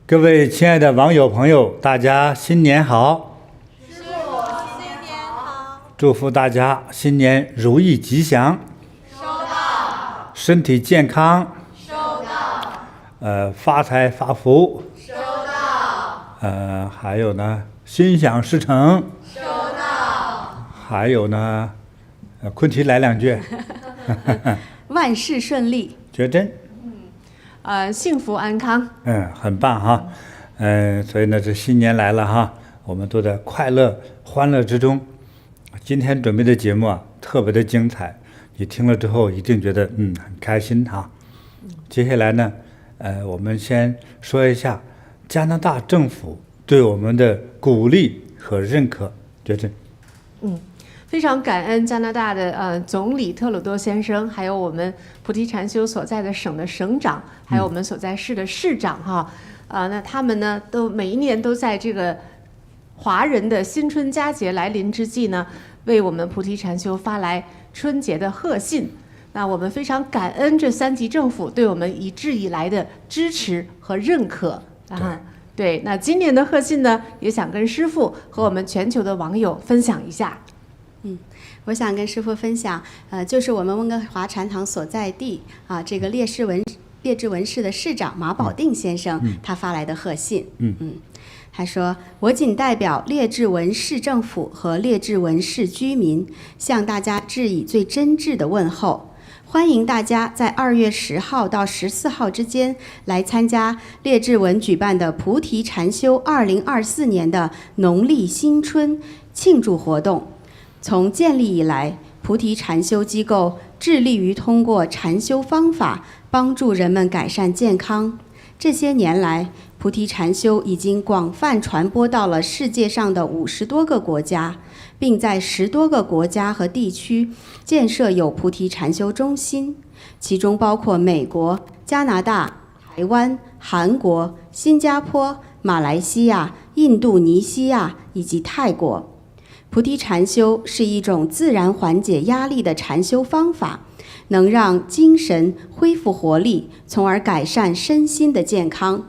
各位亲爱的网友朋友，大家新年好！师父，新年好！祝福大家新年如意吉祥，收到；身体健康，收到；发财发福，收到；还有呢，心想事成，收到；还有呢，坤奇来两句，万事顺利，觉真。幸福安康。很棒哈。所以呢，这新年来了哈，我们都在快乐欢乐之中。今天准备的节目啊，特别的精彩，你听了之后一定觉得很开心哈。接下来呢，我们先说一下加拿大政府对我们的鼓励和认可，觉真。非常感恩加拿大的总理特鲁多先生，还有我们菩提禅修所在的省的省长，还有我们所在市的市长哈，那他们呢都每一年都在这个华人的新春佳节来临之际呢，为我们菩提禅修发来春节的贺信。那我们非常感恩这3级政府对我们一直以来的支持和认可啊。对，那今年的贺信呢，也想跟师父和我们全球的网友分享一下。我想跟师父分享，就是我们温哥华禅堂所在地啊，这个列治文市的市长马保定先生，他发来的贺信。他说：“我谨代表列治文市政府和列治文市居民，向大家致以最真挚的问候。欢迎大家在2月10号到14号之间来参加列治文举办的菩提禅修2024年的农历新春庆祝活动。从建立以来，菩提禅修机构致力于通过禅修方法帮助人们改善健康。这些年来，菩提禅修已经广泛传播到了世界上的50多个国家，并在10多个国家和地区建设有菩提禅修中心，其中包括美国、加拿大、台湾、韩国、新加坡、马来西亚、印度尼西亚以及泰国。菩提禅修是一种自然缓解压力的禅修方法，能让精神恢复活力，从而改善身心的健康。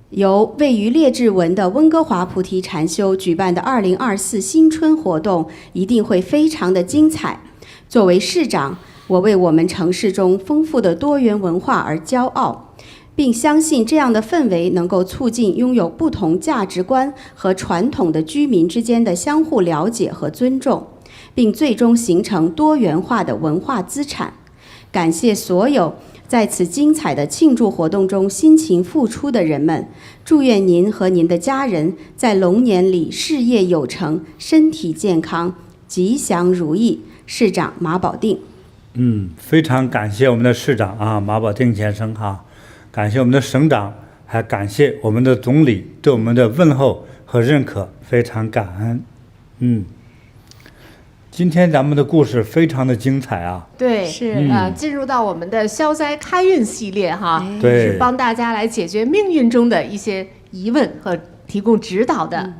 由位于列治文的温哥华菩提禅修举办的2024新春活动一定会非常的精彩。作为市长，我为我们城市中丰富的多元文化而骄傲，并相信这样的氛围能够促进拥有不同价值观和传统的居民之间的相互了解和尊重，并最终形成多元化的文化资产。感谢所有在此精彩的庆祝活动中辛勤付出的人们，祝愿您和您的家人在龙年里事业有成，身体健康，吉祥如意。市长马保定。非常感谢我们的市长啊，马保定先生哈，感谢我们的省长，还感谢我们的总理对我们的问候和认可，非常感恩。今天咱们的故事非常的精彩啊。对，是进入到我们的消灾开运系列哈，对，是帮大家来解决命运中的一些疑问和提供指导的。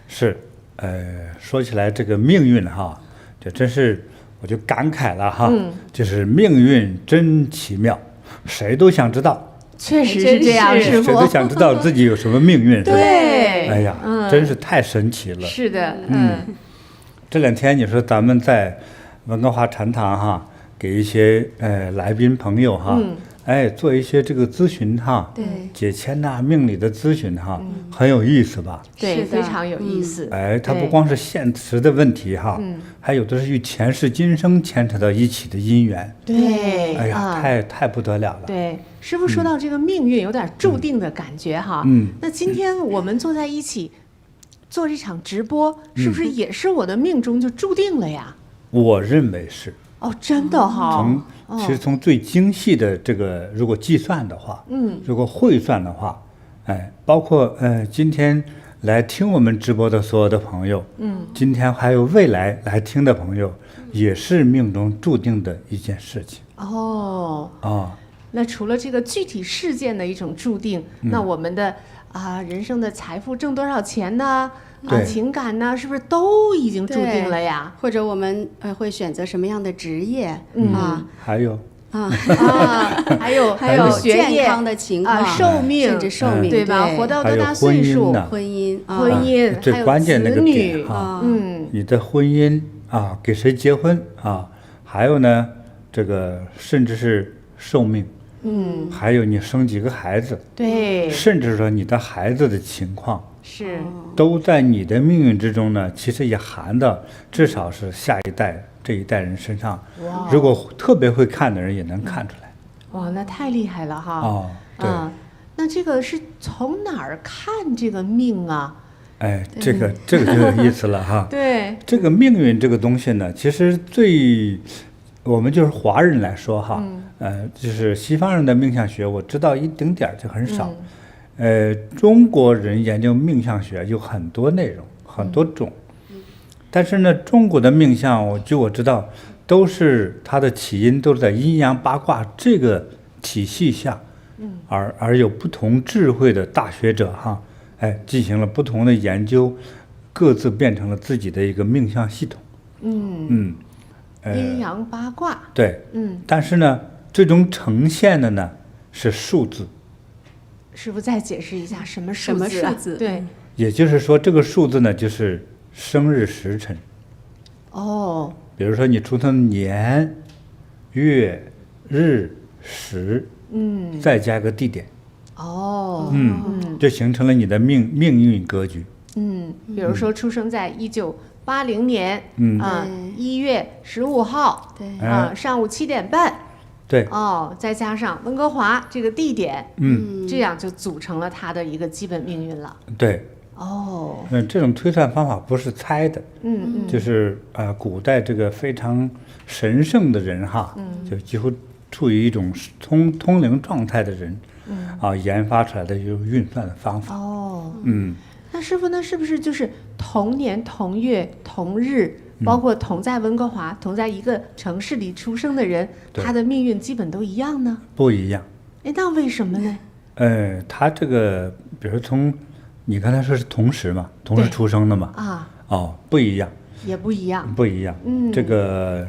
是，说起来这个命运哈，这真是我就感慨了哈，就是命运真奇妙，谁都想知道。确实是这样，师傅。谁都想知道自己有什么命运，是吧？对，哎呀，真是太神奇了。是的，这2天你说咱们在温哥华禅堂哈，给一些来宾朋友哈，做一些这个咨询哈，对，解签呐、命理的咨询哈，很有意思吧？对，非常有意思。它不光是现实的问题哈，还有的是与前世今生牵扯到一起的因缘。对，哎呀，太不得了了。对，师傅说到这个命运有点注定的感觉哈。那今天我们坐在一起做这场直播，是不是也是我的命中就注定了呀？我认为是。哦，真的哈。其实从最精细的这个，如果计算的话，如果汇算的话，包括今天来听我们直播的所有的朋友，今天还有未来来听的朋友，也是命中注定的一件事情。那除了这个具体事件的一种注定，那我们的人生的财富挣多少钱呢？情感呢，是不是都已经注定了呀？或者我们会选择什么样的职业还有啊，还有学业健康的情况，寿命，甚至寿命，对吧？活到多大岁数？婚姻，婚姻，最关键那个点哈，你的婚姻啊，给谁结婚啊？还有呢，这个甚至是寿命，还有你生几个孩子，对，甚至说你的孩子的情况，是都在你的命运之中呢。其实也含到至少是下一代这一代人身上。如果特别会看的人也能看出来。哇，那太厉害了哈！哦，对。那这个是从哪儿看这个命啊？哎，这个就有意思了哈。对，这个命运这个东西呢，其实我们就是华人来说哈，就是西方人的命相学，我知道一丁点儿就很少。中国人研究命相学有很多内容，很多种。但是呢，中国的命相，据我知道，都是它的起因都是在阴阳八卦这个体系下，而有不同智慧的大学者哈，进行了不同的研究，各自变成了自己的一个命相系统。阴阳八卦。对，但是呢，最终呈现的呢是数字。师傅再解释一下什么数字？什么数字？对，也就是说，这个数字呢就是生日时辰。哦，比如说你出生的年、月、日、时，再加个地点，就形成了你的命运格局。比如说出生在1980年，1月15号，对上午7点半，对，再加上温哥华这个地点，这样就组成了他的一个基本命运了。对，这种推算方法不是猜的，就是古代这个非常神圣的人哈，就几乎处于一种通灵状态的人，研发出来的一种运算的方法。那师傅，那是不是就是同年同月同日，包括同在温哥华、同在一个城市里出生的人，他的命运基本都一样呢？不一样。那为什么呢？他这个，比如从你刚才说是同时嘛，同时出生的嘛，不一样，也不一样，不一样。这个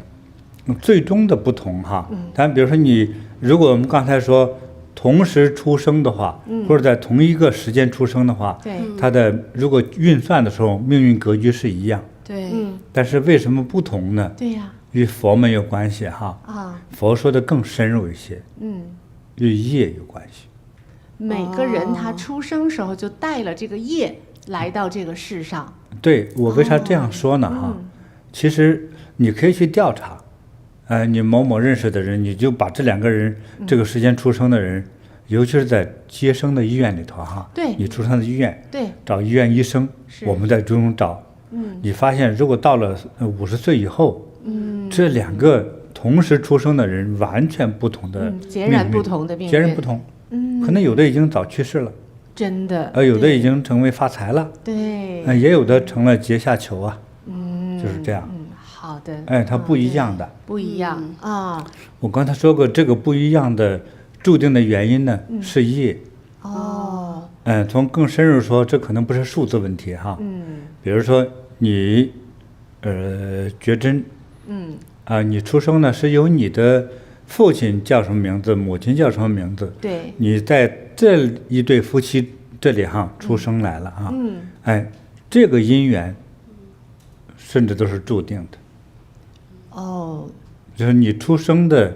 最终的不同哈。但比如说如果我们刚才说同时出生的话，或者在同一个时间出生的话，它的如果运算的时候命运格局是一样，对，但是为什么不同呢？对呀，与佛门有关系哈。佛说的更深入一些，与业有关系。每个人他出生时候就带了这个业来到这个世上。对，我为啥这样说呢？哈，其实你可以去调查。你某某认识的人，你就把这两个人这个时间出生的人，尤其是在接生的医院里头哈，对，你出生的医院，对，找医院医生，我们在中找，你发现如果到了50岁以后，这两个同时出生的人完全不同的截然不同的命运，截然不同，可能有的已经早去世了，真的，有的已经成为发财了，对，也有的成了阶下囚啊，就是这样。好的，它不一样的，不一样啊。我刚才说过，这个不一样的注定的原因呢是业。从更深入说，这可能不是数字问题哈。比如说你，觉真，你出生呢是由你的父亲叫什么名字，母亲叫什么名字，对，你在这一对夫妻这里哈出生来了啊，这个姻缘，甚至都是注定的。就是你出生的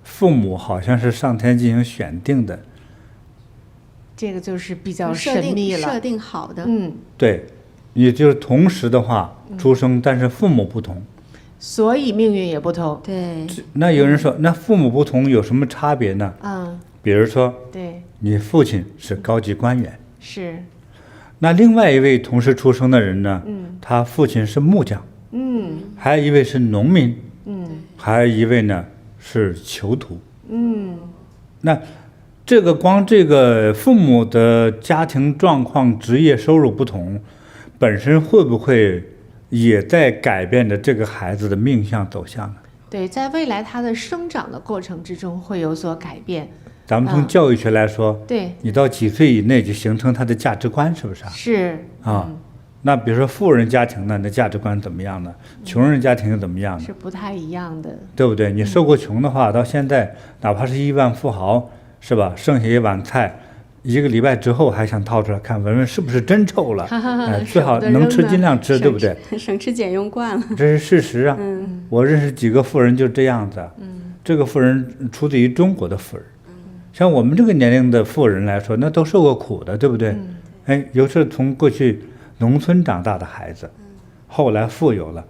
父母好像是上天进行选定的，这个就是比较神秘了，设定好的。对，也就是同时的话出生，但是父母不同，所以命运也不同。对。那有人说，那父母不同有什么差别呢？比如说，对，你父亲是高级官员，是。那另外一位同时出生的人呢？他父亲是木匠，还有一位是农民，还有一位呢是囚徒，那这个父母的家庭状况、职业收入不同，本身会不会也在改变着这个孩子的命相走向呢？对，在未来他的生长的过程之中会有所改变。咱们从教育学来说，对，你到几岁以内就形成他的价值观，是不是啊？是那比如说富人家庭呢，那价值观怎么样呢？穷人家庭又怎么样呢？是不太一样的。对不对？你受过穷的话，到现在哪怕是亿万富豪，是吧？剩下一碗菜，1个礼拜之后还想掏出来看，闻闻是不是真臭了？最好能吃尽量吃，对不对？省吃俭用惯了。这是事实啊。我认识几个富人就这样子。这个富人出自于中国的富人。像我们这个年龄的富人来说，那都受过苦的，对不对？尤其是从过去农村长大的孩子，后来富有了，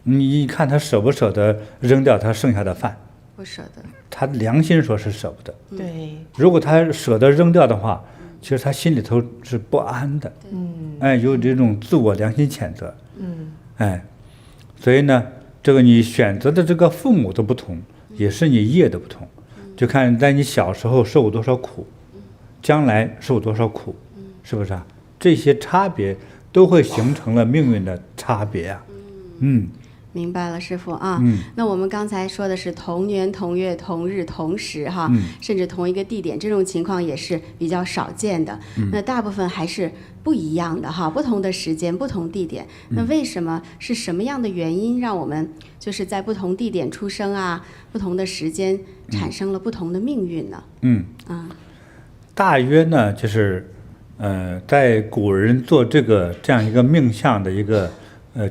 你一看他舍不舍得扔掉他剩下的饭？不舍得。他良心说是舍不得。对。如果他舍得扔掉的话，其实他心里头是不安的。有这种自我良心谴责。所以呢，这个你选择的这个父母的不同，也是你业的不同。就看在你小时候受过多少苦，将来受多少苦，是不是啊？这些差别都会形成了命运的差别啊。明白了，师傅啊。那我们刚才说的是同年同月同日同时哈，甚至同一个地点，这种情况也是比较少见的。那大部分还是不一样的哈，不同的时间、不同地点。那为什么是什么样的原因让我们就是在不同地点出生啊，不同的时间产生了不同的命运呢？大约呢就是在古人做这样一个命相的一个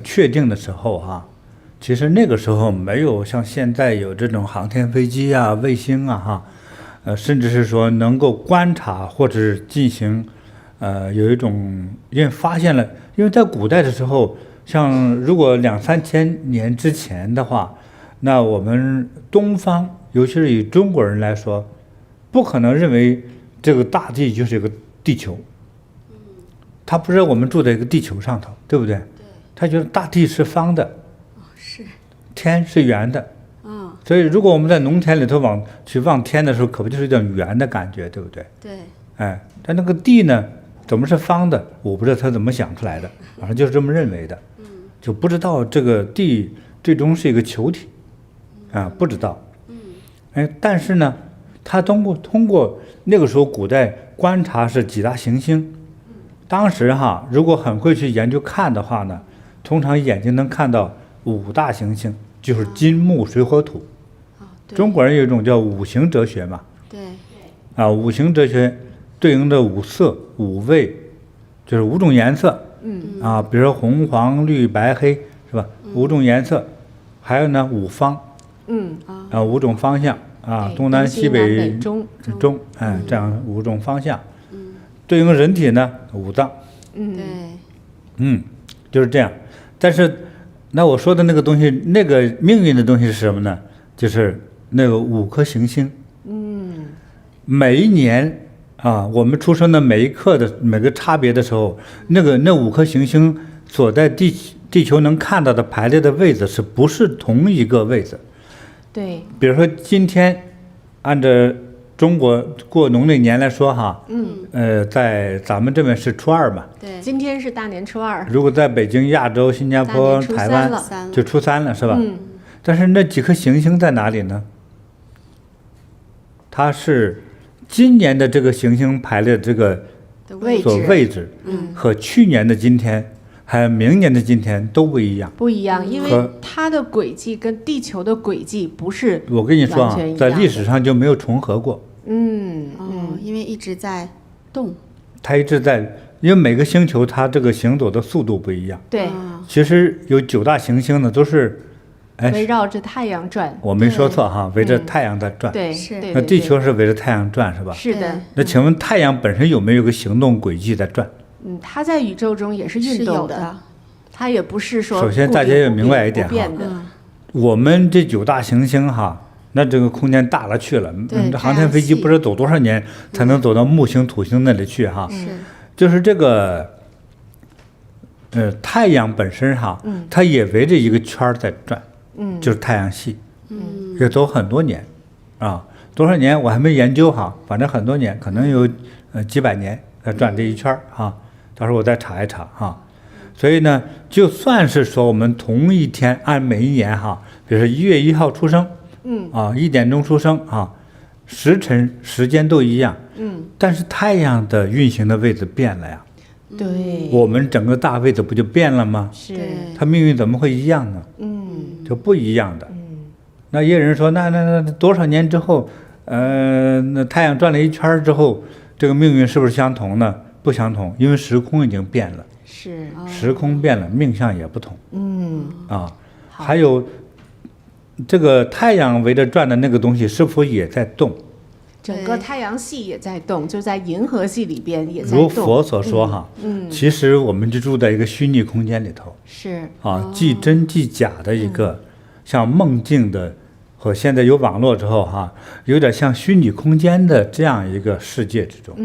确定的时候哈。其实那个时候没有像现在有这种航天飞机啊、卫星啊甚至是说能够观察或者是进行有一种，因为发现了，因为在古代的时候，像如果2、3千年之前的话，那我们东方，尤其是以中国人来说，不可能认为这个大地就是一个地球，他不知道我们住在一个地球上头，对不对？他觉得大地是方的。天是圆的，所以如果我们在农田里头望天的时候，可不就是一种圆的感觉，对不对？对。但那个地呢，怎么是方的？我不知道他怎么想出来的，反正就是这么认为的，就不知道这个地最终是一个球体，不知道。但是呢，他通过那个时候古代观察是几大行星，当时如果很会去研究看的话呢，通常眼睛能看到5大行星。就是金木水火土。中国人有一种叫五行哲学嘛。对。五行哲学对应的5色、5味，就是5种颜色。比如说红、黄、绿、白、黑，是吧？5种颜色。还有呢5方。5种方向东南西北中，这样5种方向。对应人体呢5脏。对。就是这样，但是。那我说的那个东西，那个命运的东西是什么呢？就是那个5颗行星。每一年我们出生的每一刻的每个差别的时候，那5颗行星所在地球能看到的排列的位置是不是同一个位置？对。比如说今天，按照中国过农历年来说在咱们这边是初2嘛。对。今天是大年初2。如果在北京、亚洲、新加坡、台湾，就初3了，是吧？但是那几颗行星在哪里呢？它是今年的这个行星排列这个位置，和去年的今天还有明年的今天都不一样。不一样，因为它的轨迹跟地球的轨迹不是。我跟你说在历史上就没有重合过。因为一直在动。它一直在，因为每个星球它这个行走的速度不一样。对。其实有9大行星呢，都是围绕着太阳转。我没说错围着太阳在转。对，是。那地球是围着太阳转，是吧？是的。那请问太阳本身有没有个行动轨迹在转？它在宇宙中也是运动的，它也不是说。首先大家要明白一点我们这9大行星那这个空间大了去了，航天飞机不知道走多少年才能走到木星、土星那里去就是这个太阳本身它也围着一个圈在转，就是太阳系，也走很多年多少年我还没研究反正很多年，可能有几百年在转这一圈到时候我再查一查所以呢，就算是说我们同一天按每一年比如说1月1号出生，1点钟出生时间都一样，但是太阳的运行的位置变了呀。对，我们整个大辈子不就变了吗？是，对他命运怎么会一样呢？就不一样的。那也有人说，那多少年之后，那太阳转了一圈之后，这个命运是不是相同呢？不相同，因为时空已经变了，是，时空变了，命相也不同。还有这个太阳围着转的那个东西是否也在动？整个太阳系也在动，就在银河系里边也在动。如佛所说哈，其实我们就住在一个虚拟空间里头，是既真既假的一个，像梦境的，和现在有网络之后哈，有点像虚拟空间的这样一个世界之中，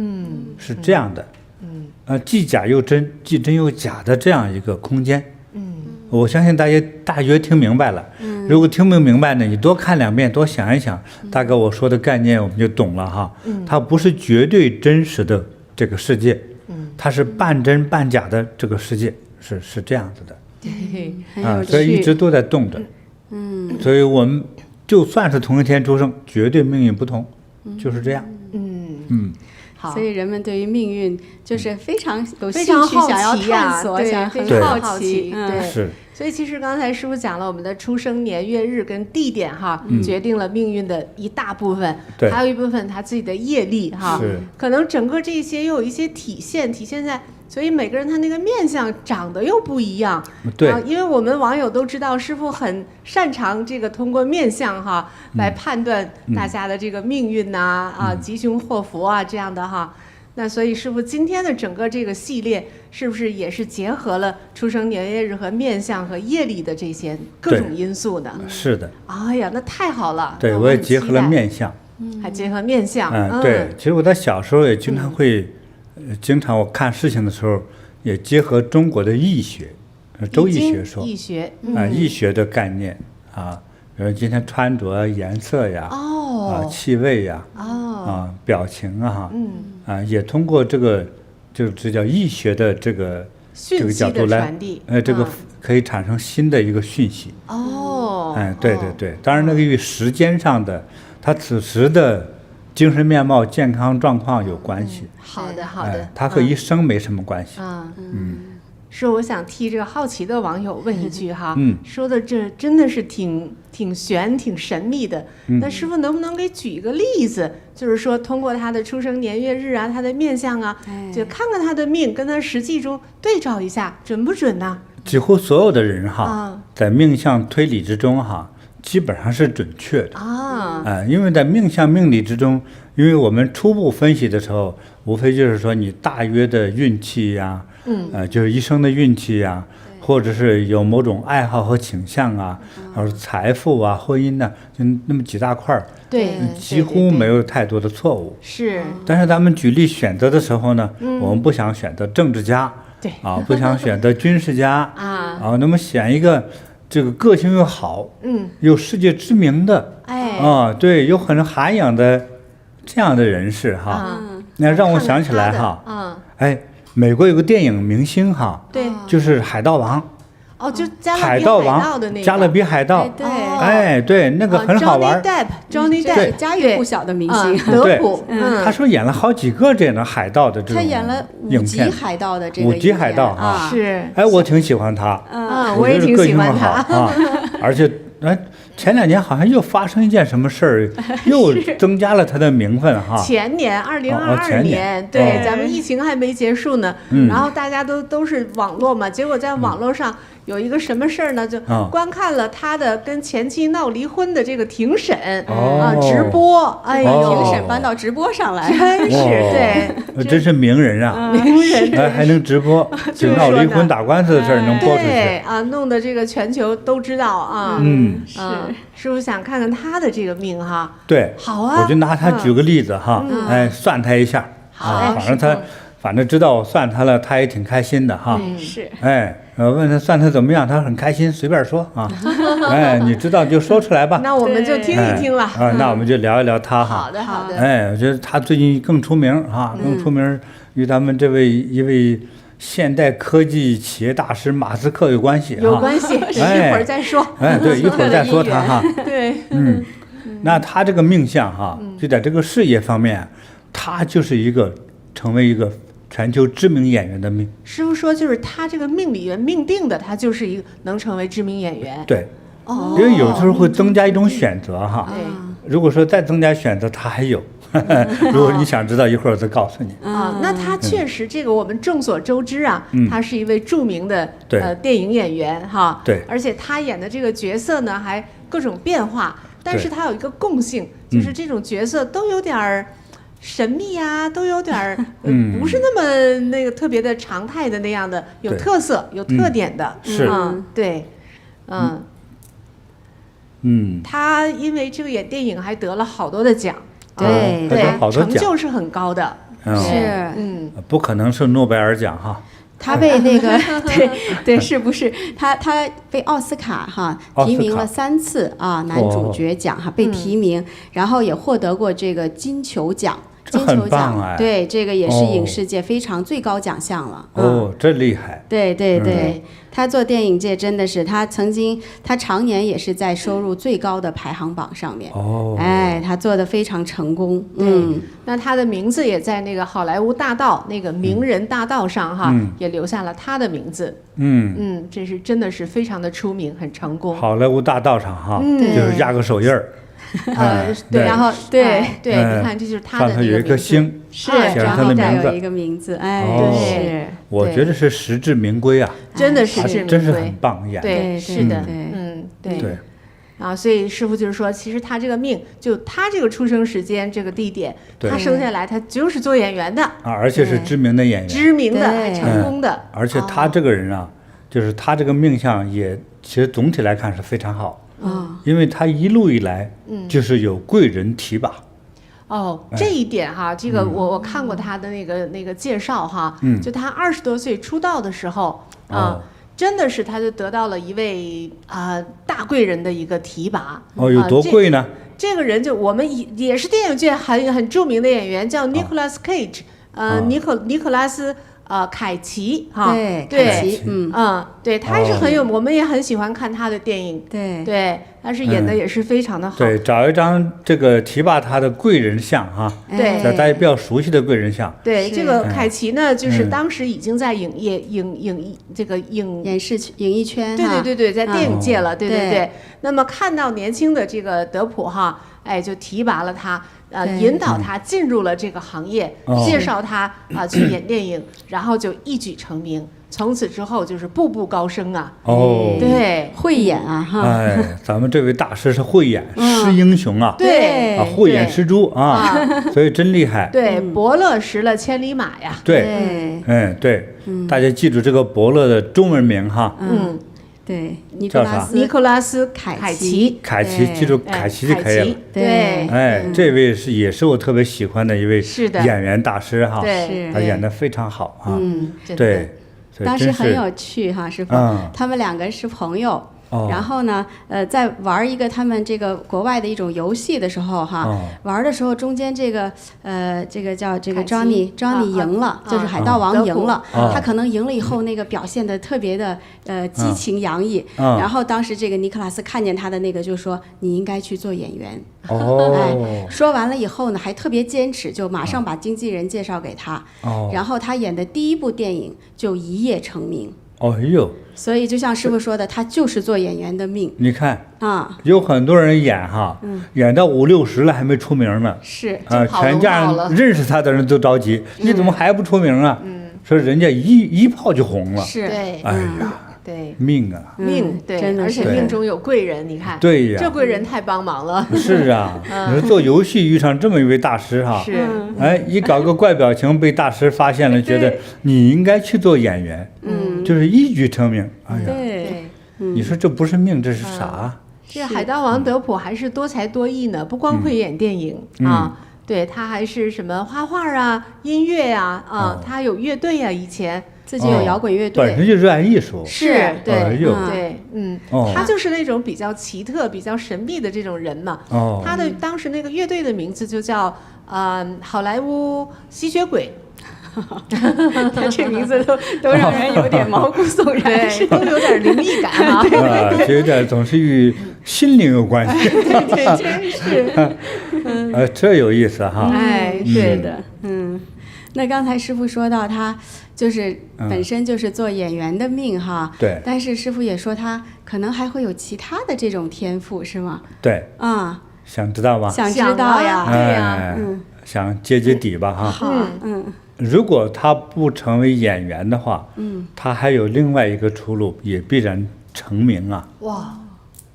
是这样的，既假又真，既真又假的这样一个空间，我相信大家大约听明白了。如果听不明白呢，你多看2遍，多想一想，大概我说的概念我们就懂了哈。它不是绝对真实的这个世界，它是半真半假的这个世界，是这样子的。对，所以一直都在动着。所以我们就算是同一天出生，绝对命运不同，就是这样。好所以人们对于命运就是非常有非兴趣，常好想要奇呀探索，对想非很常好奇奇。对是。所以其实刚才师傅讲了，我们的出生年月日跟地点哈，决定了命运的一大部分，对还有一部分他自己的业力哈是，可能整个这些又有一些体现在，所以每个人他那个面相长得又不一样。对因为我们网友都知道师傅很擅长这个通过面相哈来判断大家的这个命运呐吉凶祸福啊这样的哈。那所以师傅今天的整个这个系列是不是也是结合了出生年月日和面相和业力的这些各种因素呢？是的。哎呀，那太好了。对，我也结合了面相。还结合面相。对，其实我在小时候也经常会，经常我看事情的时候也结合中国的易学，周易学说。易学。易学的概念啊，比如今天穿着颜色呀，气味呀，表情啊，也通过这个这叫易学的这个角度来，这个可以产生新的一个讯息。对对对，当然那个与时间上的他此时的精神面貌、健康状况有关系。好的好的，他和一生没什么关系。是我想替这个好奇的网友问一句哈，说的这真的是挺玄、挺神秘的。那师傅能不能给举一个例子？就是说通过他的出生年月日啊，他的面相啊，就看看他的命跟他实际中对照一下，准不准呢？几乎所有的人哈，在命相推理之中哈，基本上是准确的因为在命相命理之中，因为我们初步分析的时候，无非就是说你大约的运气呀。就是一生的运气呀，或者是有某种爱好和倾向啊，或者财富啊、婚姻呢，就那么几大块儿，对，几乎没有太多的错误。是，但是咱们举例选择的时候呢，我们不想选择政治家，对不想选择军事家那么选一个这个个性又好，有世界知名的，对，有很涵养的这样的人士哈，那让我想起来哈，美国有个电影明星哈，对，就是海盗王。就加勒比海盗王的那个加勒比海盗，对，那个很好玩。Johnny Depp 家喻户晓的明星，德普，他说演了好几个这样的海盗的这种他演了5级海盗的这个5级海盗啊，是，我挺喜欢他，我也挺喜欢他而且前2年好像又发生一件什么事儿，又增加了他的名分哈。前年2022年，对，咱们疫情还没结束呢，然后大家都是网络嘛，结果在网络上有一个什么事儿呢？就观看了他的跟前妻闹离婚的这个庭审直播，哎呦，庭审搬到直播上来，真是对，真是名人啊，名人还能直播，就闹离婚打官司的事儿能播出去，对弄得这个全球都知道啊。是。师傅想看看他的这个命哈。对，好啊，我就拿他举个例子哈，算他一下，反正知道我算他了，他也挺开心的哈。是。问他算他怎么样，他很开心，随便说啊。你知道就说出来吧。那我们就听一听了。那我们就聊一聊他哈。好的好的。我觉得他最近更出名哈，更出名与咱们一位现代科技企业大师马斯克有关系，有关系，一会儿再说。对，一会儿再说他哈。对，那他这个命相哈，就在这个事业方面，他就是成为一个全球知名演员的命。师傅说，就是他这个命里面命定的，他就是一个能成为知名演员。对，哦，因为有时候会增加一种选择哈。对如果说再增加选择，他还有。如果你想知道，一会儿我再告诉你。啊，那他确实，这个我们众所周知啊，他是一位著名的对电影演员哈。对而且他演的这个角色呢，还各种变化，但是对他有一个共性，就是这种角色都有点儿神秘啊，都有点儿不是那么那个特别的常态的那样的，有对特色、有特点的。是对，他因为这个演电影还得了好多的奖。对还得好多成奖，就是很高的。是，不可能是诺贝尔奖哈。他被那个对，是不是他被奥斯卡哈奥斯卡提名了3次啊，男主角奖哈被提名，然后也获得过这个金球奖。这金球很棒奖，哎对，这个也是影视界非常最高奖项了。哦，这厉害。对对对，他做电影界真的是，他常年也是在收入最高的排行榜上面。哦，哎，他做的非常成功。那他的名字也在那个好莱坞大道那个名人大道上哈，也留下了他的名字。这是真的是非常的出名，很成功。好莱坞大道上哈，就是压个手印儿。对，然后对对，你看这就是他的那上头有一颗个名字。星，是，写上然他的名字后再有一。个名字，哎，是，我觉得是实至名归啊，真的是他实至名归真是很。棒演的。对，是的，对对，啊，所以师傅就是说，其实他这个命，就他这个出生时间、这个地点，对他生下来他就是做演员的，而且是知名的演员，知名的，对还成功的。而且他这个人啊，就是他这个命相也，其实总体来看是非常好。因为他一路以来，就是有贵人提拔。这一点哈，这个我看过他的那个介绍哈，就他20多岁出道的时候真的是他就得到了一位大贵人的一个提拔。有多贵呢？这个人就我们也是电影界很著名的演员，叫 Nicolas Cage，尼克拉斯。凯奇哈，对，凯奇，对，他也是很有，我们也很喜欢看他的电影，对，但是演的也是非常的好。对，找一张这个提拔他的贵人像哈，对，大家比较熟悉的贵人像。对，这个凯奇呢，就是当时已经在影艺圈，对，在电影界了，对。那么看到年轻的这个德普哈，就提拔了他。引导他进入了这个行业，介绍他去演电影，然后就一举成名。从此之后就是步步高升啊！对，慧眼啊哈！哎，咱们这位大师是慧眼识英雄啊！对慧眼识珠啊！所以真厉害。对，伯乐识了千里马呀！对，对，大家记住这个伯乐的中文名哈。对，尼克拉斯凯奇，记住凯奇就可以了。对，哎，这位也是我特别喜欢的一位演员大师哈，他演得非常好啊。对，当时很有趣哈，师傅，他们2个是朋友。然后呢，在玩一个他们这个国外的一种游戏的时候哈，玩的时候中间这个叫这个 Johnny 赢了，就是海盗王赢了，他可能赢了以后那个表现的特别的激情洋溢，然后当时这个尼克拉斯看见他的那个就说你应该去做演员，说完了以后呢还特别坚持，就马上把经纪人介绍给他，然后他演的第1部电影就一夜成名。所以就像师傅说的，他就是做演员的命。你看有很多人演哈，演到50、60了还没出名呢。是全家人认识他的人都着急，你怎么还不出名啊？说人家一炮就红了。是，对，哎呀，对，命啊，对，而且命中有贵人，你看，对呀，这贵人太帮忙了。是啊，你说做游戏遇上这么一位大师哈，是，一搞个怪表情被大师发现了，觉得你应该去做演员，就是一举成名。哎呀，对，你说这不是命，这是啥？这海盗王德普还是多才多艺呢，不光会演电影对他还是什么画画啊、音乐呀他有乐队呀，以前自己有摇滚乐队，本身就热爱艺术。是，对，对，他就是那种比较奇特、比较神秘的这种人嘛。他的当时那个乐队的名字就叫好莱坞吸血鬼。他这名字都让人有点毛骨悚然，对，都有点灵异感啊。这有点总是与心灵有关系。对，真是。这有意思哈。哎，对的，那刚才师傅说到他就是本身就是做演员的命哈，对但是师傅也说他可能还会有其他的这种天赋，是吗？对，啊，想知道吗？想知道呀，对呀哎想揭底吧哈。好，如果他不成为演员的话，他还有另外一个出路，也必然成名啊。哇，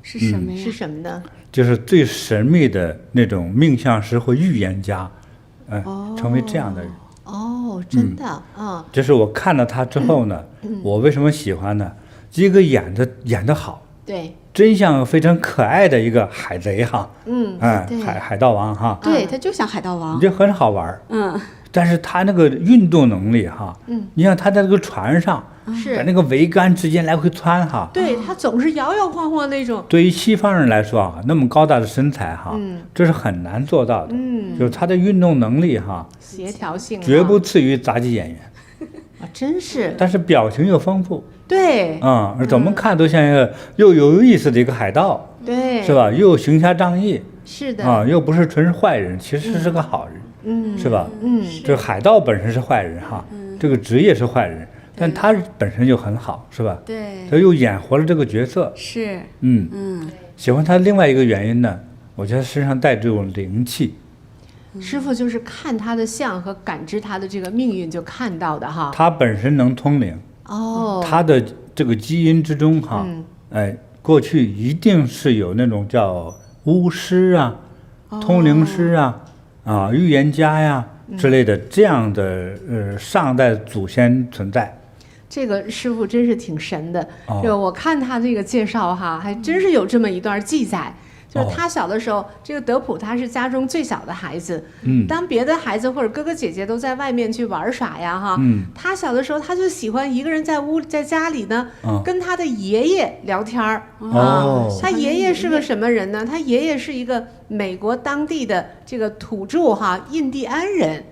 是什么呀？是什么呢？就是最神秘的那种命相师或预言家，成为这样的人。哦，真的啊，就是我看了他之后呢，我为什么喜欢呢？一个演得好，对，真像非常可爱的一个海贼哈，对海盗王哈，对，他就像海盗王，就很好玩儿。嗯，但是他那个运动能力哈，你看他在这个船上，是在那个桅杆之间来回窜哈。对他总是摇摇晃晃那种，对于西方人来说啊，那么高大的身材哈，这是很难做到的。就是他的运动能力哈，协调性绝不次于杂技演员，啊，真是但是表情又丰富，对怎么看都像一个又有意思的一个海盗，对，是吧？又行侠仗义是的，又不是纯是坏人，其实是个好人，是吧？这个海盗本身是坏人哈，这个职业是坏人，但他本身就很好，是吧？对，他又演活了这个角色，是，喜欢他另外一个原因呢，我觉得身上带这种灵气。师傅就是看他的相和感知他的这个命运就看到的哈。他本身能通灵，哦，他的这个基因之中哈，过去一定是有那种叫巫师啊、通灵师啊、预言家呀之类的这样的上代祖先存在。这个师傅真是挺神的，就我看他这个介绍哈，还真是有这么一段记载。就是他小的时候，这个德普他是家中最小的孩子。当别的孩子或者哥哥姐姐都在外面去玩耍呀，哈，他小的时候他就喜欢一个人在家里呢，跟他的爷爷聊天儿。他爷爷是个什么人呢？他爷爷是一个美国当地的这个土著哈，印第安人。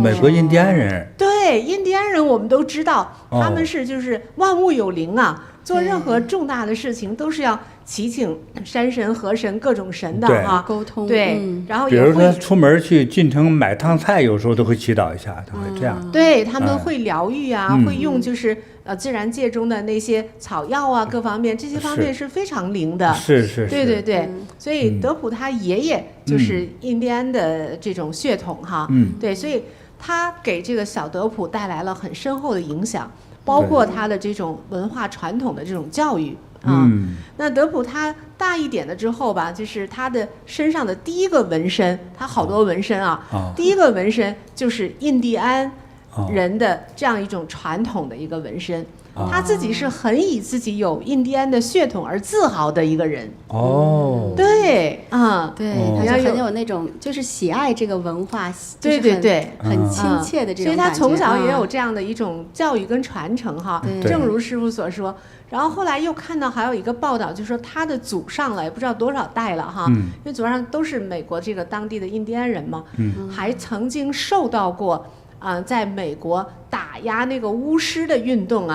美国印第安人。对，印第安人我们都知道，他们是就是万物有灵啊，做任何重大的事情都是要祈请山神、河神各种神的哈，沟通。对，然后比也会如说出门去进城买趟菜，有时候都会祈祷一下，他会这样。对，他们会疗愈啊，会用就是自然界中的那些草药啊，各方面这些方面是非常灵的。是。对对对，所以德普他爷爷就是印第安的这种血统哈。对，所以他给这个小德普带来了很深厚的影响，包括他的这种文化传统的这种教育。那德普他大一点了之后吧，就是他的身上的第一个纹身，他好多纹身第一个纹身就是印第安人的这样一种传统的一个纹身。他自己是很以自己有印第安的血统而自豪的一个人。对，对，他就很有那种就是喜爱这个文化，对对对，很亲切的这种感觉。所以他从小也有这样的一种教育跟传承哈。正如师傅所说。然后后来又看到还有一个报道，就说他的祖上了，也不知道多少代了哈，因为祖上都是美国这个当地的印第安人嘛，还曾经受到过在美国打压那个巫师的运动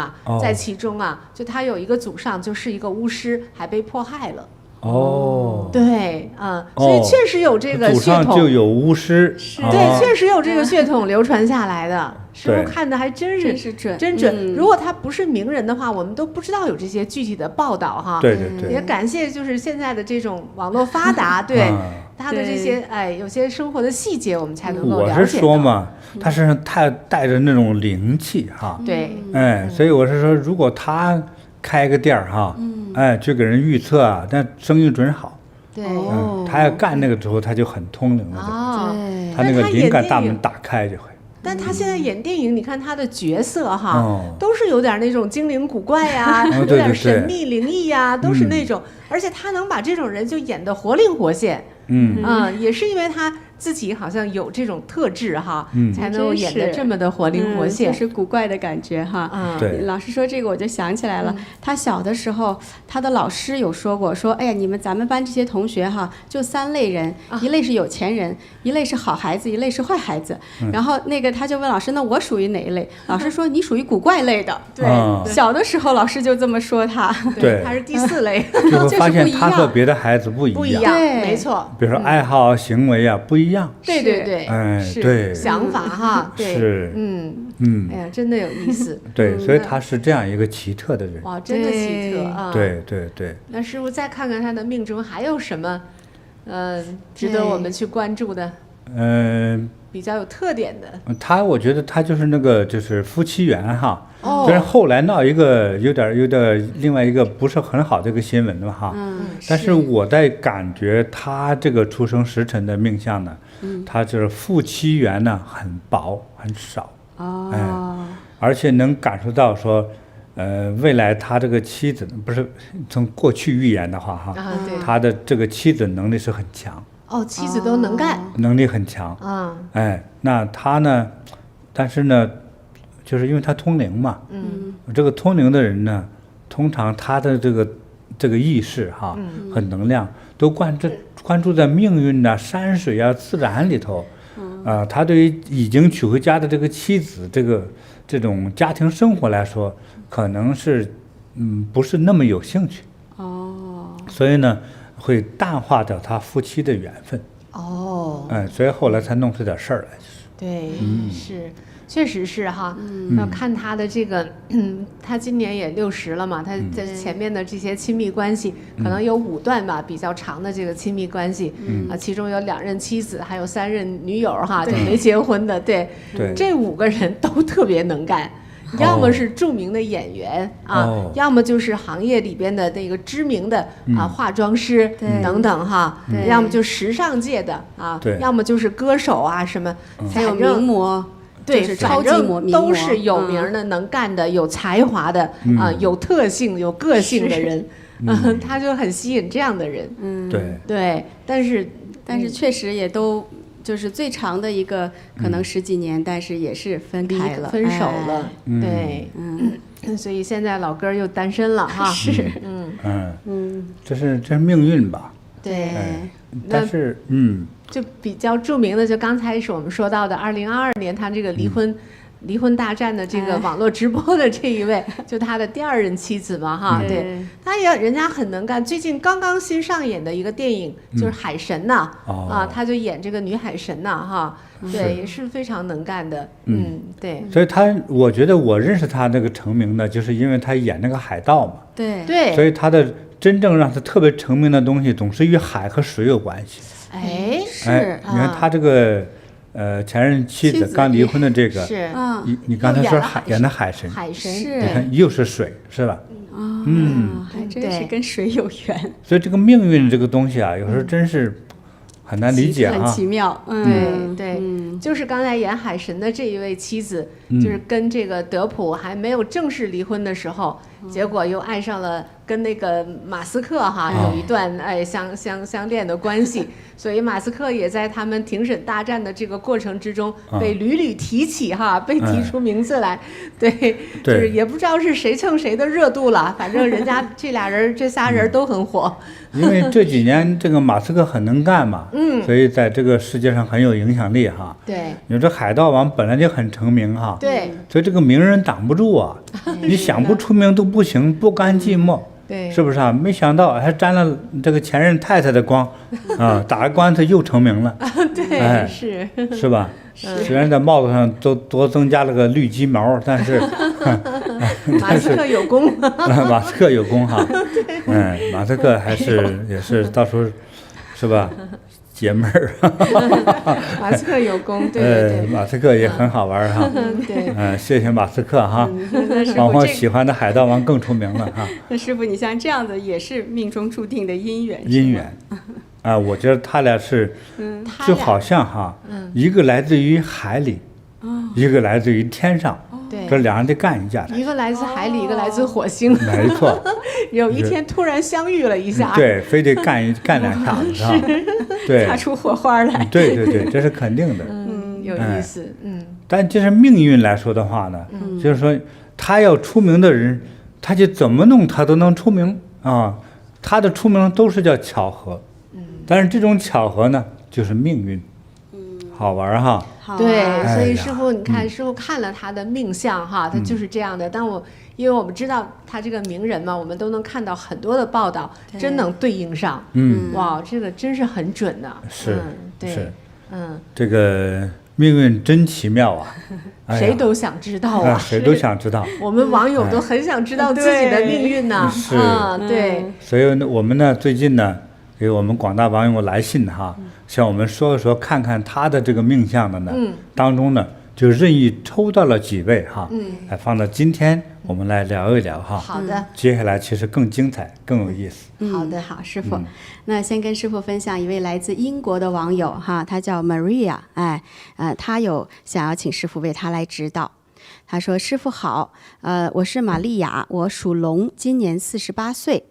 在其中就他有一个祖上就是一个巫师，还被迫害了。对，所以确实有这个血统，祖上就有巫师，对，确实有这个血统流传下来的。师傅看的还真是准。如果他不是名人的话，我们都不知道有这些具体的报道哈。对。也感谢就是现在的这种网络发达，对他的这些有些生活的细节，我们才能够了解到。我是说嘛，他身上太带着那种灵气哈。对。所以我是说，如果他开个店儿哈，去给人预测那生意准好。对。他要干那个之后，他就很通灵了。他那个灵感大门打开就会。但他现在演电影，你看他的角色哈，都是有点那种精灵古怪呀，有点神秘灵异呀，都是那种，而且他能把这种人就演得活灵活现。也是因为他自己好像有这种特质哈，才能够演得这么的活灵活现，就是古怪的感觉哈。对，老师说这个我就想起来了，他小的时候，他的老师有说过，说哎呀，咱们班这些同学哈，就3类人，一类是有钱人，一类是好孩子，一类是坏孩子。然后那个他就问老师，那我属于哪一类？老师说你属于古怪类的。对，小的时候老师就这么说他。对，他是第4类，就会发现他和别的孩子不一样。对，没错。比如说爱好行为不一一样。对对对，哎是对想法哈，对，是哎呀，真的有意思。对，所以他是这样一个奇特的人。哇，真的奇特啊！对对对。那师傅再看看他的命中还有什么，值得我们去关注的，比较有特点的。我觉得他就是那个就是夫妻缘哈。哦虽然后来闹一个有点另外一个不是很好的一个新闻的哈。但是我在感觉他这个出生时辰的命相呢，他就是夫妻缘呢很薄很少。而且能感受到说，未来他这个妻子不是从过去预言的话哈，对，他的这个妻子能力是很强。哦，妻子都能干，能力很强。那他呢，但是呢，就是因为他通灵嘛，这个通灵的人呢，通常他的这个意识哈和能量都关注在命运啊、山水啊、自然里头。他对于已经娶回家的这个妻子，这种家庭生活来说，可能是不是那么有兴趣。所以呢，会淡化掉他夫妻的缘分。所以后来才弄出点事儿来。对，是，确实是哈。要看他的这个，他今年也60了嘛，他在前面的这些亲密关系，可能有5段吧，比较长的这个亲密关系。其中有2任妻子，还有3任女友哈，就没结婚的。对，这5个人都特别能干。要么是著名的演员要么就是行业里边的那个知名的化妆师等等哈，要么就时尚界的要么就是歌手什么，还有名模，对，超级名模都是有名的、能干的、有才华的有特性、有个性的人，他就很吸引这样的人。对，但是确实也都。就是最长的一个，可能10几年，但是也是分开了，分手了。对，所以现在老哥又单身了哈。是，这是命运吧？对，但是就比较著名的，就刚才是我们说到的2022年他这个离婚大战的这个网络直播的这一位，就他的第2任妻子嘛哈，对，人家很能干。最近刚刚新上演的一个电影就是海神呐，他就演这个女海神呐哈，对，也是非常能干的。对。所以我觉得我认识他那个成名呢，就是因为他演那个海盗嘛。对。所以他的真正让他特别成名的东西，总是与海和水有关系。是。你看他这个。前任妻子刚离婚的这个，是你刚才说演的海神，是，你看又是水，是吧？还真是跟水有缘。所以这个命运这个东西有时候真是很难理解很奇妙。对，就是刚才演海神的这一位妻子，就是跟这个德普还没有正式离婚的时候，结果又爱上了跟那个马斯克哈有一段相恋的关系。所以马斯克也在他们庭审大战的这个过程之中被屡提起哈，被提出名字来。对，就是也不知道是谁蹭谁的热度了，反正人家这仨人都很火。因为这几年这个马斯克很能干嘛，所以在这个世界上很有影响力哈。对，你说这海盗王本来就很成名哈，对，所以这个名人挡不住啊，你想不出名都不行，不甘寂寞。对，是不是啊？没想到还沾了这个前任太太的光，打个官司又成名了。对，是吧？虽然在帽子上都多增加了个绿鸡毛，但是马斯克有功。马斯克有功哈。马斯克也是到时候是吧？解闷儿。马斯克有功，对，马斯克也很好玩哈。对，谢谢马斯克哈，往后喜欢的海盗王更出名了哈。那师傅，你像这样的也是命中注定的姻缘。姻缘，我觉得他俩是，就好像哈，一个来自于海里，一个来自于天上。这两人得干一架，一个来自海里，一个来自火星。没错。有一天突然相遇了一下。对，非得干2下子啊。对，擦出火花来。对，这是肯定的。有意思。但就是命运来说的话呢，就是说他要出名的人，他就怎么弄他都能出名啊。他的出名都是叫巧合。但是这种巧合呢，就是命运。好玩哈。对，所以师傅，你看师傅看了他的命相哈，他就是这样的。但因为我们知道他这个名人嘛，我们都能看到很多的报道，真能对应上。哇，这个真是很准的。是，对。这个命运真奇妙啊！哎呀谁都想知道啊，谁都想知道。我们网友都很想知道自己的命运呢。是对。所以呢，我们呢最近呢给我们广大网友来信哈，向我们说一说，看看他的这个命相的呢，当中呢就任意抽到了几位哈，来放到今天我们来聊一聊哈。好的。接下来其实更精彩，更有意思。好的，好，师傅。那先跟师傅分享一位来自英国的网友哈，他叫 Maria， 他有想要请师傅为他来指导。他说：“师傅好，我是玛利亚，我属龙，今年48岁。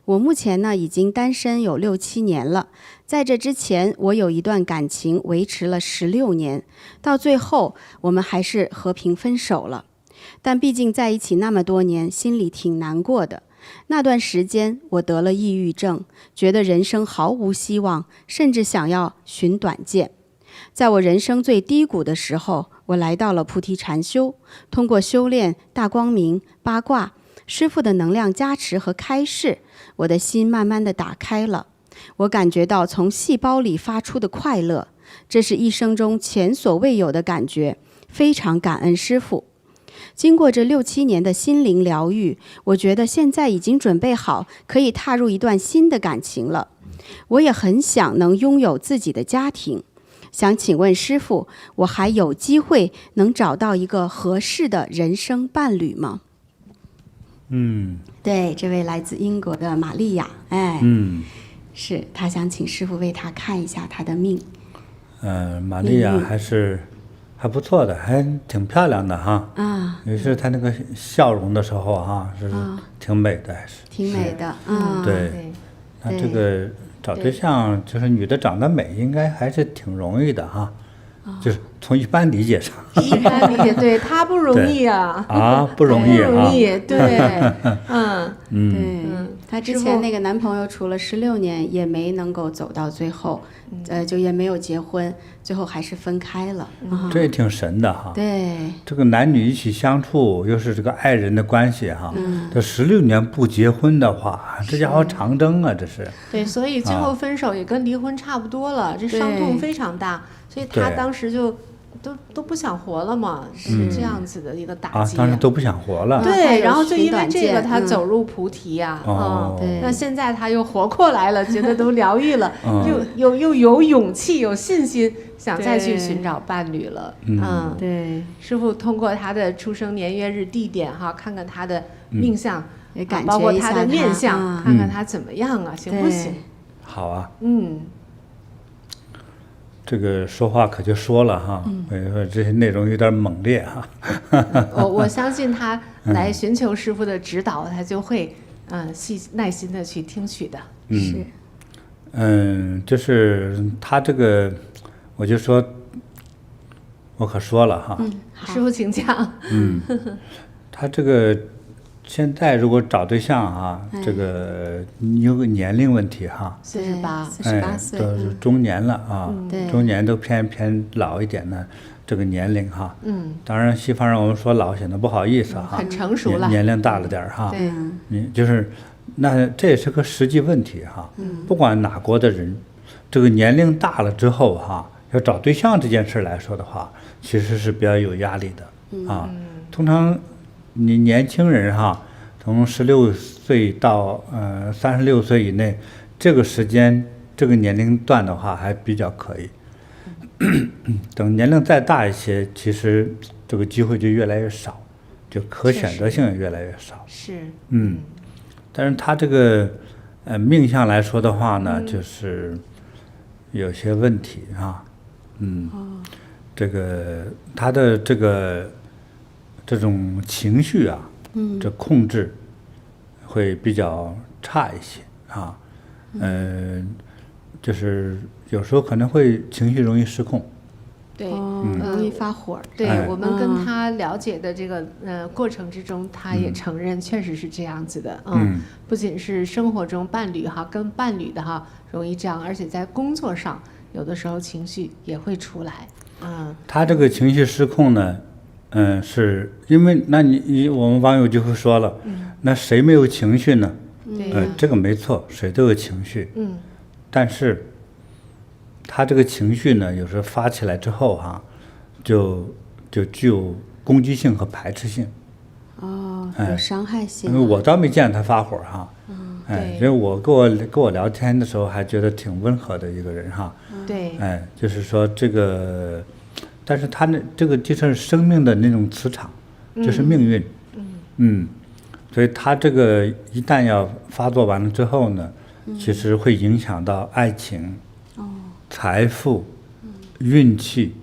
我目前呢已经单身有6、7年了。在这之前，我有一段感情维持了16年，到最后我们还是和平分手了。但毕竟在一起那么多年，心里挺难过的。那段时间我得了抑郁症，觉得人生毫无希望，甚至想要寻短见。在我人生最低谷的时候，我来到了菩提禅修，通过修炼大光明、八卦、师父的能量加持和开示，我的心慢慢的打开了。我感觉到从细胞里发出的快乐，这是一生中前所未有的感觉，非常感恩师父。经过这6、7年的心灵疗愈，我觉得现在已经准备好可以踏入一段新的感情了。我也很想能拥有自己的家庭，想请问师父，我还有机会能找到一个合适的人生伴侣吗？对，这位来自英国的玛利亚，是他想请师父为他看一下他的命。玛利亚还不错的，还挺漂亮的哈。尤其是她那个笑容的时候哈，是挺美的，还是挺美的。对，那这个找对象就是女的长得美，应该还是挺容易的哈。就是从一般理解上，一般理解，对，她不容易啊。不容易啊。不容易，对。她之前那个男朋友处了16年，也没能够走到最后，就也没有结婚，最后还是分开了。这也挺神的哈。对，这个男女一起相处，又是这个爱人的关系哈。这16年不结婚的话，这家伙长征啊，这是。对，所以最后分手也跟离婚差不多了，这伤痛非常大，所以他当时就都不想活了嘛，是这样子的一个打击。当时都不想活了。对，然后就因为这个他走入菩提呀。那现在他又活过来了，觉得都疗愈了，又有勇气、有信心，想再去寻找伴侣了。对，师父通过他的出生年月日地点哈，看看他的命相，包括他的面相，看看他怎么样啊，行不行？好啊。这个说话可就说了哈，这些内容有点猛烈哈。我相信他来寻求师父的指导，他就会耐心的去听取的。就是他这个，我就说，我可说了哈。师父请讲。他这个现在如果找对象哈，这个你有个年龄问题哈，48岁，都是中年了啊，中年都偏老一点的这个年龄哈。当然西方人我们说老显得不好意思哈，很成熟了，年龄大了点哈。对，就是那这也是个实际问题哈。不管哪国的人，这个年龄大了之后哈，要找对象这件事来说的话，其实是比较有压力的啊。通常你年轻人哈，从16岁到36岁以内，这个时间这个年龄段的话还比较可以。等年龄再大一些，其实这个机会就越来越少，就可选择性也越来越少。是。但是他这个命相来说的话呢，就是有些问题啊。这个他的这种情绪啊，这控制会比较差一些啊。就是有时候可能会情绪容易失控。对，容易发火。对，我们跟他了解的这个过程之中，他也承认确实是这样子的。不仅是生活中伴侣哈，跟伴侣的哈容易这样，而且在工作上有的时候情绪也会出来。他这个情绪失控呢，是因为那我们网友就会说了，那谁没有情绪呢？这个没错，谁都有情绪。但是他这个情绪呢，有时候发起来之后哈，就具有攻击性和排斥性。哦，有伤害性。因为我倒没见他发火哈。对因为我跟我聊天的时候还觉得挺温和的一个人哈。对，就是说这个，但是他这个就是生命的那种磁场，就是命运。所以他这个一旦要发作完了之后呢，其实会影响到爱情、财富、运气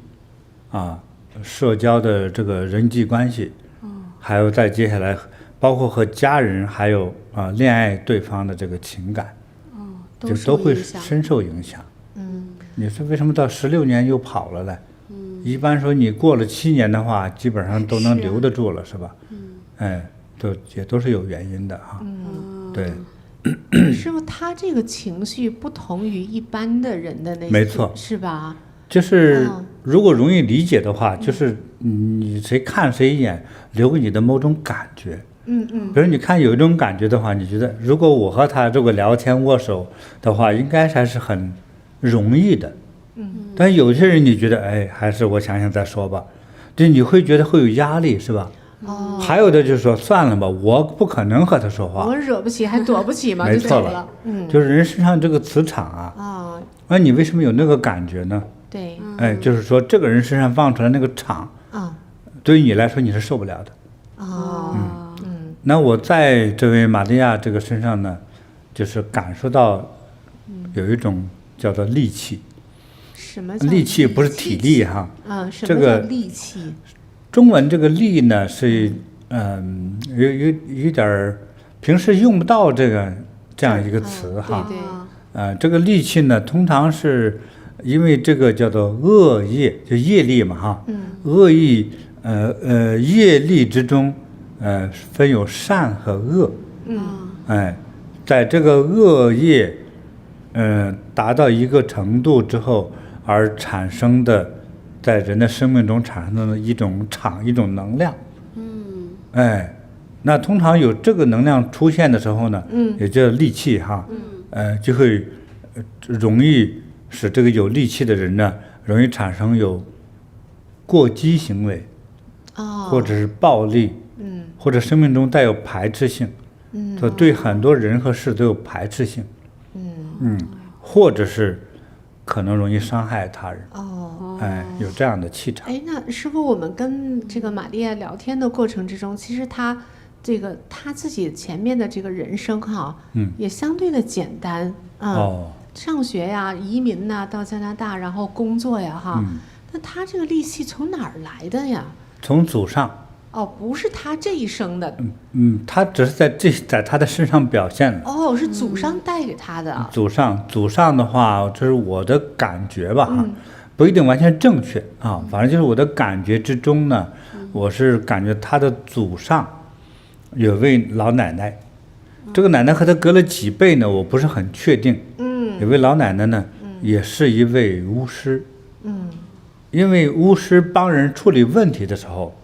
社交的这个人际关系，还有再接下来包括和家人还有恋爱对方的这个情感，就都会深受影响。你说为什么到16年又跑了嘞？一般说你过了7年的话，基本上都能留得住了，是吧？也都是有原因的哈。对。师傅，他这个情绪不同于一般的人的那些，没错，是吧？就是如果容易理解的话，就是你谁看谁一眼，留给你的某种感觉。比如你看有一种感觉的话，你觉得如果我和他这个聊天握手的话，应该还是很容易的。但有些人你觉得还是我想想再说吧，就你会觉得会有压力，是吧？还有的就是说算了吧，我不可能和他说话，我惹不起还躲不起嘛，没错了。就是人身上这个磁场那你为什么有那个感觉呢？对，就是说这个人身上放出来那个场对于你来说你是受不了的。那我在这位玛利亚这个身上呢，就是感受到有一种叫做戾气。什么叫戾气？不是体力哈。什么叫戾气？中文这个戾呢是有点平时用不到这样一个词哈。对。这个戾气呢，通常是因为这个叫做恶业，就业力嘛哈。恶意业力之中分有善和恶。在这个恶业达到一个程度之后而产生的，在人的生命中产生的一种能量。那通常有这个能量出现的时候呢，也叫戾气哈。就会容易使这个有戾气的人呢，容易产生有过激行为，或者是暴力，或者生命中带有排斥性，对很多人和事都有排斥性，或者是可能容易伤害他人。有这样的气场。那师傅，我们跟这个玛利亚聊天的过程之中，其实他自己前面的这个人生哈，也相对的简单。上学呀，移民呐，到加拿大，然后工作呀哈。那他这个戾气从哪儿来的呀？从祖上。不是他这一生的。他只是在他的身上表现了。是祖上带给他的。祖上的话，这是我的感觉吧，不一定完全正确反正就是我的感觉之中呢，我是感觉他的祖上有位老奶奶，这个奶奶和他隔了几辈呢，我不是很确定。有位老奶奶呢，也是一位巫师。因为巫师帮人处理问题的时候，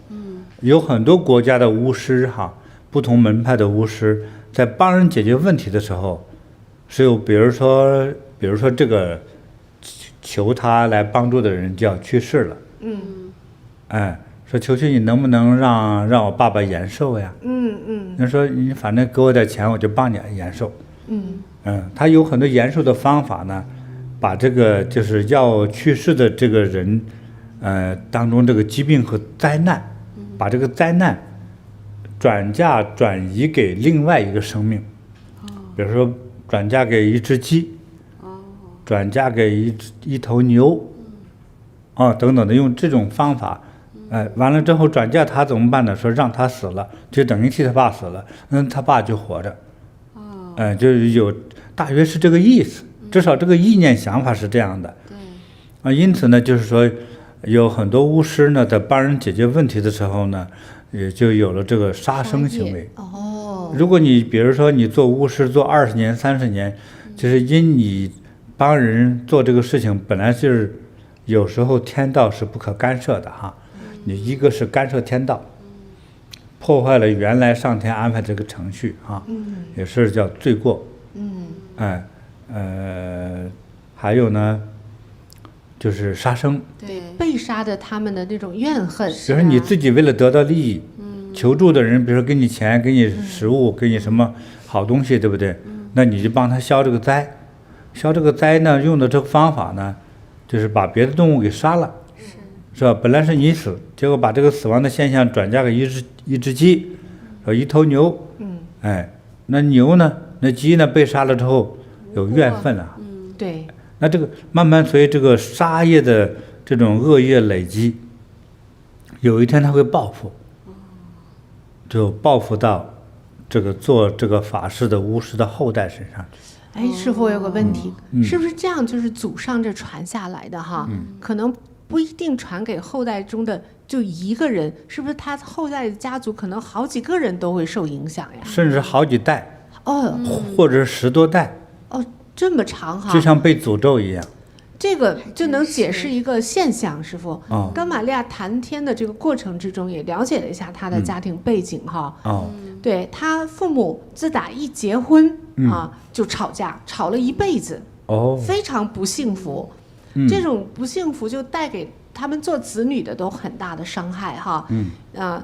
有很多国家的巫师不同门派的巫师在帮人解决问题的时候，是有比如说这个求他来帮助的人就要去世了。说求求你能不能让我爸爸延寿呀？人说你反正给我点钱，我就帮你延寿。他有很多延寿的方法呢，把这个就是要去世的这个人当中这个疾病和灾难，把这个灾难转移给另外一个生命。比如说转嫁给一只鸡，转嫁给一头牛，等等的，用这种方法。完了之后转嫁他怎么办呢？说让他死了，就等于替他爸死了，他爸就活着。就是有大约是这个意思，至少这个意念想法是这样的。因此呢，就是说有很多巫师呢，在帮人解决问题的时候呢，也就有了这个杀生行为。如果你比如说你做巫师做20年30年，就是因你帮人做这个事情，本来就是有时候天道是不可干涉的哈。你一个是干涉天道，破坏了原来上天安排这个程序也是叫罪过。还有呢，就是杀生。对，被杀的他们的那种怨恨，比如说你自己为了得到利益，求助的人，比如说给你钱、给你食物、给你什么好东西，对不对？那你就帮他消这个灾。消这个灾呢，用的这个方法呢，就是把别的动物给杀了，是吧？本来是你死，结果把这个死亡的现象转嫁给一只鸡，一头牛，哎，那牛呢，那鸡呢被杀了之后有怨愤了，对，那这个慢慢随这个杀业的这种恶业累积，有一天他会报复，就报复到这个做这个法事的巫师的后代身上去。哎，师傅，我有个问题，是不是这样？就是祖上这传下来的哈，可能不一定传给后代中的就一个人，是不是他后代的家族可能好几个人都会受影响呀？甚至好几代，哦，或者10多代，哦，这么长哈，就像被诅咒一样。这个就能解释一个现象，师傅。哦跟玛利亚谈天的这个过程之中，也了解了一下她的家庭背景哈。哦，对，她父母自打一结婚啊就吵架，吵了一辈子，哦，非常不幸福。这种不幸福就带给他们做子女的都很大的伤害哈。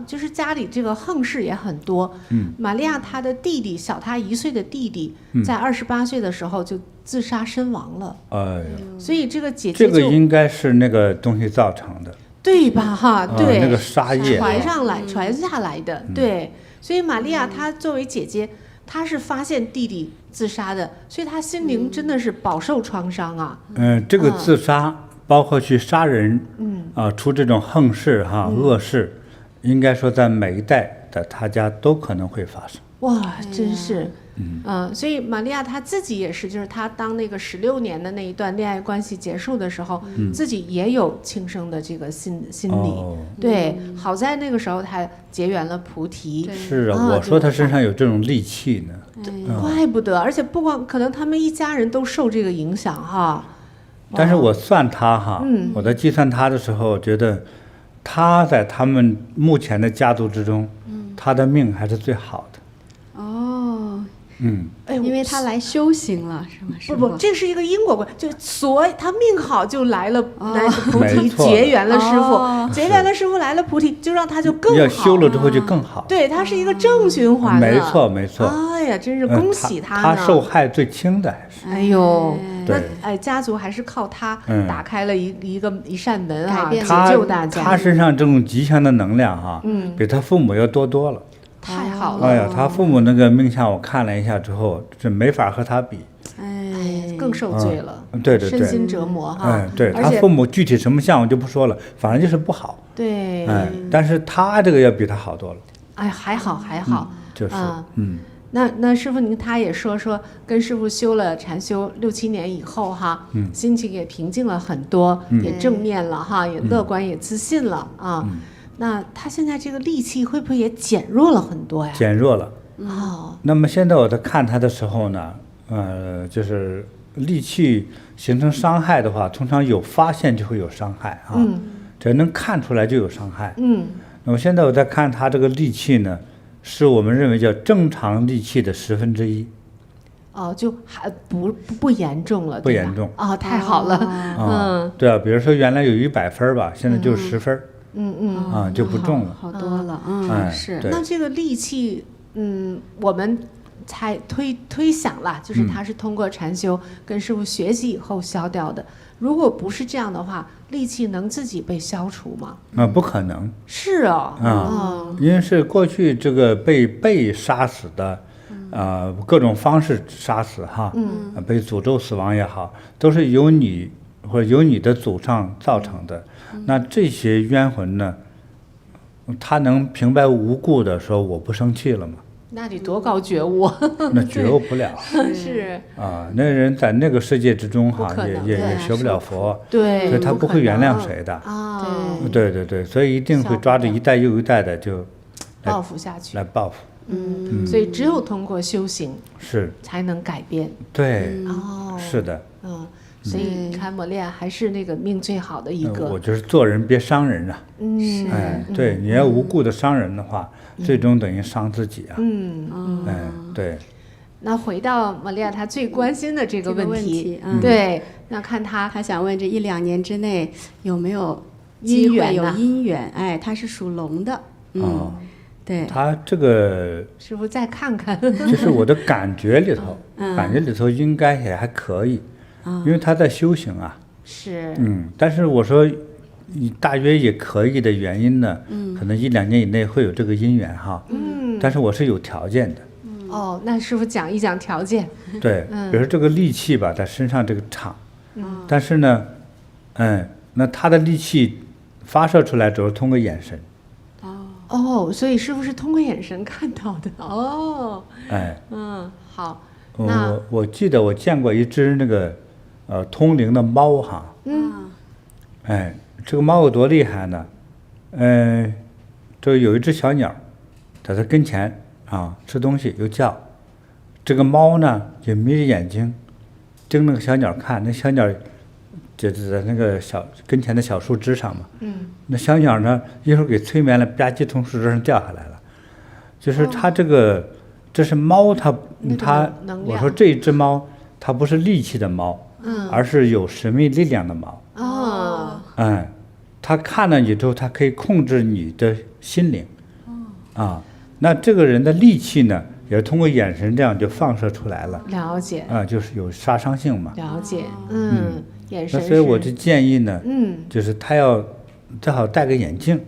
就是家里这个横事也很多。玛利亚她的弟弟小她1岁的弟弟，在28岁的时候就自杀身亡了。哎呦，所以这个姐姐这个就应该是那个东西造成的，对吧？哈，对，那个杀业传下来的，对。所以玛利亚她作为姐姐，她是发现弟弟自杀的，所以她心灵真的是饱受创伤啊。这个自杀包括去杀人，出这种横事哈、恶事，应该说在每一代的他家都可能会发生。哇，真是，所以玛利亚她自己也是，就是她当那个16年的那一段恋爱关系结束的时候，自己也有轻生的这个心理。对，好在那个时候她结缘了菩提。是啊，我说他身上有这种戾气呢。怪不得，而且不光可能他们一家人都受这个影响哈。但是我算他哈，我在计算他的时候，觉得他在他们目前的家族之中，他的命还是最好的。哦，哎，因为他来修行了，是吗？师傅这是一个因果关，就他命好就来了菩提，没错结缘了师傅，结缘了师傅来了菩提，就让他就更好。要修了之后就更好。对，它是一个正循环了。没错没错。哎呀，真是恭喜他呢。他受害最轻的还是。哎呦，对那家族还是靠他打开了一扇门啊，改变解救大家。他身上这种吉祥的能量哈，比他父母要多了。太好了。哎呀，他父母那个命相我看了一下之后，这没法和他比。哎，更受罪了。对，身心折磨哈。对，他父母具体什么相我就不说了，反正就是不好。对。但是他这个要比他好多了。哎，还好。就是那师傅您他也说跟师傅修了禅修6、7年以后哈，心情也平静了很多，也正面了哈，也乐观也自信了啊。那他现在这个戾气会不会也减弱了很多呀？减弱了。哦。那么现在我在看他的时候呢，就是戾气形成伤害的话，通常有发现就会有伤害啊。只要能看出来就有伤害。那么现在我在看他这个戾气呢，是我们认为叫正常戾气的1/10。哦，就还不严重了，不严重。哦，太好了。对啊，比如说原来有100分吧，现在就10分。就不重了，好多了。是。那这个戾气，我们才推想了，就是它是通过禅修跟师父学习以后消掉的。如果不是这样的话，戾气能自己被消除吗？不可能。是哦。因为是过去这个被杀死的，各种方式杀死哈，被诅咒死亡也好，都是由你或者由你的祖上造成的。那这些冤魂呢，他能平白无故的说我不生气了吗？那得多高觉悟？那觉悟不了。是那人在那个世界之中哈，也学不了佛，对，所以他不会原谅谁的。对，所以一定会抓着一代又一代的就报复下去，来报复。所以只有通过修行是才能改变。对，是的。所以看玛利亚还是那个命最好的一个。我就是做人别伤人啊。对，你要无故的伤人的话，最终等于伤自己啊。对。那回到玛利亚她最关心的这个问题，对，那看她想问这1-2年之内有没有姻缘有姻缘？哎，她是属龙的，对。他这个师傅再看看，就是我的感觉里头，应该也还可以，因为他在修行啊。是。但是我说，大约也可以的原因呢，可能1-2年以内会有这个姻缘哈。但是我是有条件的。哦，那师傅讲一讲条件。对，比如说这个戾气吧，在身上这个场，但是呢，那他的戾气发射出来主要通过眼神。哦，所以师傅是通过眼神看到的哦。好。我记得我见过一只那个通灵的猫哈。这个猫有多厉害呢？这有一只小鸟在它跟前吃东西又叫，这个猫呢就眯着眼睛盯那个小鸟看，那小鸟就在那个跟前的小树枝上嘛。那小鸟呢一会儿给催眠了，吧唧从树枝上掉下来了。就是它这是猫，我说这一只猫它不是戾气的猫，而是有神秘力量的猫。它看了你之后，它可以控制你的心灵。那这个人的戾气呢，也是通过眼神这样就放射出来了。了解。就是有杀伤性嘛。了解。眼神。所以我就建议呢，就是他要最好戴个眼镜。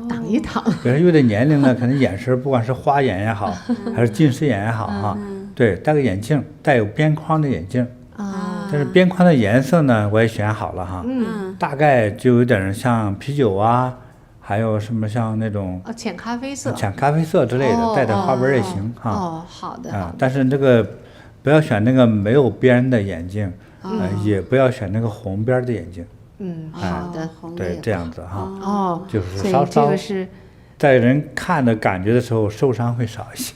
挡一挡。比如有的年龄了，可能眼神不管是花眼也好，还是近视眼也好哈，对，戴个眼镜，带有边框的眼镜。但是边框的颜色呢，我也选好了哈。大概就有点像啤酒啊，还有什么像那种浅咖啡色之类的，带点花纹也行哈。好的。但是这个不要选那个没有边的眼镜，也不要选那个红边的眼镜。好的。对，这样子哈。就是稍稍在人看的感觉的时候，受伤会少一些。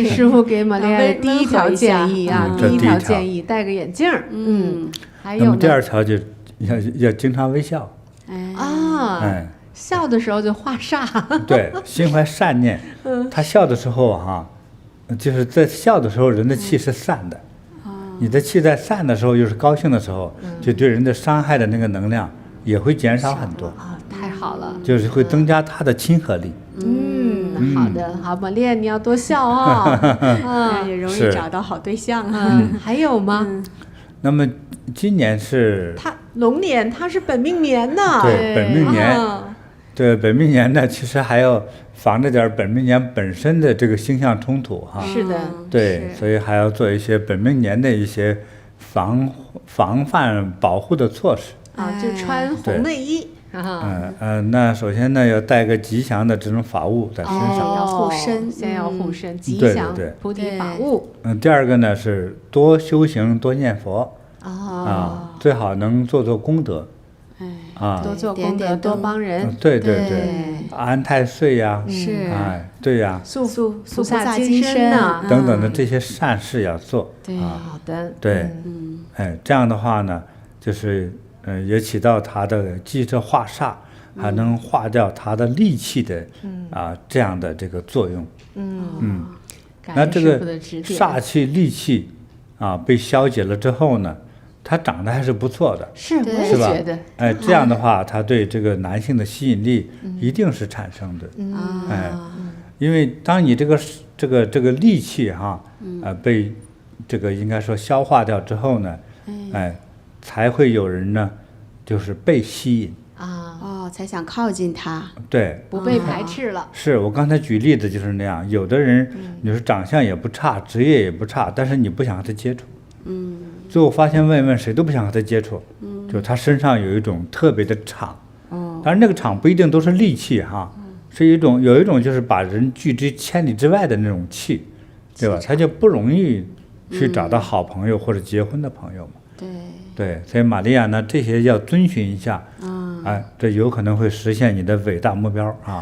师傅给玛利亚的第一条建议第一条建议戴个眼镜。还有呢。那么第二条就要经常微笑。笑的时候就化煞。对，心怀善念。他笑的时候就是在笑的时候，人的气是散的。你的气在散的时候，又是高兴的时候，就对人的伤害的那个能量也会减少很多。太好了。就是会增加他的亲和力。好的，好，玛利亚你要多笑也容易找到好对象。还有吗？那么今年是他龙年，他是本命年呢。对，本命年。对，本命年呢，其实还要防着点本命年本身的这个星象冲突哈。是的。对，所以还要做一些本命年的一些防范保护的措施。就穿红内衣。那首先呢，要带个吉祥的这种法物在身上。要护身，先要护身，吉祥菩提法物。第二个呢是多修行，多念佛。最好能做功德。多做功德，多帮人。对，安太岁呀，对呀，塑菩萨金身呐，等等的这些善事要做。好的。对，这样的话呢，就是也起到它的既是化煞，还能化掉它的戾气的这样的这个作用。那这个煞气戾气被消解了之后呢，它长得还是不错的，是我也觉得。这样的话，它对这个男性的吸引力一定是产生的。因为当你这个戾气被这个应该说消化掉之后呢，才会有人呢，就是被吸引才想靠近他。对，不被排斥了。是我刚才举例子就是那样，有的人你说长相也不差，职业也不差，但是你不想和他接触。最后发现问谁都不想和他接触。就他身上有一种特别的场。当然那个场不一定都是戾气哈，是有一种就是把人拒之千里之外的那种气，对吧？他就不容易去找到好朋友或者结婚的朋友嘛。对，所以玛利亚呢，这些要遵循一下。这有可能会实现你的伟大目标啊！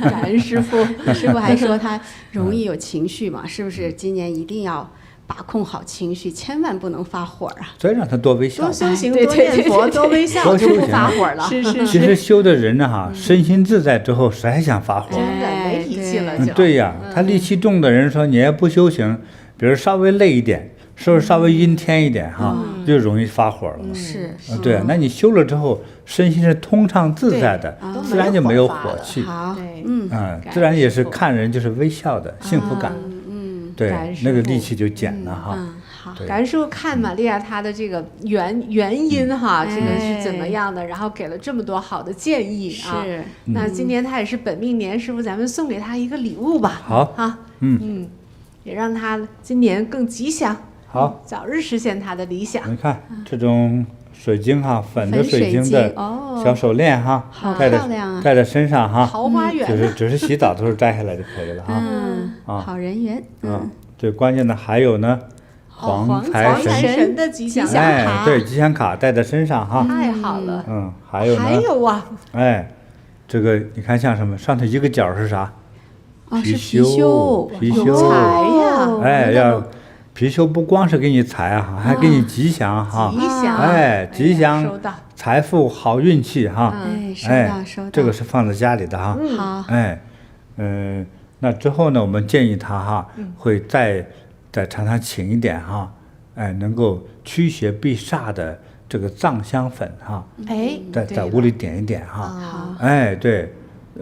感恩师父。师父还说他容易有情绪嘛，是不是？今年一定要把控好情绪，千万不能发火啊！所以让他多微笑，多修行，多念佛，多微笑，就不发火了。是。其实修的人呢，身心自在之后，谁还想发火？真的没脾气。气了就。对呀，他戾气重的人说你也不修行，比如稍微累一点，稍微阴天一点哈，就容易发火了。是对，那你修了之后，身心是通畅自在的，自然就没有火气。好，对，自然也是看人就是微笑的幸福感。对感恩，师那个父戾气就减了哈。好，对感恩师傅看玛利亚她的这个原因哈，这个是怎么样的，然后给了这么多好的建议啊。是那今年她也是本命年，师傅咱们送给她一个礼物吧。好哈，也让她今年更吉祥，好，早日实现她的理想。你看这种水晶哈，粉的粉水水晶的晶哦小手链哈，好戴漂亮啊戴在身上哈，桃花源就是只是洗澡的时候摘下来就可以了哈。好人缘，最关键的还有呢，黄黄财神，财神的吉祥吉祥哎，卡对，吉祥卡戴在身上哈。太好了。还有呢，还有啊，哎，这个你看像什么？上头一个角是啥？是貔貅，有貔貅，财呀，哎，要貔貅不光是给你财啊，还给你吉祥哈。吉祥，哎，吉祥收到。财富好运气哈。哎，收哎到收到，这个是放在家里的哈。好，哎，那之后呢，我们建议他哈，会再常常请一点哈，哎，能够驱邪避煞的这个藏香粉哈，哎，对了在屋里点一点哈。好，哎，对，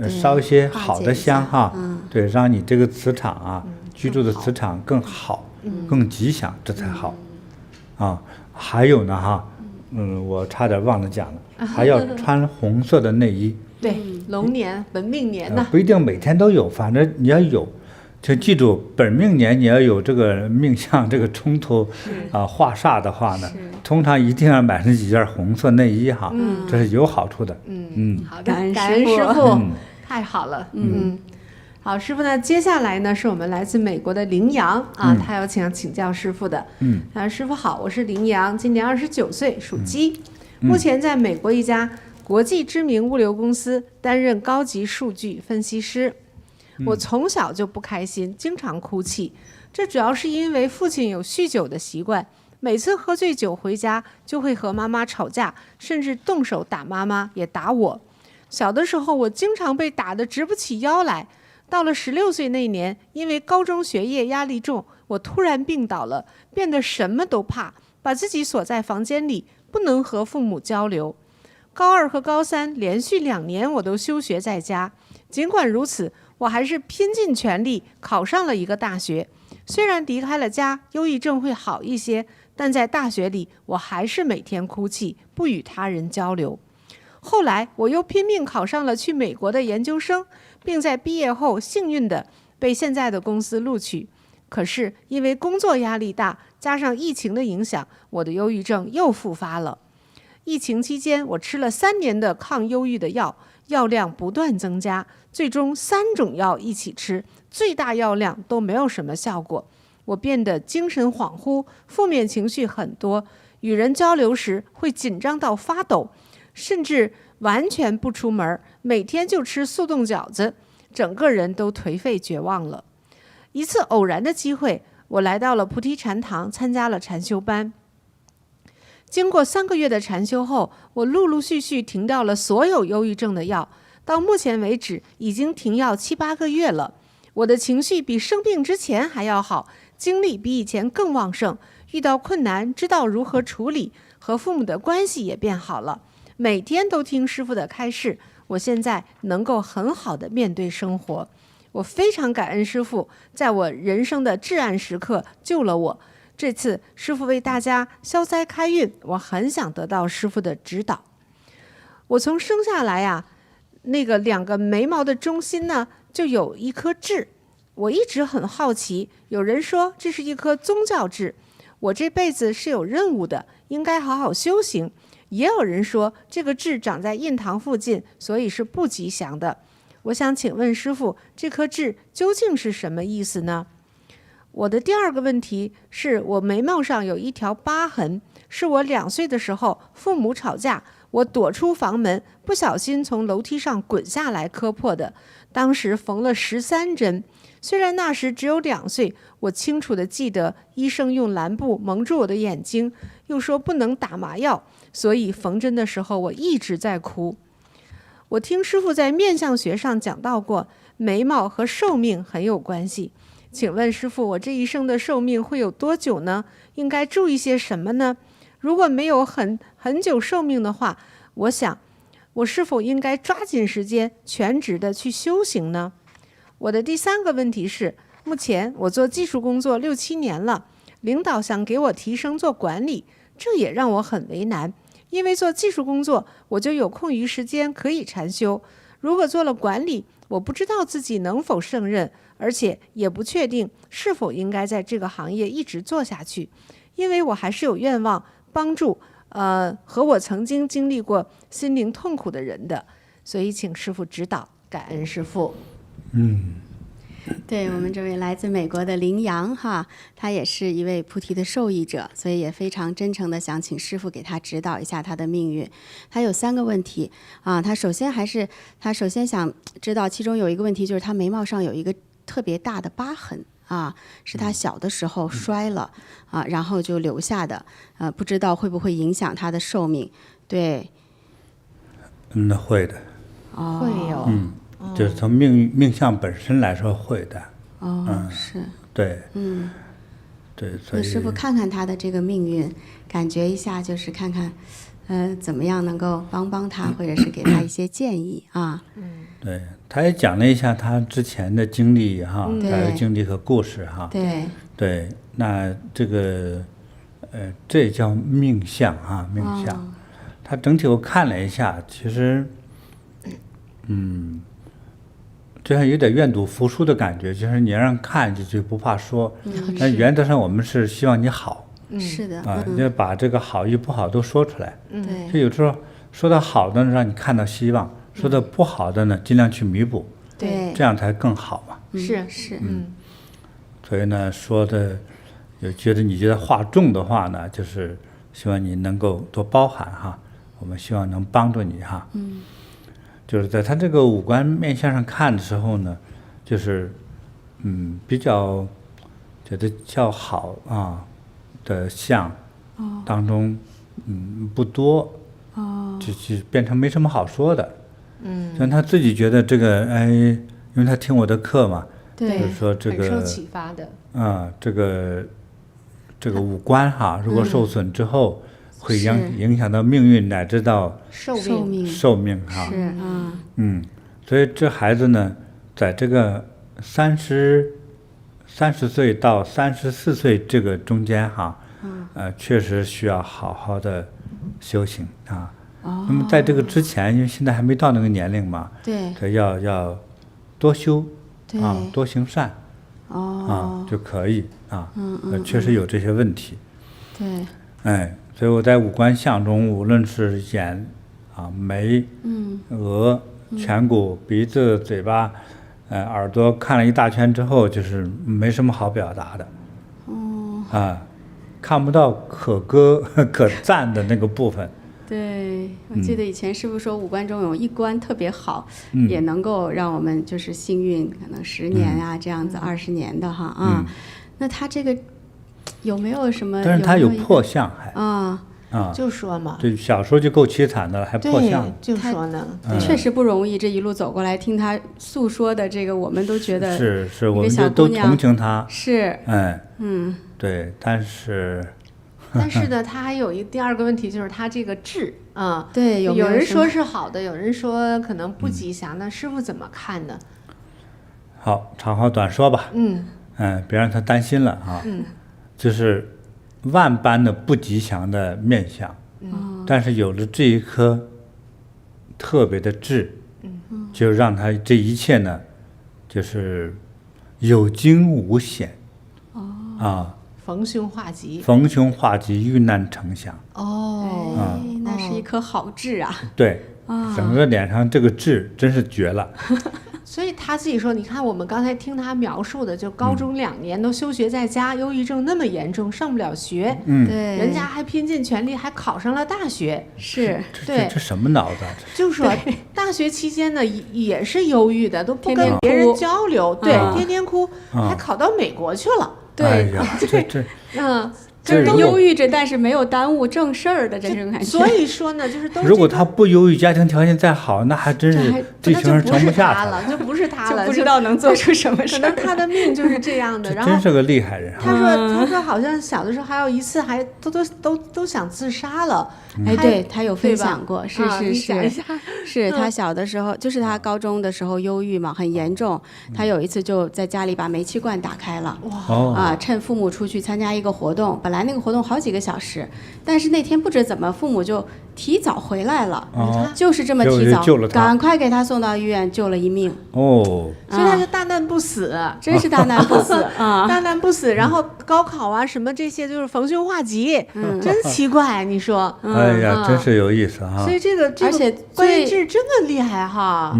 烧一些好的化解一下香哈，对，让你这个磁场啊，居住的磁场更好，更吉祥，这才好。啊，还有呢哈，我差点忘了讲了，还要穿红色的内衣。对，龙年本命年呢，不一定每天都有，反正你要有，就记住本命年你要有这个命相这个冲突化煞的话呢，通常一定要买上几件红色内衣哈，这是有好处的。好的，感恩感恩师傅师傅，太好了，好，师傅呢，接下来呢是我们来自美国的羚羊啊，他要请教师傅的。师傅好，我是羚羊，今年29岁，属鸡，目前在美国一家国际知名物流公司担任高级数据分析师。我从小就不开心，经常哭泣，这主要是因为父亲有酗酒的习惯，每次喝醉酒回家就会和妈妈吵架，甚至动手打妈妈，也打我。小的时候我经常被打得直不起腰来。到了16岁那年，因为高中学业压力重，我突然病倒了，变得什么都怕，把自己锁在房间里，不能和父母交流。高2和高3连续2年我都休学在家，尽管如此，我还是拼尽全力考上了一个大学。虽然离开了家，忧郁症会好一些，但在大学里，我还是每天哭泣，不与他人交流。后来我又拼命考上了去美国的研究生，并在毕业后幸运地被现在的公司录取。可是因为工作压力大，加上疫情的影响，我的忧郁症又复发了。疫情期间，我吃了3年的抗忧郁的药，药量不断增加，最终3种药一起吃，最大药量都没有什么效果。我变得精神恍惚，负面情绪很多，与人交流时会紧张到发抖，甚至完全不出门，每天就吃速冻饺子，整个人都颓废绝望了。一次偶然的机会，我来到了菩提禅堂，参加了禅修班。经过3个月的禅修后，我陆陆续续停掉了所有忧郁症的药，到目前为止已经停药7、8个月了。我的情绪比生病之前还要好，精力比以前更旺盛，遇到困难知道如何处理，和父母的关系也变好了。每天都听师父的开示，我现在能够很好的面对生活。我非常感恩师父在我人生的至暗时刻救了我。这次师父为大家消灾开运，我很想得到师父的指导。我从生下来啊，那个2个眉毛的中心呢，就有一颗痣。我一直很好奇，有人说这是一颗宗教痣，我这辈子是有任务的，应该好好修行。也有人说这个痣长在印堂附近，所以是不吉祥的。我想请问师父，这颗痣究竟是什么意思呢？我的第2个问题是，我眉毛上有一条疤痕，是我2岁的时候父母吵架，我躲出房门，不小心从楼梯上滚下来磕破的，当时缝了13针。虽然那时只有2岁，我清楚地记得医生用蓝布蒙住我的眼睛，又说不能打麻药，所以缝针的时候我一直在哭。我听师父在面相学上讲到过，眉毛和寿命很有关系。请问师父，我这一生的寿命会有多久呢？应该注意些什么呢？如果没有很久寿命的话，我想我是否应该抓紧时间全职的去修行呢？我的第3个问题是，目前我做技术工作6、7年了，领导想给我提升做管理，这也让我很为难。因为做技术工作，我就有空余时间可以禅修。如果做了管理，我不知道自己能否胜任，而且也不确定是否应该在这个行业一直做下去。因为我还是有愿望帮助和我曾经经历过心灵痛苦的人的，所以请师父指导，感恩师父。对，我们这位来自美国的羚羊哈，他也是一位菩提的受益者，所以也非常真诚的想请师父给他指导一下他的命运。他有3个问题啊，他首先想知道，其中有一个问题就是他眉毛上有一个特别大的疤痕啊，是他小的时候摔了啊，然后就留下的，不知道会不会影响他的寿命？对，那会的，会有，就是从命相本身来说会的，是，对，对，所以那师父看看他的这个命运，感觉一下，就是看看，怎么样能够帮他，或者是给他一些建议啊。对，他也讲了一下他之前的经历哈，他的经历和故事哈。对，那这个这也叫命相啊，命相。他整体我看了一下，其实，就像有点愿赌服输的感觉，就是你让看就不怕说，但原则上我们是希望你好。是的啊，你要把这个好与不好都说出来。对，就有时候说的好的让你看到希望，说的不好的呢，尽量去弥补，对，这样才更好嘛。是，所以呢，说的你觉得话重的话呢，就是希望你能够多包涵哈，我们希望能帮助你哈。就是在他这个五官面相上看的时候呢，就是比较觉得较好啊的相当中不多，就变成没什么好说的。像他自己觉得这个因为他听我的课嘛，对，就是说这个很受启发的。这个五官哈，如果受损之后，会影响到命运乃至到寿命哈。是所以这孩子呢，在这个30岁到34岁这个中间哈，确实需要好好的修行啊。那么在这个之前，因为现在还没到那个年龄嘛，对，所以要多修啊，多行善就可以啊。确实有这些问题。对，所以我在五官相中，无论是眼眉、额、颧骨、鼻子、嘴巴、耳朵，看了一大圈之后，就是没什么好表达的。看不到可歌可赞的那个部分。对，我记得以前师父说五官中有一关特别好，也能够让我们就是幸运，可能10年啊这样子，20年的哈那他这个有没有什么？但是他有破相还就说嘛，对，小时候就够凄惨的了，还破相。就说呢，确实不容易。这一路走过来，听他诉说的这个，我们都觉得是，我们就都同情他。是，对，但是呢，他还有第2个问题，就是他这个痣对，有人说是好的，有人说可能不吉祥，那师父怎么看呢？好，长话短说吧。别让他担心了啊。就是万般的不吉祥的面相，但是有了这一颗特别的痣，就让他这一切呢，就是有惊无险。逢凶化吉，逢凶化吉，遇难成祥。那是一颗好痣啊。对，整个脸上这个痣真是绝了。所以他自己说，你看我们刚才听他描述的，就高中2年都休学在家，忧郁症那么严重，上不了学，对，人家还拼尽全力，还考上了大学，是，对，这什么脑子？就说大学期间呢，也是忧郁的，都不跟别人交流，对，天天哭，还考到美国去了，对，就是如果忧郁着，但是没有耽误正事儿的这种感觉。所以说呢，就是都如果他不忧郁，家庭条件再好，那还真是这群人那就不是盛不下他。他了，就不是他了，就不知道能做出什么可事儿。能他的命就是这样的。然后这真是个厉害人他哈。说好像小的时候还有一次还都想自杀了。哎，对他有分对吧享过，是啊你是是讲一下，是他小的时候，就是他高中的时候忧郁嘛，很严重。他有一次就在家里把煤气罐打开了，哦，啊，趁父母出去参加一个活动，本来那个活动好几个小时，但是那天不知怎么父母就提早回来了，哦就是这么就提早救了，他赶快给他送到医院，救了一命，哦，所以他就大难不死，真是大难不死啊！大难不死。然后高考啊什么这些就是逢凶化吉，真奇怪，你说。哎呀，真是有意思哈所。以这个而且关键最字这么厉害哈。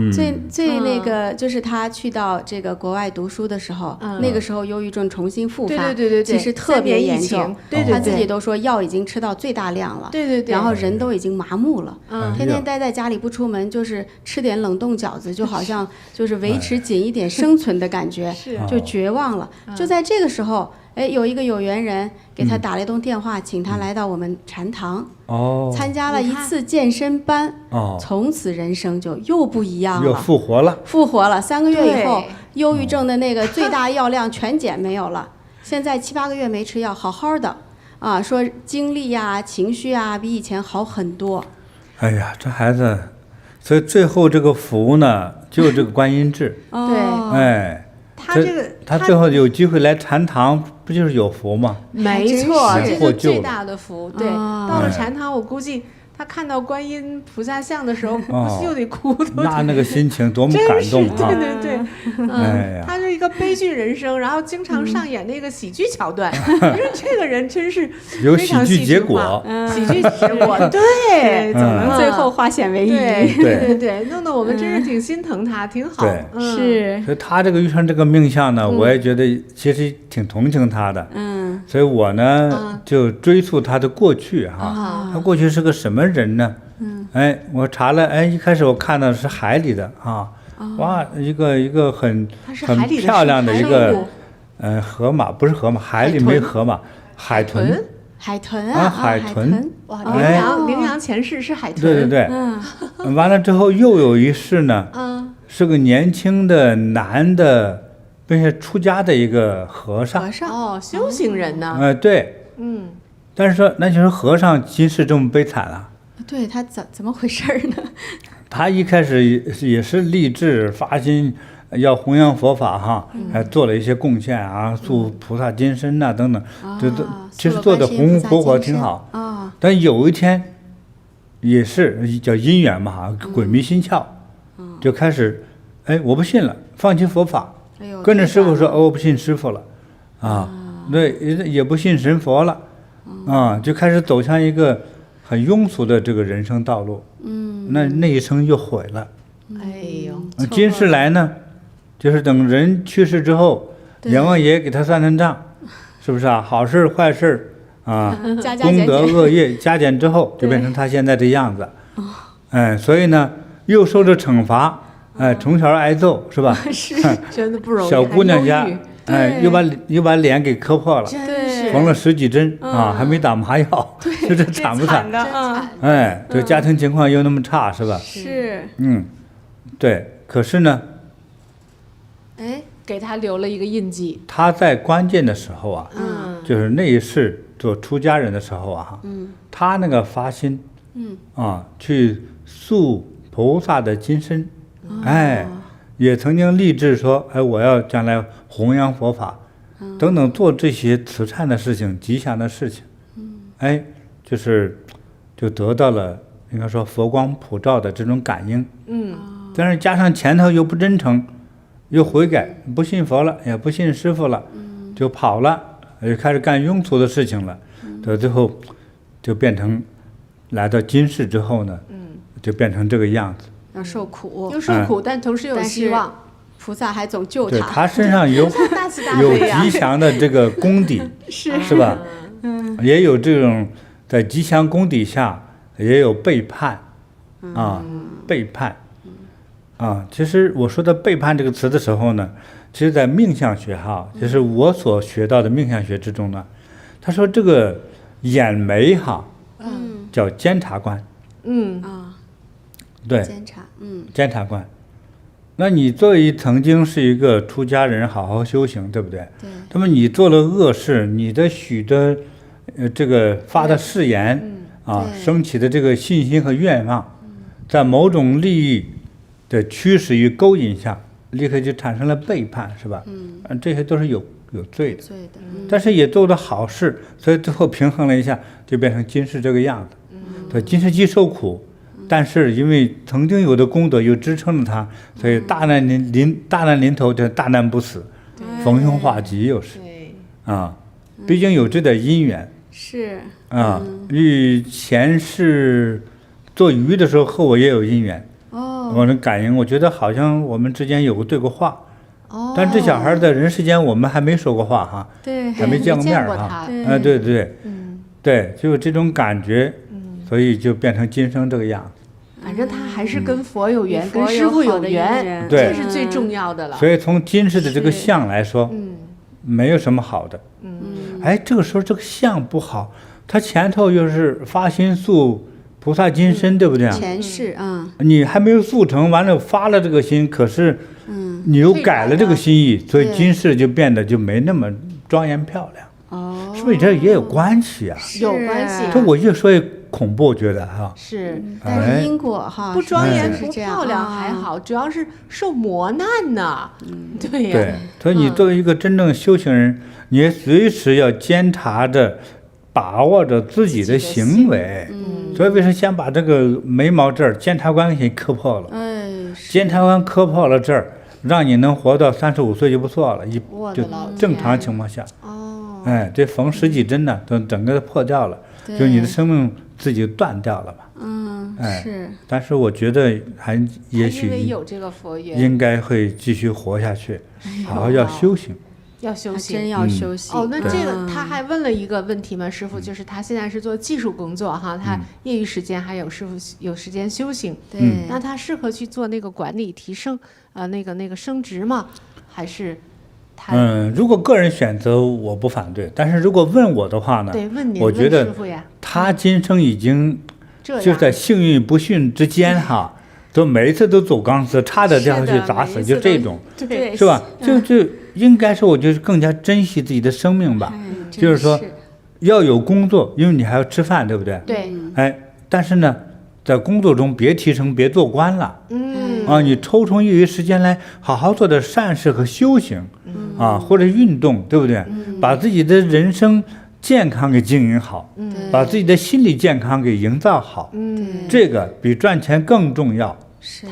最那个就是他去到这个国外读书的时候，那个时候忧郁症重新复发，对，其实特别严重，对他自己都说药已经吃到最大量了，对，然后人都已经麻木了，嗯天天待在家里不出门，就是吃点冷冻饺子，就好像就是维持紧一点生存的感觉，就绝望了。就在这个时候，哎，有一个有缘人给他打了一通电话，请他来到我们禅堂，哦，参加了一次健身班，哦，从此人生就又不一样又了。复活了。复活了3个月以后对，忧郁症的那个最大药量全减没有了，现在7、8个月没吃药，好好的啊，说精力呀、情绪啊比以前好很多。哎呀，这孩子，所以最后这个福呢，就这个观音智。对哎，他这个他最后有机会来禅堂，不就是有福吗？没错，还真是这是最大的福。对，啊到了禅堂，我估计他看到观音菩萨像的时候，估计又得哭都得。那个心情多么感动对啊！对，哎呀他是一个悲剧人生，然后经常上演那个喜剧桥段。你说这个人真是有非常喜剧结剧化果，喜剧结果，对，总能最后化险为夷。对，弄得我们真是挺心疼他，挺好。对是，所以他这个遇上这个命相呢，我也觉得其实挺同情他的。所以我呢就追溯他的过去哈，他过去是个什么人呢？哎，我查了，哎，一开始我看到是海里的啊，哇，一个很漂亮的一个河马，不是河马，海里没河马，海豚。海豚啊，海豚，哇，哎羚羊前世是海豚。对对对，完了之后又有一世呢，是个年轻的男的，并且出家的一个和尚。哦，修行人呢？对，但是说那就是和尚今世这么悲惨啊。对他怎么回事呢？他一开始也是立志发心要弘扬佛法哈，还做了一些贡献啊，塑菩萨金身呐等等，这都其实做的红红火火挺好啊。但有一天，也是叫因缘嘛哈，鬼迷心窍，就开始，哎，我不信了，放弃佛法，跟着师傅说，哦，我不信师傅了，啊，对，也不信神佛了，啊，就开始走向一个很庸俗的这个人生道路，那一生就毁了。哎呦，今世来呢，就是等人去世之后，阎王爷给他算算账，是不是啊？好事坏事啊，功德恶业加减之后，就变成他现在这样子。哎，所以呢，又受着惩罚，哎，从小挨揍是吧？是，真的不容易。小姑娘家，哎，又把脸给磕破了，缝了10几针啊，还没打麻药，就这惨不惨？哎，这家庭情况又那么差，是吧？是，对。可是呢，哎，给他留了一个印记。他在关键的时候啊，就是那一世做出家人的时候啊，他那个发心，去塑菩萨的金身，哎，也曾经立志说，哎，我要将来弘扬佛法，等等，做这些慈善的事情、吉祥的事情，哎，就得到了应该说佛光普照的这种感应，但是加上前头又不真诚。又悔改，不信佛了，也不信师傅了，就跑了，就开始干庸俗的事情了。到最后，就变成来到今世之后呢，就变成这个样子。要受苦，又受苦，但同时有希望。菩萨还总救他。对，他身上有极强的这个功底，是吧？也有这种在极强功底下，也有背叛，背叛。其实我说的背叛这个词的时候呢，其实在命相学哈，就是我所学到的命相学之中呢，他说这个眼眉哈，叫监察官，啊，对，监察，监察官。那你作为曾经是一个出家人，好好修行，对不对？对。那么你做了恶事，你的许的这个发的誓言啊，升起的这个信心和愿望，在某种利益的驱使与勾引下，立刻就产生了背叛，是吧？这些都是有罪的。罪的，但是也做了好事，所以最后平衡了一下，就变成今世这个样子。对，今世既受苦，但是因为曾经有的功德又支撑着他，所以大难临头就大难不死，逢凶化吉又是啊，毕竟有这点因缘是啊。与前世做鱼的时候和我也有因缘，我能感应，我觉得好像我们之间有过对过话。但这小孩在人世间我们还没说过话哈，对，还没见过面哈，对对，对，就有这种感觉，所以就变成今生这个样子。反正他还是跟佛有缘，跟师父有缘，对，这是最重要的了。所以从今世的这个相来说，没有什么好的。哎，这个时候这个相不好，他前头又是发心塑菩萨金身，对不对？前世你还没有塑成，完了发了这个心，可是你又改了这个心意，所以今世就变得就没那么庄严漂亮。是不是这也有关系啊？有关系。这我越说越恐怖，我觉得哈。是，但是因果哈，不庄严不漂亮还好，主要是受磨难呢。对呀。对，所以你作为一个真正修行人，你也随时要监察着、把握着自己的行为。所以为什么先把这个眉毛这儿监察官给磕破了？监察官磕破了这儿，让你能活到35岁就不错了，就正常情况下。哎，这缝10几针呢，都整个破掉了，就你的生命自己断掉了嘛。是。但是我觉得也许因为有这个佛缘，应该会继续活下去，好好要修行。要修行，真要修行。那这个他还问了一个问题嘛，师傅，就是他现在是做技术工作哈，他业余时间还有师傅有时间修行，对，那他适合去做那个管理提升那个升职吗？还是他？如果个人选择我不反对，但是如果问我的话呢，对，问您，我觉得师傅呀，他今生已经就在幸运不幸之间哈。都每一次都走钢丝，差点掉下去砸死，就这种，对，是吧？就应该是，我就是更加珍惜自己的生命吧。就是说，要有工作，因为你还要吃饭，对不对？对。哎，但是呢，在工作中别提升，别做官了。你抽出业余时间来，好好做点善事和修行，或者运动，对不对？把自己的人生健康给经营好，把自己的心理健康给营造好，这个比赚钱更重要，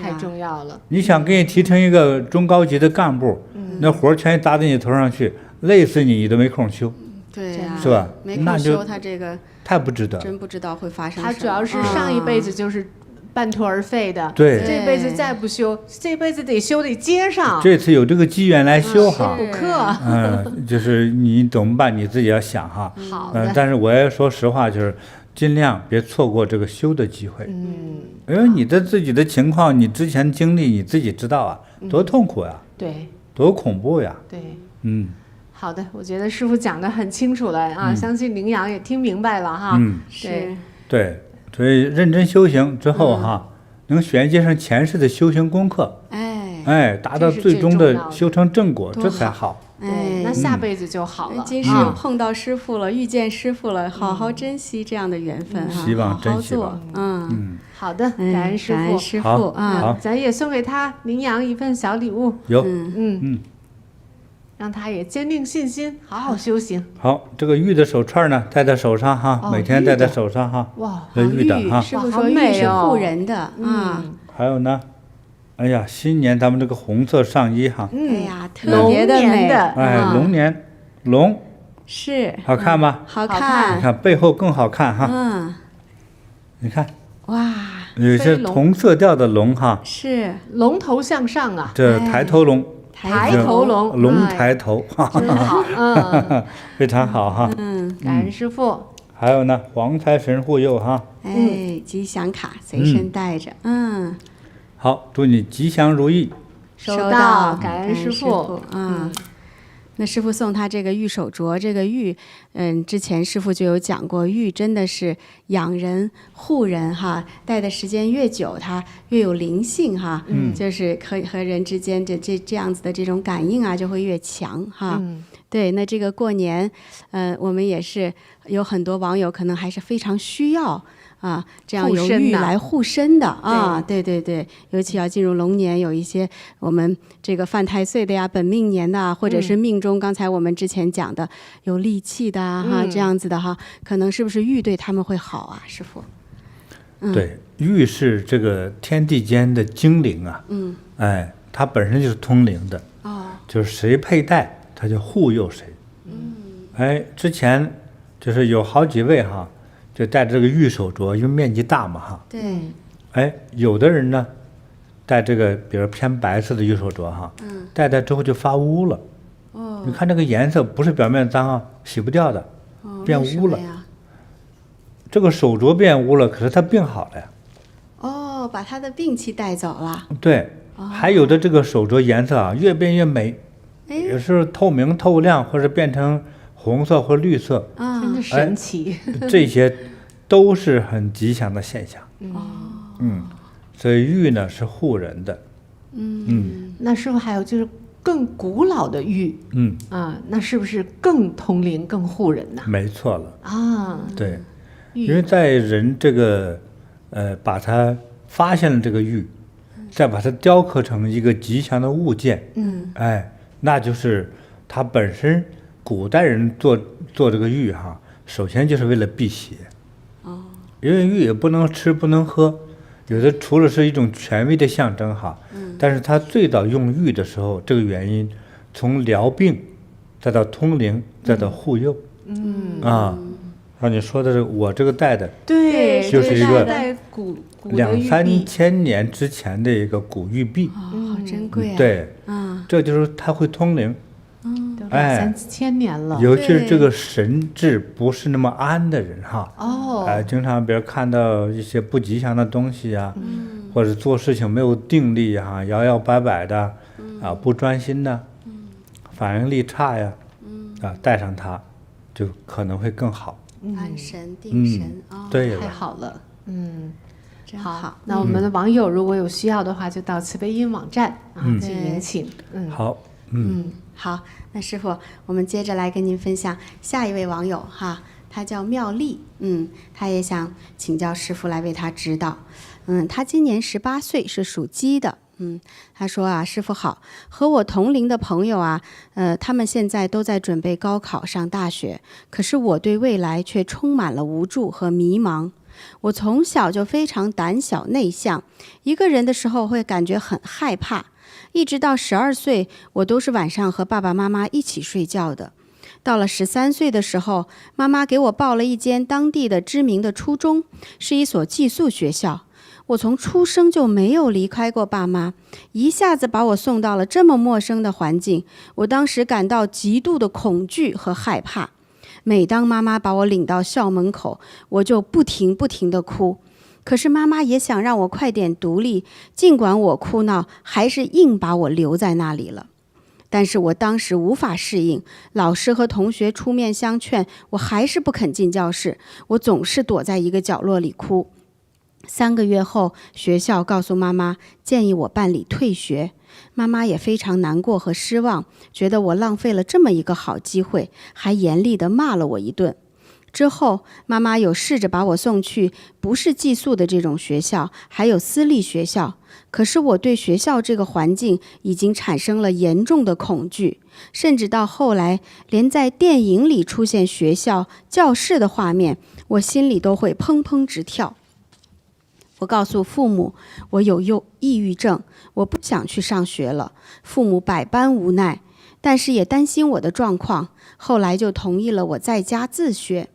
太重要了。你想给你提成一个中高级的干部，那活全砸在你头上去，累死你都没空修，对呀，是吧？没空修，他这个太不值得，真不知道会发生什么。他主要是上一辈子就是半途而废的，对，这辈子再不修，这辈子得修得接上。这次有这个机缘来修哈，补课。就是你怎么办，你自己要想哈。好的。但是我也说实话，就是尽量别错过这个修的机会。因为你的自己的情况，你之前经历你自己知道啊，多痛苦呀，对，多恐怖呀。对，好的，我觉得师傅讲得很清楚了啊，相信羚羊也听明白了哈。是。对。所以认真修行之后哈，能衔接上前世的修行功课，达到最终的修成正果，这才好。那下辈子就好了。今世碰到师父了，遇见师父了，好好珍惜这样的缘分哈，希望珍惜吧。好的，感恩师父，感恩师父啊，咱也送给他羚羊一份小礼物。有，让他也坚定信心，好好修行。好，这个玉的手串呢，戴在手上哈，每天戴在手上哈。哇，玉的哈。师傅说玉是护人的还有呢，哎呀，新年咱们这个红色上衣哈。哎呀，特别的美。龙年，龙。是。好看吧？好看。你看背后更好看哈。你看。哇。有些同色调的龙哈。是。龙头向上啊。这抬头龙。抬头龙，龙抬头，真好，非常好哈。感恩师父。还有呢，黄财神护佑哈。吉祥卡随身带着，好，祝你吉祥如意。收到，感恩师父。那师父送他这个玉手镯，这个玉，之前师父就有讲过，玉真的是养人护人哈，戴的时间越久，它越有灵性哈，就是和人之间这样子的这种感应啊，就会越强哈。对，那这个过年，我们也是有很多网友可能还是非常需要。这样由玉来护身的啊，对，尤其要进入龙年，有一些我们这个犯太岁的呀、本命年的，或者是命中刚才我们之前讲的有戾气的哈，这样子的哈，可能是不是玉对他们会好啊，师父？对，玉是这个天地间的精灵啊，它本身就是通灵的，就是谁佩戴，它就护佑谁。之前就是有好几位哈。就戴这个玉手镯，因为面积大嘛哈。对。有的人呢，戴这个比如偏白色的玉手镯哈，戴之后就发污了。你看这个颜色不是表面脏啊，洗不掉的，变污了。这个手镯变污了，可是它病好了呀。把他的病气带走了。对。还有的这个手镯颜色啊，越变越美，有时候透明透亮，或者变成红色或绿色，真的神奇。这些都是很吉祥的现象。所以玉呢是护人的。那师父还有就是更古老的玉，那是不是更通灵、更护人呢？没错了啊，对，因为在人这个把它发现了这个玉，再把它雕刻成一个吉祥的物件，那就是它本身。古代人做这个玉哈，首先就是为了辟邪。因为玉也不能吃不能喝，有的除了是一种权威的象征哈，但是他最早用玉的时候，这个原因从疗病，再到通灵，再到护佑。像你说的是我这个戴的，对，就是一个2、3千年之前的一个古玉璧。好珍贵啊。对，这就是它会通灵。2、3千年了，尤其是这个神志不是那么安的人哈，经常比如看到一些不吉祥的东西啊，或者做事情没有定力哈，摇摇摆摆的，不专心的，反应力差呀，带上它，就可能会更好。安神定神对了，太好了，真好。那我们的网友如果有需要的话，就到慈悲音网站去迎请。好，好，那师父，我们接着来跟您分享下一位网友哈，他叫妙丽，他也想请教师父来为他指导。他今年18岁，是属鸡的。他说师父好，和我同龄的朋友他们现在都在准备高考上大学，可是我对未来却充满了无助和迷茫。我从小就非常胆小内向，一个人的时候会感觉很害怕。一直到12岁，我都是晚上和爸爸妈妈一起睡觉的。到了13岁的时候，妈妈给我报了一间当地的知名的初中，是一所寄宿学校。我从出生就没有离开过爸妈，一下子把我送到了这么陌生的环境，我当时感到极度的恐惧和害怕。每当妈妈把我领到校门口，我就不停地哭。可是妈妈也想让我快点独立，尽管我哭闹，还是硬把我留在那里了。但是我当时无法适应，老师和同学出面相劝，我还是不肯进教室，我总是躲在一个角落里哭。3个月后，学校告诉妈妈，建议我办理退学。妈妈也非常难过和失望，觉得我浪费了这么一个好机会，还严厉地骂了我一顿。之后，妈妈有试着把我送去不是寄宿的这种学校，还有私立学校。可是我对学校这个环境已经产生了严重的恐惧，甚至到后来，连在电影里出现学校教室的画面，我心里都会砰砰直跳。我告诉父母，我有抑郁症，我不想去上学了。父母百般无奈，但是也担心我的状况，后来就同意了我在家自学。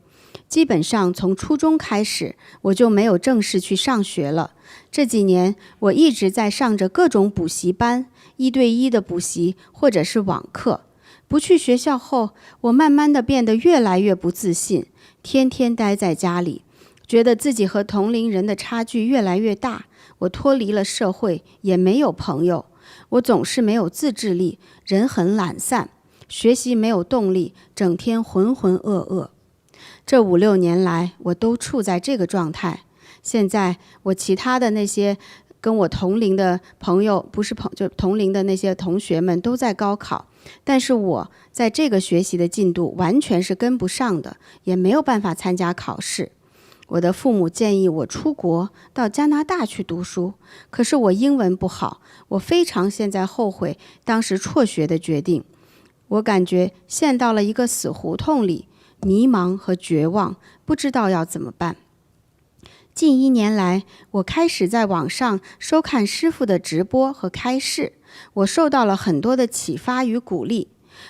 基本上从初中开始，我就没有正式去上学了。这几年我一直在上着各种补习班，1对1的补习或者是网课。不去学校后，我慢慢的变得越来越不自信，天天待在家里，觉得自己和同龄人的差距越来越大。我脱离了社会，也没有朋友。我总是没有自制力，人很懒散。学习没有动力，整天浑浑噩噩。这5、6年来，我都处在这个状态。现在我其他的那些跟我同龄的朋友，不是就同龄的那些同学们都在高考，但是我在这个学习的进度完全是跟不上的，也没有办法参加考试。我的父母建议我出国到加拿大去读书，可是我英文不好，我非常现在后悔当时辍学的决定。我感觉陷到了一个死胡同里，迷茫和绝望，不知道要怎么办。近1年来，我开始在网上收看师父的直播和开示，我受到了很多的启发与鼓励。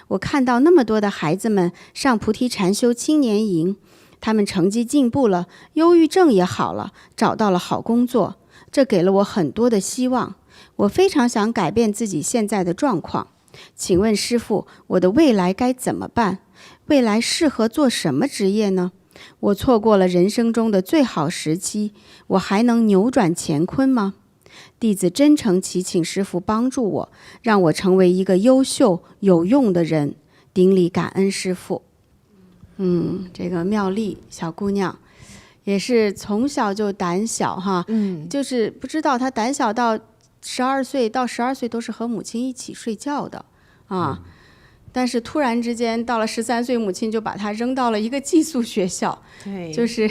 我看到那么多的孩子们上菩提禅修青年营，他们成绩进步了，忧郁症也好了，找到了好工作，这给了我很多的希望。我非常想改变自己现在的状况。请问师父，我的未来该怎么办？未来适合做什么职业呢？我错过了人生中的最好时期，我还能扭转乾坤吗？弟子真诚祈请师父帮助我，让我成为一个优秀有用的人，顶礼感恩师父。这个妙丽小姑娘也是从小就胆小哈，就是不知道她胆小到12岁都是和母亲一起睡觉的啊。但是突然之间到了13岁，母亲就把她扔到了一个寄宿学校，对，就是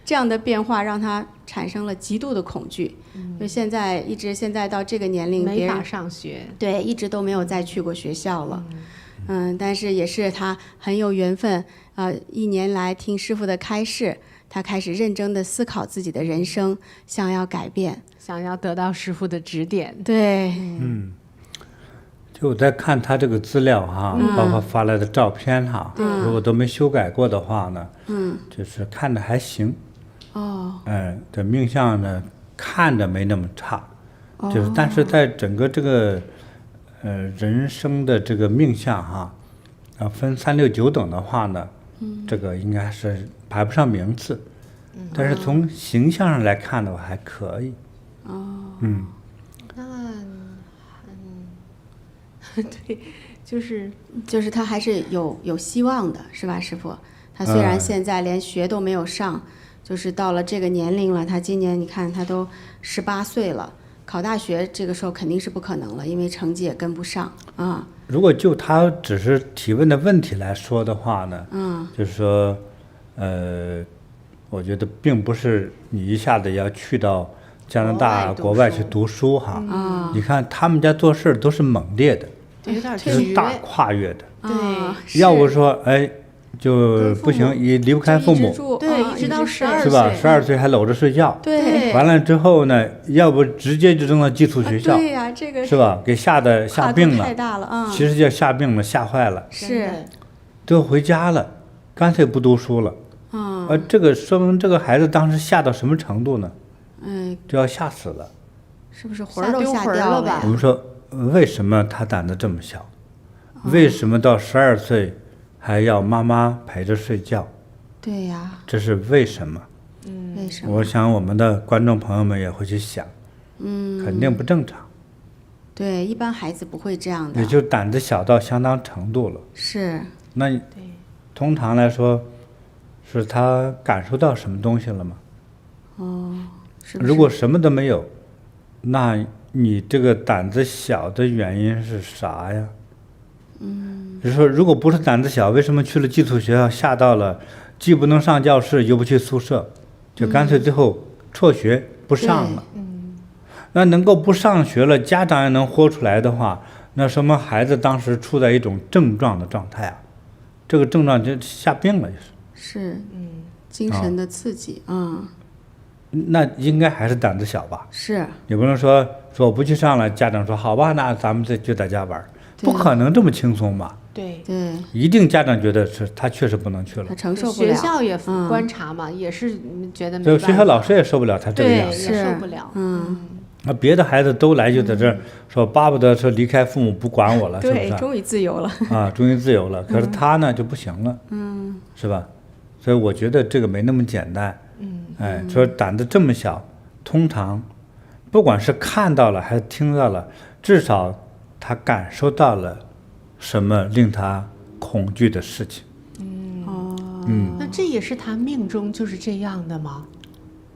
这样的变化让她产生了极度的恐惧。就现在到这个年龄，没法上学，对，一直都没有再去过学校了。但是也是她很有缘分，1年来听师父的开示，她开始认真的思考自己的人生，想要改变，想要得到师父的指点。对，就我在看他这个资料哈，包括发来的照片哈，如果都没修改过的话呢，就是看着还行。这命相呢看着没那么差，就是但是在整个这个人生的这个命相哈，分3、6、9等的话呢，这个应该是排不上名次，但是从形象上来看的话还可以。对，就是他还是有希望的，是吧，师父？他虽然现在连学都没有上，就是到了这个年龄了，他今年你看他都18岁了，考大学这个时候肯定是不可能了，因为成绩也跟不上啊。如果就他只是提问的问题来说的话呢，就是说，我觉得并不是你一下子要去到加拿大国外去读书哈。你看他们家做事都是猛烈的，有点就是大跨越的。对，要不说就不行，也离不开父母，对，一直到12岁，是吧？12岁还搂着睡觉，对，完了之后呢，要不直接就扔到寄宿学校，对呀，这个是吧？给吓病了，太大了其实叫吓病了，吓坏了，是，都回家了，干脆不读书了。这个说明这个孩子当时吓到什么程度呢？就要吓死了，是不是魂儿都吓掉了吧？我们说为什么他胆子这么小？为什么到12岁还要妈妈陪着睡觉？对呀，这是为什么？为什么？我想我们的观众朋友们也会去想，肯定不正常。对，一般孩子不会这样的，也就胆子小到相当程度了。是。那通常来说，是他感受到什么东西了吗？是不是？如果什么都没有，那你这个胆子小的原因是啥呀？就是说，如果不是胆子小，为什么去了寄宿学校，吓到了，既不能上教室，又不去宿舍，就干脆最后辍学不上了？那能够不上学了，家长也能豁出来的话，那说明孩子当时处在一种症状的状态啊，这个症状就吓病了，是，精神的刺激，那应该还是胆子小吧？是，你不能说我不去上了，家长说好吧，那咱们就在家玩，不可能这么轻松吧？对，一定家长觉得是他确实不能去了，他承受不了。学校也观察嘛，也是觉得没办法，学校老师也受不了他这个样子，对，也受不了。那别的孩子都来就在这儿说巴不得说离开父母不管我了，是不是？对，终于自由了终于自由了。可是他呢就不行了，是吧？所以我觉得这个没那么简单。说胆子这么小，通常不管是看到了还是听到了，至少他感受到了什么令他恐惧的事情。那这也是他命中就是这样的吗？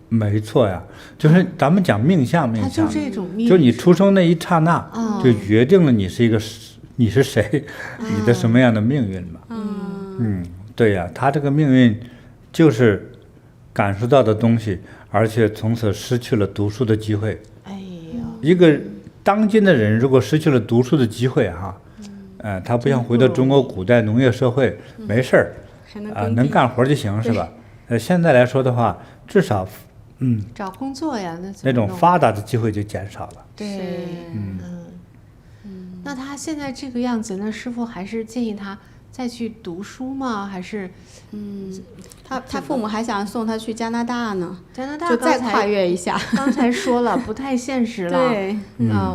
没错呀，就是咱们讲命相，他就这种命，就你出生那一刹那，就决定了你是谁，你的什么样的命运嘛。对呀，他这个命运就是感受到的东西，而且从此失去了读书的机会。哎呀，一个当今的人如果失去了读书的机会哈，他不像回到中国古代农业社会，没事儿能干活就行，是吧？现在来说的话，至少找工作呀，那种发达的机会就减少了。对，那他现在这个样子，那师父还是建议他再去读书吗？还是他父母还想送他去加拿大呢，加拿大就再跨越一下。刚才说了不太现实了。对，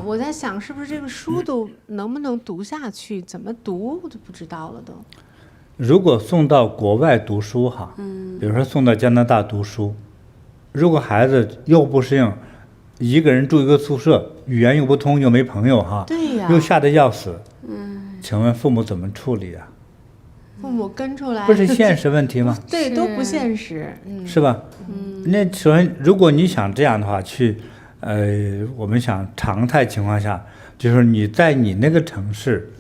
我在想是不是这个书都能不能读下去，怎么读我就不知道了都。如果送到国外读书哈，比如说送到加拿大读书，如果孩子又不适应，一个人住一个宿舍，语言又不通，又没朋友哈，对呀，又吓得要死，请问父母怎么处理啊？父母跟出来不是现实问题吗？对，都不现实，是吧？那首先，如果你想这样的话，我们想常态情况下，就是你在你那个城市，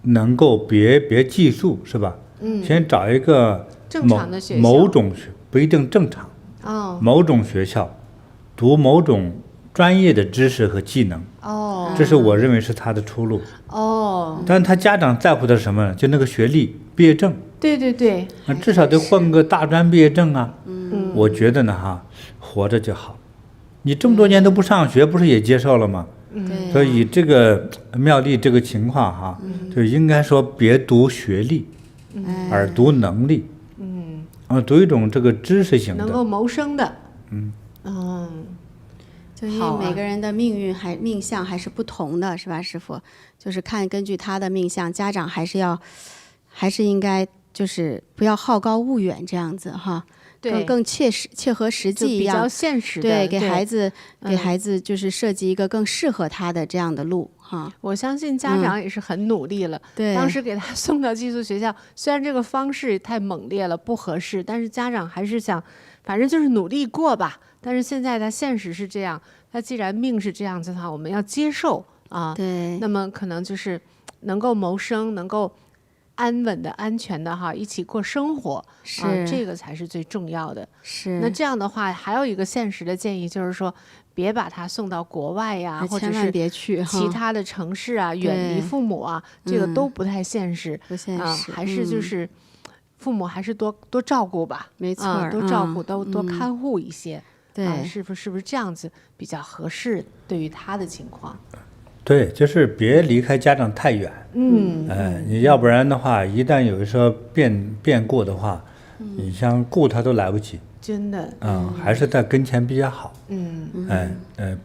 能够别寄宿，是吧？先找一个正常的学校，某种不一定正常，某种学校读某种专业的知识和技能，这是我认为是他的出路。但他家长在乎的是什么呢？就那个学历、毕业证。对，那至少得混个大专毕业证啊。我觉得呢哈，活着就好。你这么多年都不上学，不是也接受了吗？所以这个妙丽这个情况哈，就应该说别读学历，而读能力。读一种这个知识型的，能够谋生的。就因为每个人的命运命相还是不同的，是吧，师傅？就是根据他的命相，家长还是应该就是不要好高骛远这样子哈。对，更切合实际一样，比较现实的。对，给孩子就是设计一个更适合他的这样的路哈。我相信家长也是很努力了。对，当时给他送到寄宿学校，虽然这个方式太猛烈了，不合适，但是家长还是想，反正就是努力过吧。但是现在他现实是这样，他既然命是这样子的话，我们要接受啊。对，那么可能就是能够谋生，能够安稳的、安全的哈，一起过生活，这个才是最重要的。是。那这样的话，还有一个现实的建议，就是说，别把他送到国外呀，或者是别去其他的城市啊，远离父母啊，这个都不太现实。不现实，还是就是父母还是多照顾吧。没错，多照顾，多看护一些。对，是不是这样子比较合适？对于他的情况。对，就是别离开家长太远。你要不然的话，一旦有时候变故的话，你想顾他都来不及。真的。还是在跟前比较好。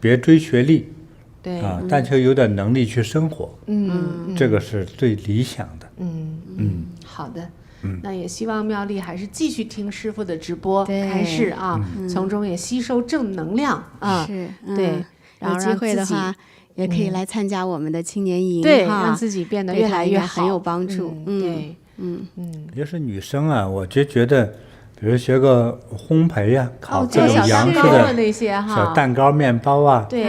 别追学历。对。但却有点能力去生活。这个是最理想的。好的。那也希望妙丽还是继续听师父的直播开示啊，从中也吸收正能量啊。是。对。有机会的话，也可以来参加我们的青年营，对，让自己变得越来越好，很有帮助。对，就是女生啊，我就觉得，比如学个烘焙呀，烤各种洋式的那些哈，小蛋糕、面包啊，对，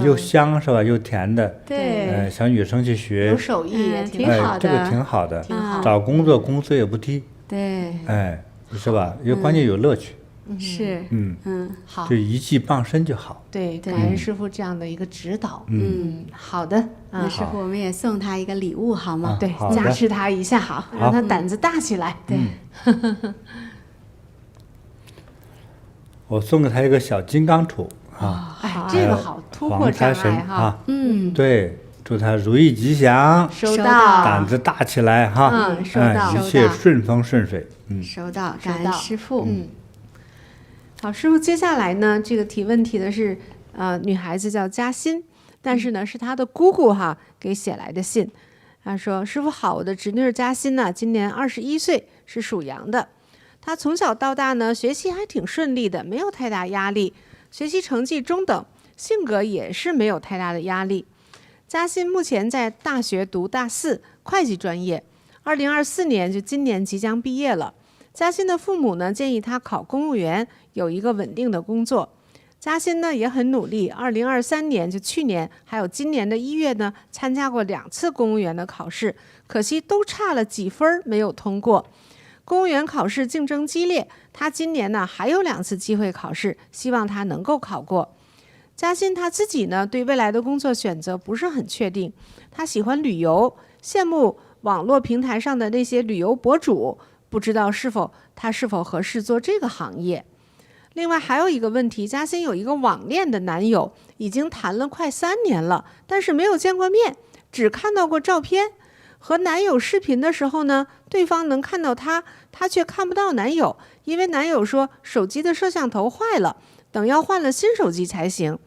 又香是吧，又甜的，对，小女生去学，有手艺也挺好的，这个挺好的，挺好。找工作工资也不低，对，是吧？因为关键有乐趣。是，好，就一技傍身就好。对，感恩师父这样的一个指导。好的，那师父我们也送他一个礼物好吗？对，加持他一下，好，让他胆子大起来。对，我送给他一个小金刚杵啊，这个好，突破障碍哈。对，祝他如意吉祥，收到，胆子大起来哈。收到，一切顺风顺水。收到，感恩师父。好，师父，接下来呢，这个提问题的是，女孩子叫嘉欣，但是呢，是她的姑姑哈给写来的信。她说：“师父好，我的侄女嘉欣呢，今年21岁，是属羊的。她从小到大呢，学习还挺顺利的，没有太大压力，学习成绩中等，性格也是没有太大的压力。嘉欣目前在大学读大4会计专业，2024年就今年即将毕业了。嘉欣的父母呢建议他考公务员，有一个稳定的工作。嘉欣呢也很努力，2023年就去年还有今年的1月呢，参加过2次公务员的考试，可惜都差了几分没有通过。公务员考试竞争激烈，他今年呢还有2次机会考试，希望他能够考过。嘉欣他自己呢对未来的工作选择不是很确定，他喜欢旅游，羡慕网络平台上的那些旅游博主，不知道他是否合适做这个行业。另外还有一个问题，嘉欣有一个网恋的男友，已经谈了快3年了，但是没有见过面，只看到过照片。和男友视频的时候呢，对方能看到他却看不到男友，因为男友说手机的摄像头坏了，等要换了新手机才行。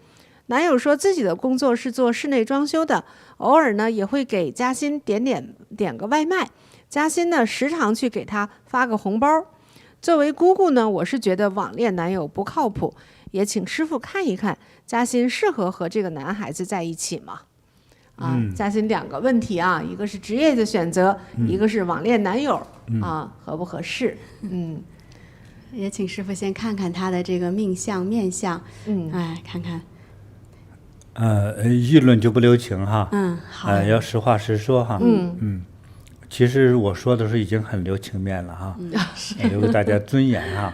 男友说自己的工作是做室内装修的，偶尔呢也会给嘉欣点个外卖，嘉欣呢时常去给他发个红包。作为姑姑呢，我是觉得网恋男友不靠谱，也请师傅看一看嘉欣适合和这个男孩子在一起吗？嘉欣2个问题啊，一个是职业的选择，一个是网恋男友合不合适？也请师傅先看看他的这个命相面相，看看。议论就不留情哈。好。要实话实说哈。其实我说的是已经很留情面了哈，留给大家尊严哈。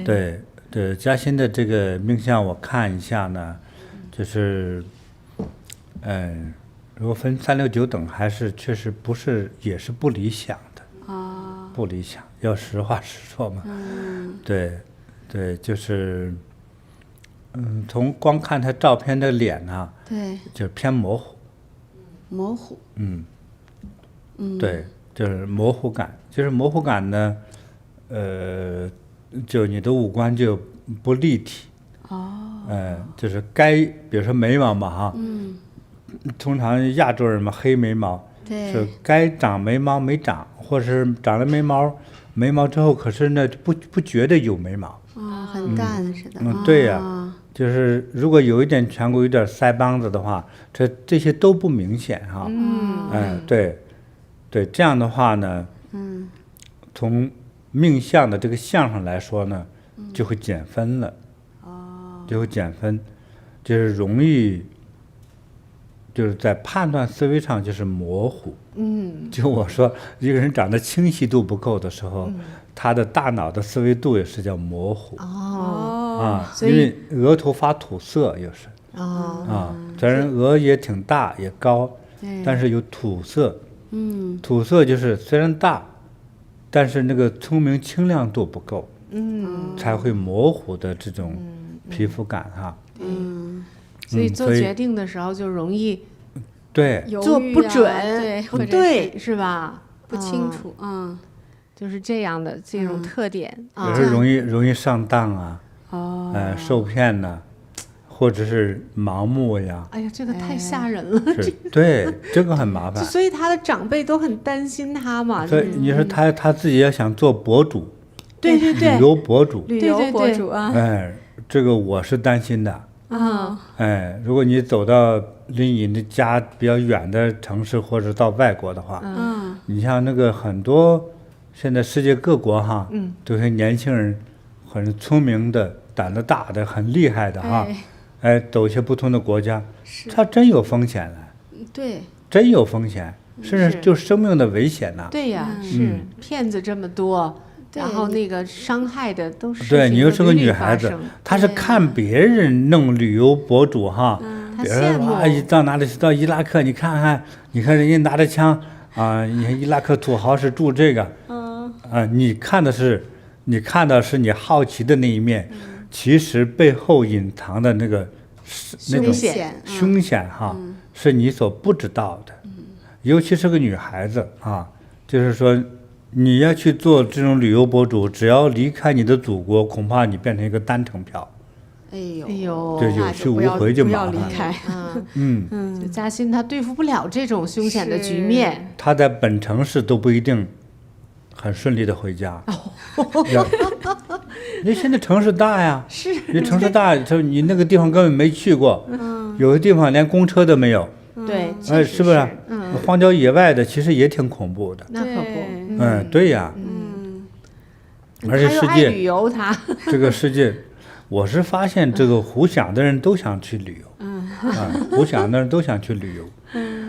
对，嘉欣的这个命相我看一下呢，就是，如果分3、6、9等，还是确实不是，也是不理想的。不理想，要实话实说嘛。对，就是，从光看他照片的脸呢，对，就偏模糊。模糊。对，就是模糊感，就是模糊感呢，就你的五官就不立体。就是比如说眉毛嘛哈，通常亚洲人嘛黑眉毛，是该长眉毛没长，或是长了眉毛之后，可是呢不觉得有眉毛。很淡似的。对呀，就是如果有一点颧骨，有点腮帮子的话，这些都不明显哈。对，这样的话呢，从命相的这个相上来说呢，就会减分了。就会减分，就是容易，就是在判断思维上就是模糊。就我说一个人长得清晰度不够的时候，他的大脑的思维度也是叫模糊。因为额头发土色也是。虽然额也挺大也高，但是有土色。土色就是虽然大，但是那个聪明清亮度不够，才会模糊的这种皮肤感哈。所以做决定的时候就容易做不准，不对是吧？不清楚。就是这样的这种特点。也是容易上当啊，受骗呐，或者是盲目呀。哎呀，这个太吓人了。对，这个很麻烦。所以他的长辈都很担心他嘛。所以你说他自己要想做博主，对，旅游博主，这个我是担心的。如果你走到离你的家比较远的城市，或者到外国的话，你像那个很多现在世界各国哈，都是年轻人很聪明的、胆子大的、很厉害的哈，走一些不同的国家，它真有风险了。对，真有风险，甚至就生命的危险呐。对呀，是骗子这么多。然后那个伤害的都是对你又是个女孩子，她是看别人弄旅游博主哈，她羡慕到哪里到伊拉克，你看人家拿着枪你看伊拉克土豪是住这个，你看的是你好奇的那一面，其实背后隐藏的那种凶险哈，是你所不知道的，尤其是个女孩子就是说。你要去做这种旅游博主，只要离开你的祖国，恐怕你变成一个单程票。哎呦，对，有去无回就麻烦了。就嘉欣他对付不了这种凶险的局面。他在本城市都不一定很顺利的回家。因为现在城市大呀，你城市大，你那个地方根本没去过，有的地方连公车都没有。对，确实是不是？嗯，荒郊野外的其实也挺恐怖的。那可不，嗯，对呀。而且他又爱世界旅游，他这个世界，我是发现这个胡想的人都想去旅游。胡想的人都想去旅游。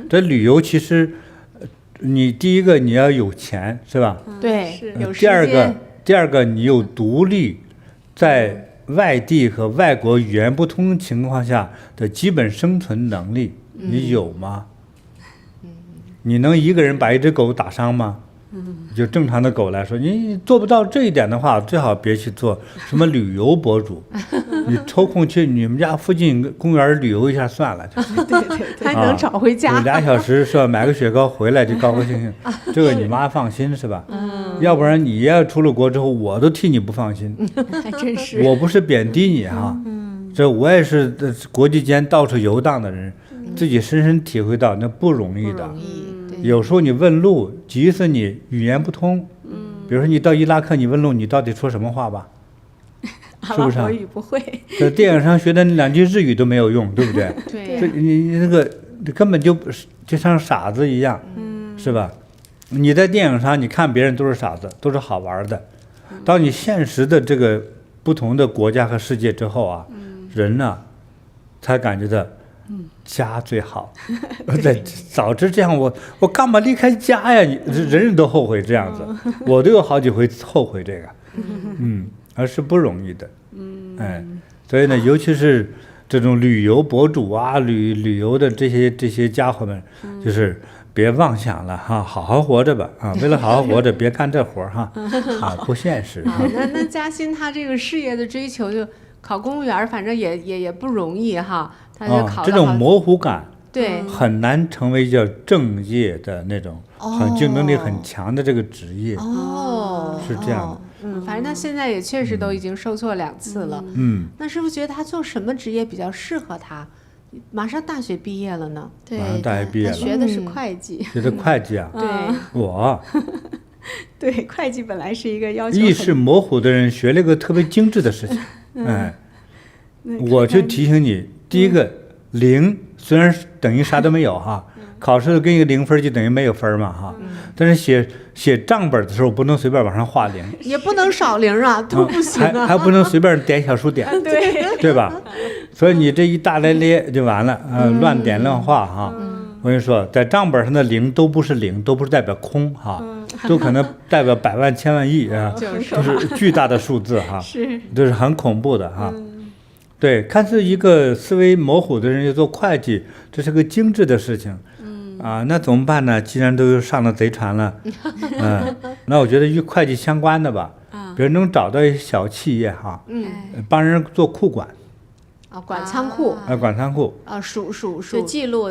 这旅游其实，你第一个你要有钱，是吧？对，有时第二个你有独立，在外地和外国语言不通情况下的基本生存能力，你有吗？你能一个人把一只狗打伤吗？就正常的狗来说，你做不到这一点的话，最好别去做什么旅游博主。你抽空去你们家附近公园旅游一下算了，还能找回家。 2小时是吧？买个雪糕回来就高高兴兴，这个你妈放心是吧？要不然你要出了国之后，我都替你不放心。还真是。我不是贬低你哈，这我也是国际间到处游荡的人，自己深深体会到那不容易的。有时候你问路，即使你语言不通，比如说你到伊拉克，你问路，你到底说什么话吧？是不是？阿拉伯语不会。在电影上学的那2句日语都没有用，对不对？对，这你那个根本就像傻子一样，是吧？你在电影上你看别人都是傻子，都是好玩的。当你现实的这个不同的国家和世界之后啊，人呢才感觉到家最好。早知这样我干嘛离开家呀？人人都后悔这样子，我都有好几回后悔这个，而是不容易的，所以呢，尤其是这种旅游博主啊，旅游的这些家伙们，就是别妄想了哈，好好活着吧啊！为了好好活着，别干这活哈，不现实。那嘉欣他这个事业的追求，就考公务员，反正也不容易哈，他就考这种模糊感，对，很难成为叫正业的那种很竞争力很强的这个职业。是这样的。反正他现在也确实都已经受挫2次了。那师傅觉得他做什么职业比较适合他？马上大学毕业了呢。对，马上大学毕业了，他学的是会计。学的会计啊？对，我。对，会计本来是一个要求意识模糊的人学了一个特别精致的事情。我就提醒你，第一个0虽然等于啥都没有哈，考试跟一个0分就等于没有分嘛哈，但是写账本的时候不能随便往上画0，也不能少0啊，都不行啊，还不能随便点小数点，对吧？所以你这一大咧咧就完了，乱点乱画哈。我跟你说，在账本上的0都不是0，都不是代表空哈，都可能代表百万千万亿啊，都是巨大的数字哈，这是很恐怖的哈。对，看似一个思维模糊的人要做会计，这是个精致的事情。那怎么办呢？既然都上了贼船了，那我觉得与会计相关的吧，比如能找到一些小企业哈，帮人做库管。管仓库，管仓库，数就记录，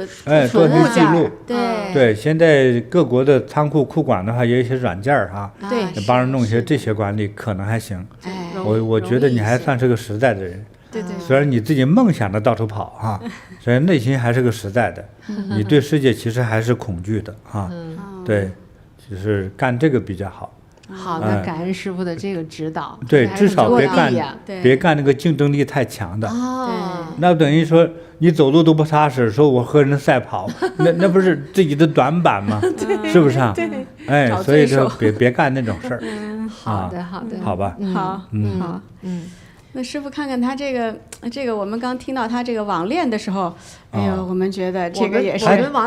做些记录，对，现在各国的仓库库管的话，也有一些软件哈，对，帮人弄一些这些管理，可能还行。我觉得你还算是个实在的人，对，虽然你自己梦想着到处跑哈，所以内心还是个实在的，你对世界其实还是恐惧的哈，对，就是干这个比较好。好，那感恩师傅的这个指导。对，至少别干那个竞争力太强的。那等于说你走路都不踏实，说我和人赛跑，那不是自己的短板吗？是不是啊？所以说别干那种事儿。好的，好吧，好，那师傅看看他这个，我们刚听到他这个网恋的时候，哎呦，我们觉得这个也是，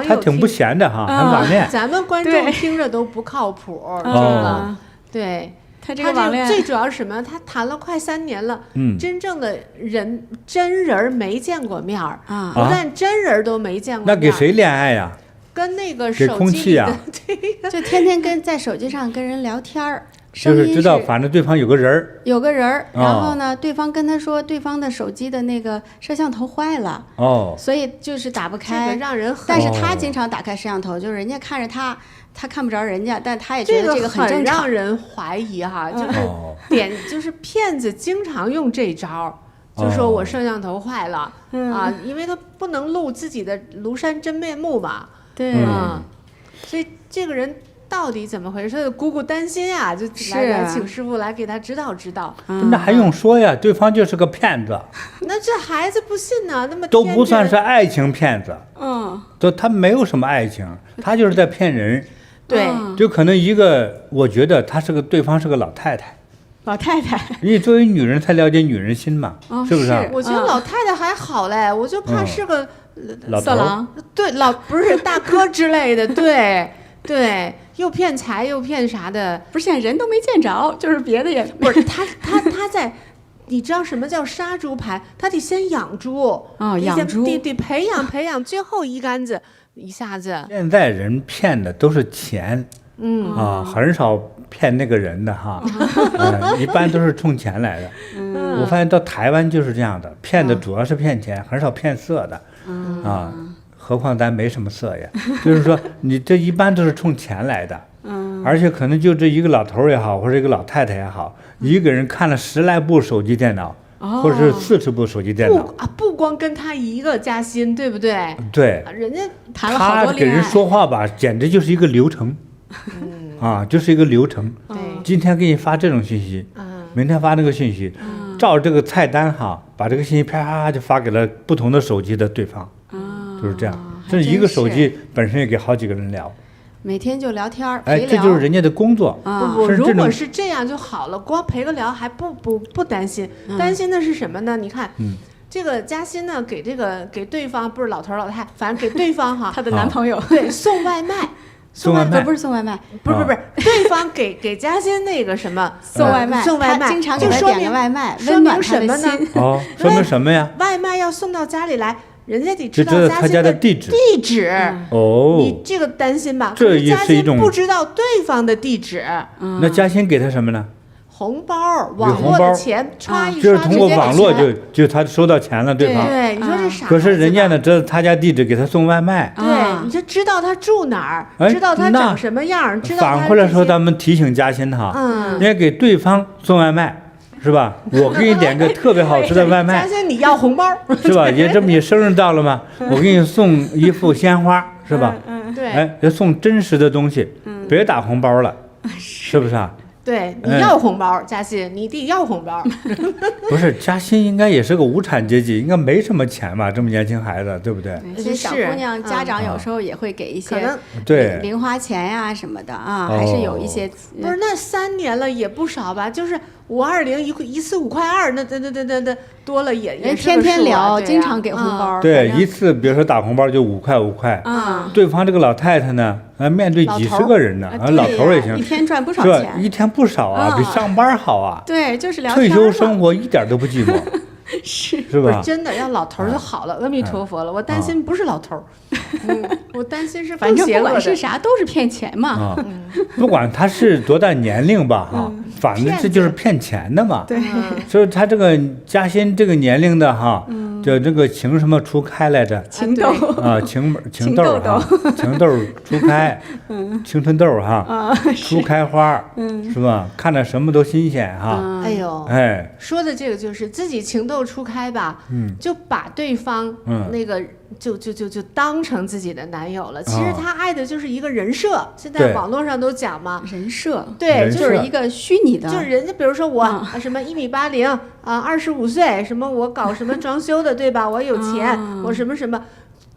他挺不闲的哈，还网恋。咱们观众听着都不靠谱，真的。对，他这个网恋最主要是什么？他谈了快3年了，真正的真人没见过面儿啊，不但真人都没见过面。那给谁恋爱呀？跟那个给空气啊，对，就天天在手机上跟人聊天儿。就是知道，反正对方有个人儿，然后呢，对方跟他说，对方的手机的那个摄像头坏了，所以就是打不开，这个让人很。但是他经常打开摄像头，就是人家看着他看不着人家，但他也觉得这个很正常，让人怀疑哈，就是骗子经常用这招，就说我摄像头坏了啊，因为他不能露自己的庐山真面目嘛，对所以这个人。到底怎么回事？姑姑担心啊，就来请师傅来给他指导指导。那还用说呀？对方就是个骗子。那这孩子不信呢，那么都不算是爱情骗子。就他没有什么爱情，他就是在骗人。对，就可能我觉得对方是个老太太。老太太，你作为女人才了解女人心嘛，是不是？我觉得老太太还好嘞，我就怕是个色狼，对，不是大哥之类的，对对，又骗财又骗啥的，不是现在人都没见着，就是别的也不是他在。你知道什么叫杀猪盘？他得先养猪，养猪得培养，最后一竿子一下子。现在人骗的都是钱，很少骗那个人的哈，一般都是冲钱来的。我发现到台湾就是这样的，骗的主要是骗钱，很少骗色的，何况咱没什么色呀。就是说，你这一般都是冲钱来的，而且可能就这一个老头也好，或者一个老太太也好，一个人看了10来部手机电脑，或者是40部手机电脑不光跟他一个加薪，对不对？对，人家谈了好多恋爱。他给人说话吧，简直就是一个流程，就是一个流程。今天给你发这种信息，明天发那个信息，照这个菜单哈，把这个信息啪就发给了不同的手机的对方，就是这样。这一个手机本身也给好几个人聊。每天就聊天陪聊，这就是人家的工作。不，如果是这样就好了，光陪个聊还不担心，担心的是什么呢？你看，这个嘉欣呢，给对方不是老头老太，反正给对方哈，她的男朋友对送外卖。送外卖不是送外卖，不是，对方给嘉欣那个什么送外卖，他经常给他点个外卖，说明什么呢？说明什么呀？外卖要送到家里来，人家得知道他家的地址。你这个担心吧？这也是一种不知道对方的地址。那嘉欣给他什么呢？红包，网络的钱，刷一刷，就是通过网络就他收到钱了，对方。对，你说这傻。可是人家呢，知道他家地址，给他送外卖。对，你就知道他住哪儿，知道他长什么样，知道他。反过来说，咱们提醒嘉欣哈，人家给对方送外卖。是吧？我给你点个特别好吃的外卖。嘉欣，你要红包是吧？这不你生日到了吗？我给你送一束鲜花，是吧？对。要送真实的东西，别打红包了，是不是啊？对，你要红包，嘉欣，你得要红包。不是，嘉欣应该也是个无产阶级，应该没什么钱吧？这么年轻孩子，对不对？这些小姑娘家长有时候也会给一些对零花钱呀什么的啊，还是有一些。不是，那3年了也不少吧？就是520一次5块2，那多了也人天天聊，经常给红包。对，一次比如说打红包就5块5块。对方这个老太太呢，面对几十个人呢，老头也行，一天赚不少钱，一天不少啊，比上班好啊。对，就是聊天。退休生活一点都不寂寞。是吧？真的要老头就好了，阿弥陀佛了。我担心不是老头，我担心是反正不管是啥都是骗钱嘛。不管他是多大年龄吧，哈，反正这就是骗钱的嘛。对，所以他这个嘉欣这个年龄的哈，就这个情什么初开来着？情窦啊，情窦哈，情窦初开，青春痘哈，初开花，是吧？看着什么都新鲜哈。哎呦，说的这个就是自己情窦初开吧，就把对方那个就当成自己的男友了。其实他爱的就是一个人设，现在网络上都讲嘛，人设，对，就是一个虚拟的，就是人家比如说我什么1.80米25岁，什么我搞什么装修的，对吧？我有钱，我什么什么。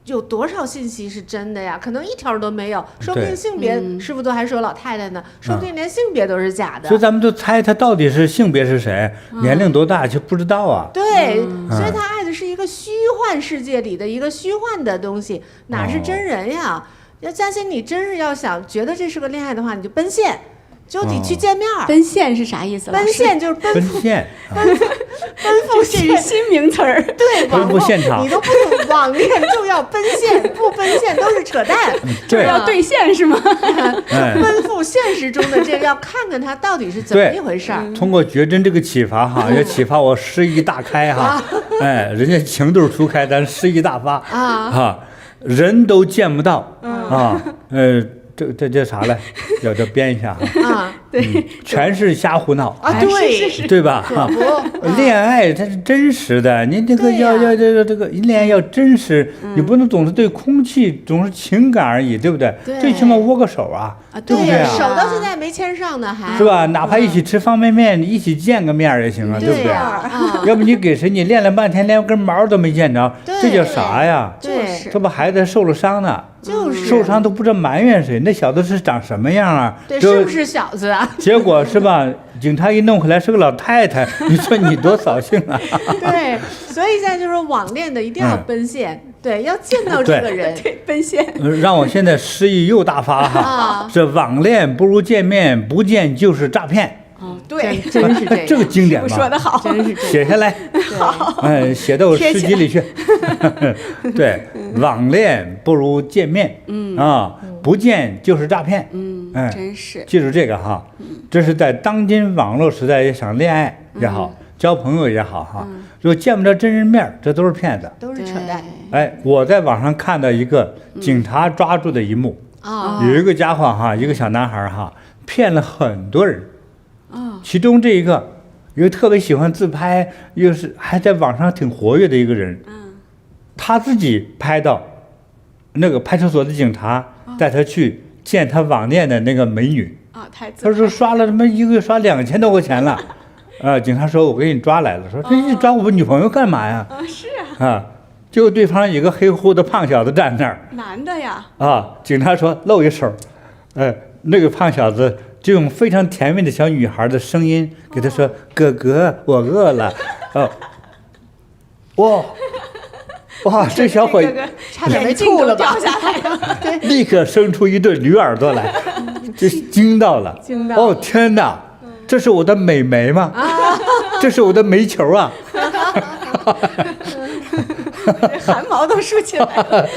有多少信息是真的呀？可能一条都没有，说不定性别师傅都还说老太太呢，说不定连性别都是假的。所以咱们就猜他到底是性别是谁，年龄多大就不知道啊。对，所以他爱的是一个虚幻世界里的一个虚幻的东西，哪是真人呀？要嘉欣，你真是要想觉得这是个恋爱的话，你就奔现。就得去见面。奔现是啥意思？奔现就是奔现，奔赴这是新名词儿。对，奔赴现场，你都不懂，网恋就要奔现，不奔现都是扯淡。对，要兑现是吗？奔赴现实中的这个，要看看他到底是怎么一回事儿。通过觉真这个启发哈，要启发我诗意大开哈。人家情窦初开，咱诗意大发啊，人都见不到啊，这叫啥来？要编一下哈。全是瞎胡闹啊，对，对吧？恋爱它是真实的，你这个要这个恋爱要真实，你不能总是对空气总是情感而已，对不对？最起码握个手啊，对不对啊？手到现在没牵上呢，还是吧？哪怕一起吃方便面，一起见个面也行啊，对不对？要不你给谁你练了半天，连根毛都没见着，这叫啥呀？对，这不孩子受了伤呢？就是受伤都不知道埋怨谁，那小子是长什么样啊？对，是不是小子啊？结果是吧？警察一弄回来是个老太太，你说你多扫兴啊！对，所以现在就是网恋的一定要奔现，对，要见到这个人，对，奔现。让我现在诗意又大发哈！这网恋不如见面，不见就是诈骗。对，真是这个经典吧？说得好，真是写下来，好，写到诗集里去。对，网恋不如见面，不见就是诈骗，真是。记住这个哈，这是在当今网络时代，也想恋爱也好，交朋友也好哈，如果见不着真人面，这都是骗子，都是扯淡。哎，我在网上看到一个警察抓住的一幕，有一个家伙哈，一个小男孩哈，骗了很多人。其中这一个特别喜欢自拍，又是还在网上挺活跃的一个人，他自己拍到那个派出所的警察带他去见他网恋的那个美女，他说刷了他妈一个月刷2000多块钱了，警察说我给你抓来了，说这你抓我女朋友干嘛呀？是结果对方有个黑乎的胖小子站那儿，男的呀，警察说露一手，那个胖小子就用非常甜蜜的小女孩的声音给他说：“哥哥，我饿了。”哇，这小伙差点没吐了吧？立刻生出一对驴耳朵来，就惊到了。哦天哪，这是我的美眉吗？这是我的煤球啊！汗毛都竖起来了，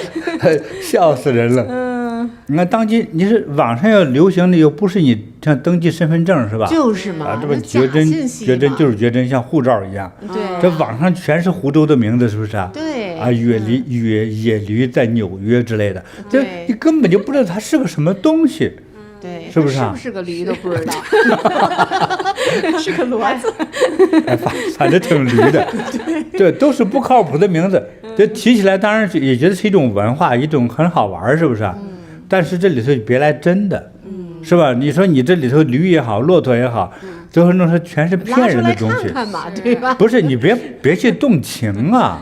笑死人了。你看当今你是网上要流行的，又不是你像登记身份证是吧？就是嘛，这不绝真就是绝真，像护照一样。对，这网上全是湖州的名字，是不是啊？对。野驴在纽约之类的，这你根本就不知道它是个什么东西。对，是不是？是不是个驴都不知道，是个骡子，反正挺驴的。对，都是不靠谱的名字。这提起来当然也觉得是一种文化，一种很好玩，是不是？但是这里头别来真的，是吧？你说你这里头驴也好，骆驼也好，最后弄出全是骗人的东西，看嘛，对吧？不是你别去动情啊，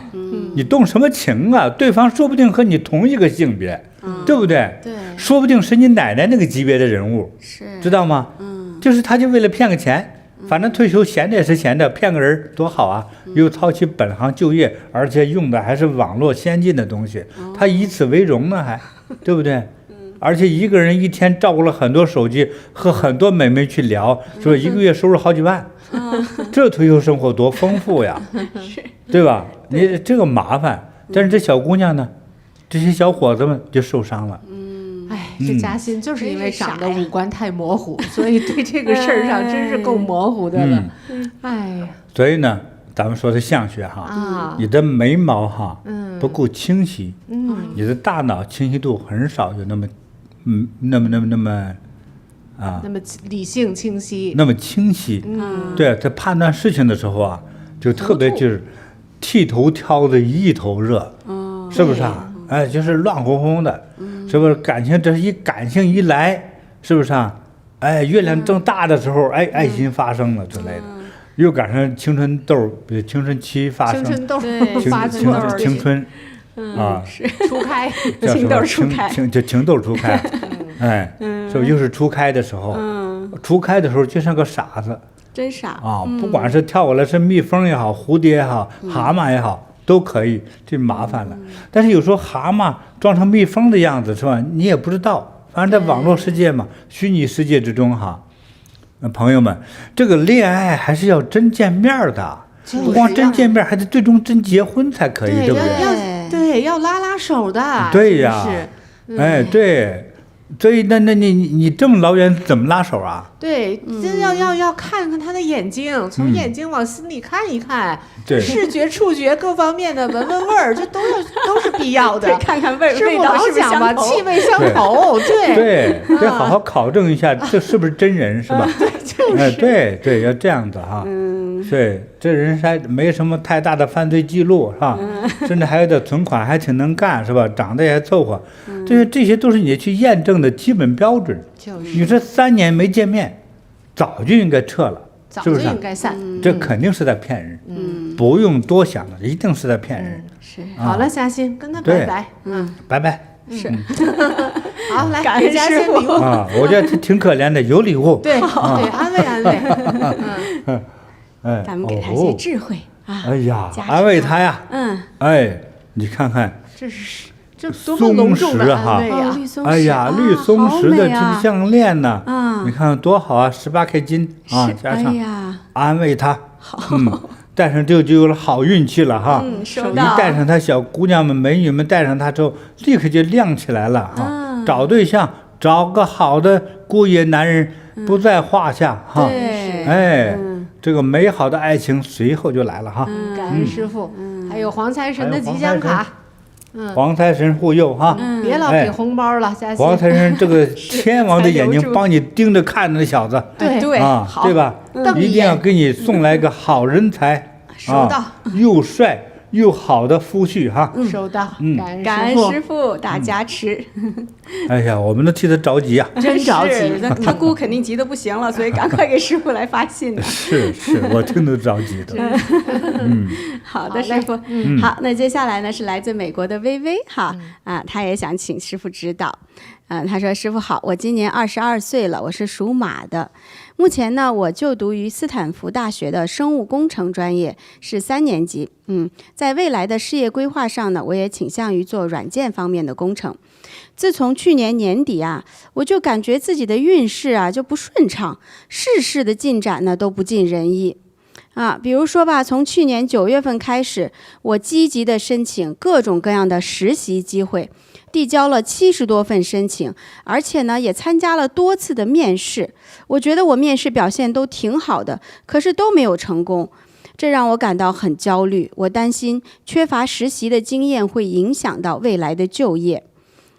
你动什么情啊？对方说不定和你同一个性别，对不对？对，说不定是你奶奶那个级别的人物，知道吗？就是他就为了骗个钱。反正退休闲着也是闲着，骗个人多好啊！又操起本行就业，而且用的还是网络先进的东西，他以此为荣呢，还对不对？而且一个人一天照顾了很多手机，和很多美眉去聊，说一个月收入好几万，这退休生活多丰富呀，对吧？你这个麻烦，但是这小姑娘呢，这些小伙子们就受伤了。这嘉欣就是因为长得五官太模糊，所以对这个事儿上真是够模糊的了。哎呀，所以呢，咱们说的相学哈，你的眉毛哈不够清晰，你的大脑清晰度很少有那么那么理性清晰，那么清晰。对，在判断事情的时候啊，就特别就是剃头挑的一头热，是不是啊？哎，就是乱哄哄的。是不是感情？这是一感性一来，是不是啊？哎，月亮正大的时候，哎，爱情发生了之类的，又赶上青春痘，青春期发生，青春痘发作，青春啊，初开，情窦初开，情窦初开，哎，是不是又是初开的时候？初开的时候就像个傻子，真傻啊！不管是跳过来是蜜蜂也好，蝴蝶也好，蛤蟆也好。都可以，这麻烦了。但是有时候蛤蟆装成蜜蜂的样子，是吧？你也不知道。反正在网络世界嘛，虚拟世界之中哈，朋友们，这个恋爱还是要真见面的，不光真见面，还得最终真结婚才可以，对不对？对，要拉拉手的。对呀，哎，对，所以那你这么老远怎么拉手啊？对，真要看看他的眼睛，从眼睛往心里看一看，对视觉、触觉各方面的闻味儿，这都是必要的。看看味师傅老道是不是讲吧，相同气味相投，对对，得好好考证一下，这是不是真人，是吧？对，要这样子哈。对，这人还没什么太大的犯罪记录，是吧？甚至还有点存款，还挺能干，是吧？长得也还凑合，这些都是你去验证的基本标准。你这3年没见面，早就应该撤了，早就是不是啊？应该散。这肯定是在骗人，不用多想了，一定是在骗人。是好了，嘉欣，跟他拜拜。拜拜。是，好，来感给嘉恩师傅欣礼物。啊，我觉得挺可怜的，有礼物。对，安慰安慰。哎，咱们给他一些智慧啊。哎呀加，持安慰他呀。哎，你看看，这多么隆重的哈安慰呀！绿松石，哎呀，绿松石的这个项链呢，你看多好啊，18K金啊，加上安慰他，戴上就有了好运气了哈。收到。一戴上它，小姑娘们、美女们戴上它之后，立刻就亮起来了哈。找对象，找个好的姑爷男人不在话下哈。对，哎，这个美好的爱情随后就来了哈。感恩师傅，还有黄财神的吉祥卡。黄财神护佑哈。别老给红包了，嘉欣。黄财神这个天王的眼睛帮你盯着看那小子，对啊，对吧？一定要给你送来个好人才，收到，又帅又好的夫婿哈。收到，感恩师傅大加持。哎呀，我们都替他着急啊，真着急，他姑肯定急得不行了，所以赶快给师傅来发信呢。是，我听都着急的。好的，师傅。好，那接下来呢是来自美国的薇薇哈啊，他也想请师傅指导。他说：“师傅好，我今年22岁了，我是属马的。目前呢，我就读于斯坦福大学的生物工程专业，是3年级。在未来的事业规划上呢，我也倾向于做软件方面的工程。自从去年年底啊，我就感觉自己的运势啊就不顺畅，事的进展呢都不尽人意。比如说吧，从去年9月份开始，我积极的申请各种各样的实习机会，递交了70多份申请，而且呢也参加了多次的面试。我觉得我面试表现都挺好的，可是都没有成功，这让我感到很焦虑。我担心缺乏实习的经验会影响到未来的就业。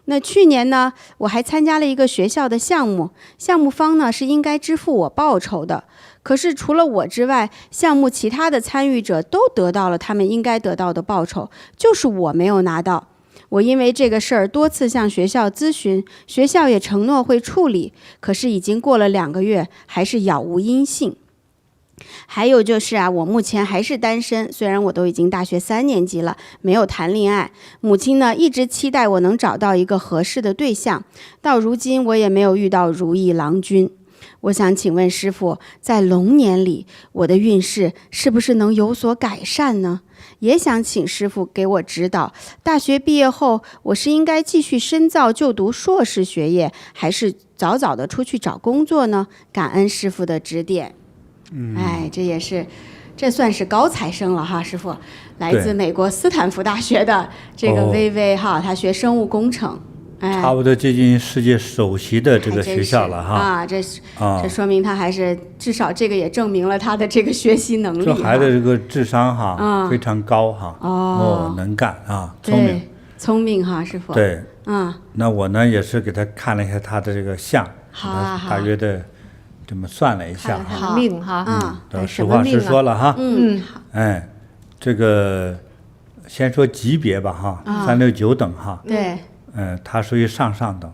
那去年呢，我还参加了一个学校的项目，项目方呢是应该支付我报酬的，可是除了我之外，项目其他的参与者都得到了他们应该得到的报酬，就是我没有拿到。我因为这个事儿多次向学校咨询，学校也承诺会处理，可是已经过了2个月，还是杳无音信。还有就是我目前还是单身，虽然我都已经大学3年级了，没有谈恋爱。母亲呢一直期待我能找到一个合适的对象，到如今我也没有遇到如意郎君。我想请问师傅，在龙年里，我的运势是不是能有所改善呢？也想请师傅给我指导，大学毕业后，我是应该继续深造就读硕士学业，还是早早的出去找工作呢？感恩师傅的指点。这算是高材生了哈，师傅，来自美国斯坦福大学的这个薇薇哈，她学生物工程。差不多接近世界首席的这个学校了哈。这说明他还是至少这个也证明了他的这个学习能力。这孩子这个智商哈非常高哈，能干啊，聪明哈，师傅。对，那我呢也是给他看了一下他的这个相，大约的这么算了一下哈，命哈，实话实说了哈。这个先说级别吧哈，369等哈。对。他属于上等。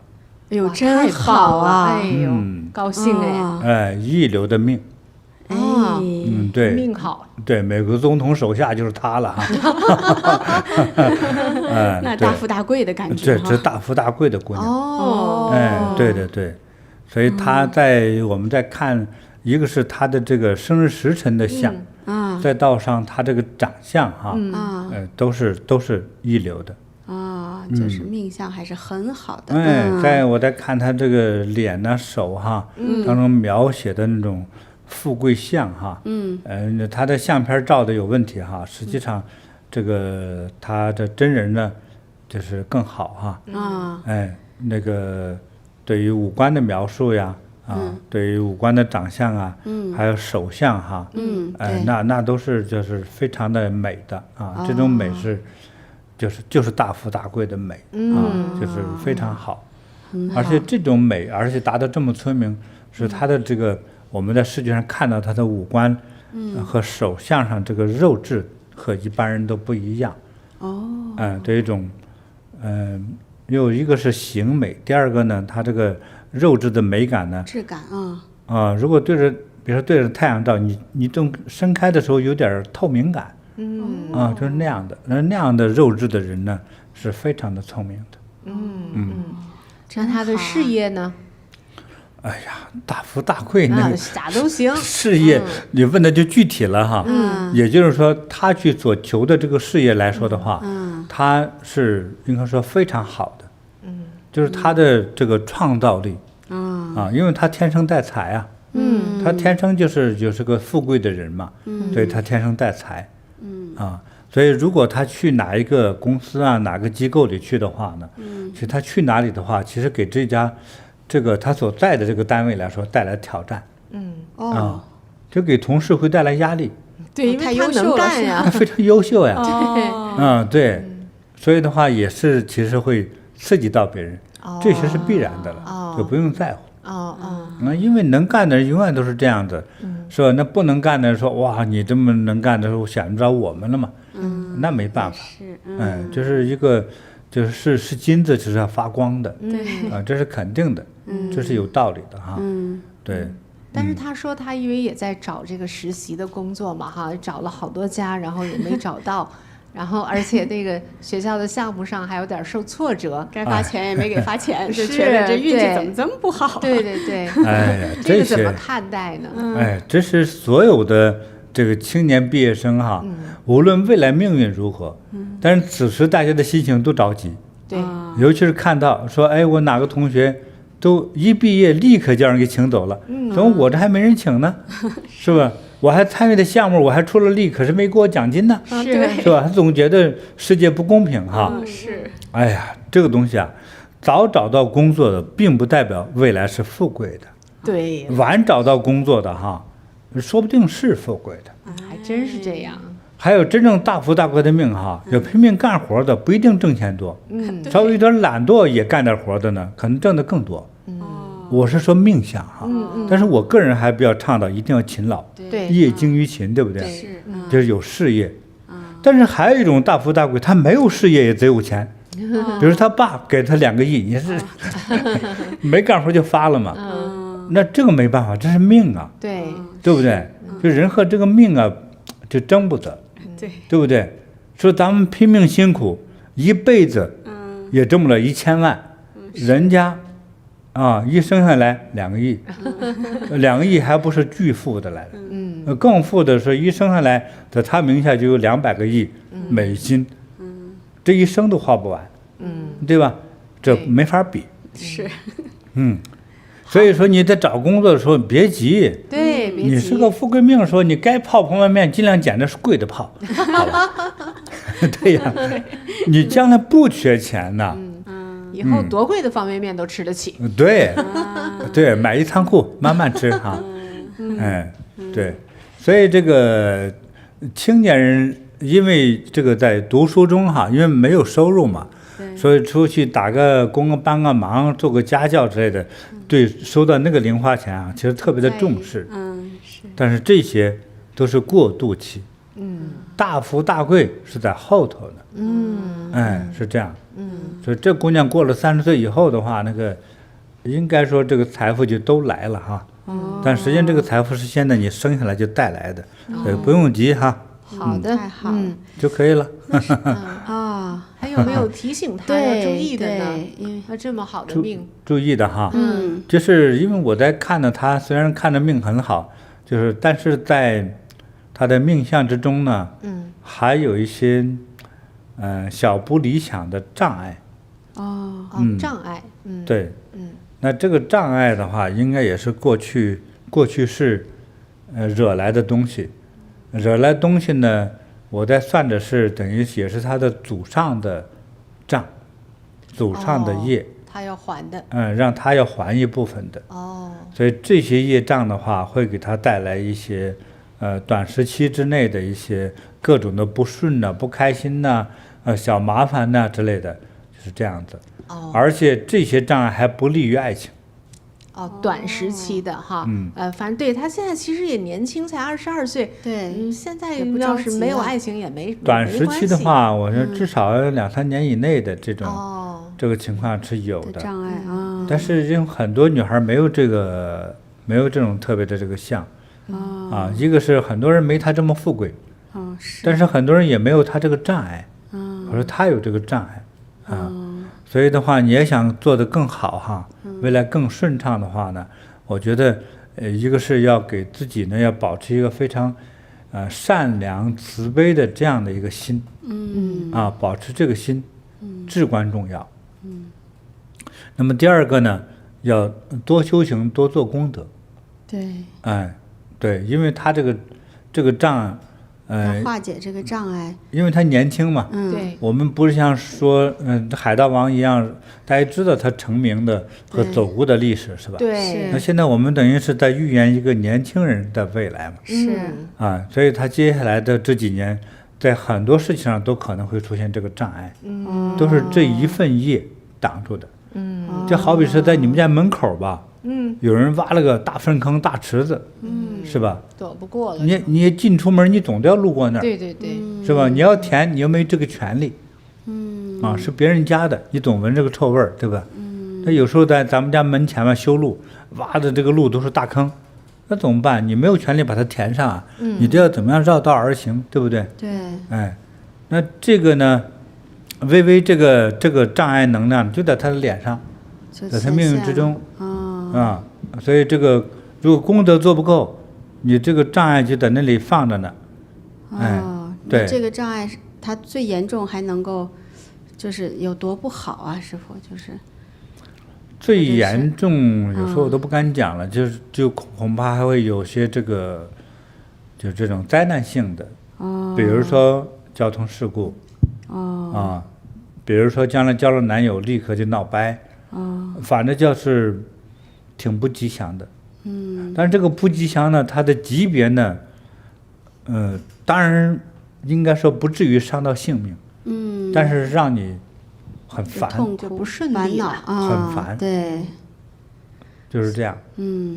哎呦，真好啊！哎呦，高兴哎！一流的命。对，命好。对，美国总统手下就是他了哈。那大富大贵的感觉。这大富大贵的姑娘。对，所以我们在看，一个是他的这个生日时辰的相，再到上他这个长相哈，都是一流的。就是命相还是很好的。我在看他这个脸呢、手哈，当中描写的那种富贵相哈，他的相片照的有问题哈，实际上这个他的真人呢，就是更好哈。那个对于五官的描述呀，对于五官的长相啊，还有手相哈，对那都是就是非常的美的啊，这种美是就是大富大贵的美啊，就是非常好，而且这种美，而且达到这么村民，是他的这个我们在视觉上看到他的五官和手相上这个肉质和一般人都不一样。对一种有一个是形美，第二个呢，它这个肉质的美感呢，质感如果比如说对着太阳照，你正伸开的时候有点透明感，就是那样的，那样的肉质的人呢，是非常的聪明的。那他的事业呢？哎呀，大富大贵那个啥都行。事业，你问的就具体了哈。也就是说，他去所求的这个事业来说的话，他是应该说非常好的。就是他的这个创造力。因为他天生带财啊。他天生就是个富贵的人嘛。所以他天生带财。所以如果他去哪一个公司啊，哪个机构里去的话呢，其实他去哪里的话，其实给这个他所在的这个单位来说带来挑战，就给同事会带来压力。对，因为他能干呀，他非常优秀呀。对，对，所以的话也是其实会刺激到别人，这些是必然的了，就不用在乎。因为能干的人永远都是这样的，是吧？那不能干的人说哇，你这么能干的时候想不着我们了嘛？那没办法。就是一个就是金子就是要发光的，这是肯定的，这是有道理的哈。对。但是他说他因为也在找这个实习的工作嘛哈，找了好多家，然后也没找到。然后，而且那个学校的项目上还有点受挫折，该发钱也没给发钱，就觉得这运气怎么这么不好？对。哎呀，这个怎么看待呢？这是所有的这个青年毕业生哈，无论未来命运如何，但是此时大家的心情都着急。对，尤其是看到说，我哪个同学都一毕业立刻叫人给请走了，怎么我这还没人请呢？是吧？我还参与的项目，我还出了力，可是没给我奖金呢，是吧？他总觉得世界不公平哈。是。哎呀，这个东西啊，早找到工作的，并不代表未来是富贵的。对。晚找到工作的哈，说不定是富贵的。还真是这样。还有真正大富大贵的命哈，有拼命干活的，不一定挣钱多。稍微有点懒惰也干点活的呢，可能挣得更多。我是说命相哈，但是我个人还比较倡导一定要勤劳，业精于勤，对不对？是，就是有事业。但是还有一种大富大贵，他没有事业也贼有钱，比如他爸给他2个亿，你是没干活就发了嘛？那这个没办法，这是命啊，对不对？就人和这个命啊，就争不得，对不对？说咱们拼命辛苦一辈子，也挣不了1000万，人家。一生下来2个亿，2个亿还不是巨富的来的，更富的是一生下来在他名下就有200个亿美金，这一生都花不完，对吧？这没法比。是。所以说你在找工作的时候别急，对，别急。你是个富贵命，说你该泡方便面尽量捡的是贵的泡，好吧？对呀，你将来不缺钱呢。以后多贵的方便面都吃得起。对，买一仓库慢慢吃哈。对，所以这个青年人因为这个在读书中哈，因为没有收入嘛，所以出去打个工帮个忙，做个家教之类的，对收到那个零花钱啊，其实特别的重视。是。但是这些都是过渡期。大富大贵是在后头的。是这样。所以这姑娘过了30岁以后的话，那个应该说这个财富就都来了哈。但实际上这个财富是现在你生下来就带来的，所以不用急哈。好的，太好，就可以了。还有没有提醒他要注意的呢？因为他这么好的命，注意的哈。就是因为我在看呢，他虽然看的命很好，就是但是在他的命相之中呢，还有一些小不理想的障碍。障碍。对。那这个障碍的话，应该也是过去是惹来的东西。惹来东西呢，我在算的是等于也是他的祖上的账，祖上的业。他要还的。让他要还一部分的。哦，所以这些业障的话，会给他带来一些短时期之内的一些各种的不顺呐、不开心呐、小麻烦呐之类的，就是这样子。而且这些障碍还不利于爱情。短时期的哈，反正对他现在其实也年轻，才22岁。对，现在也不着急要是没有了爱情也没短时期的话，我说至少2-3年以内的这种、这个情况是有的障碍啊。但是因为很多女孩没有这种特别的这个相一个是很多人没她这么富贵，但是很多人也没有她这个障碍。我说她有这个障碍所以的话，你也想做得更好哈，未来更顺畅的话呢，我觉得一个是要给自己呢要保持一个非常善良慈悲的这样的一个心，保持这个心至关重要。那么第二个呢，要多修行，多做功德。对，对，因为他这个障要化解这个障碍。因为他年轻嘛，对，我们不是像说海盗王一样，大家知道他成名的和走过的历史是吧？对，那现在我们等于是在预言一个年轻人的未来嘛，是所以他接下来的这几年，在很多事情上都可能会出现这个障碍，都是这一份业挡住的。就好比是在你们家门口吧，有人挖了个大粪坑、大池子，是吧？躲不过了。你也进出门，你总都要路过那儿，对对对，是吧？你要填，你又没这个权利，是别人家的，你总闻这个臭味儿，对吧？那有时候在咱们家门前面修路，挖的这个路都是大坑，那怎么办？你没有权利把它填上啊，你都要怎么样绕道而行，对不对？对，那这个呢，微微这个障碍能量就在他的脸上，在他命运之中所以这个如果功德做不够，你这个障碍就在那里放着呢。对，这个障碍它最严重还能够就是有多不好啊，师傅？就是最严重，有时候我都不敢讲了，就恐怕还会有些这个就这种灾难性的，比如说交通事故，比如说将来交了男友立刻就闹掰，反正就是挺不吉祥的。但是这个不吉祥呢，它的级别呢，当然应该说不至于伤到性命，但是让你很烦，痛苦、就不顺利烦恼了很烦，对，就是这样。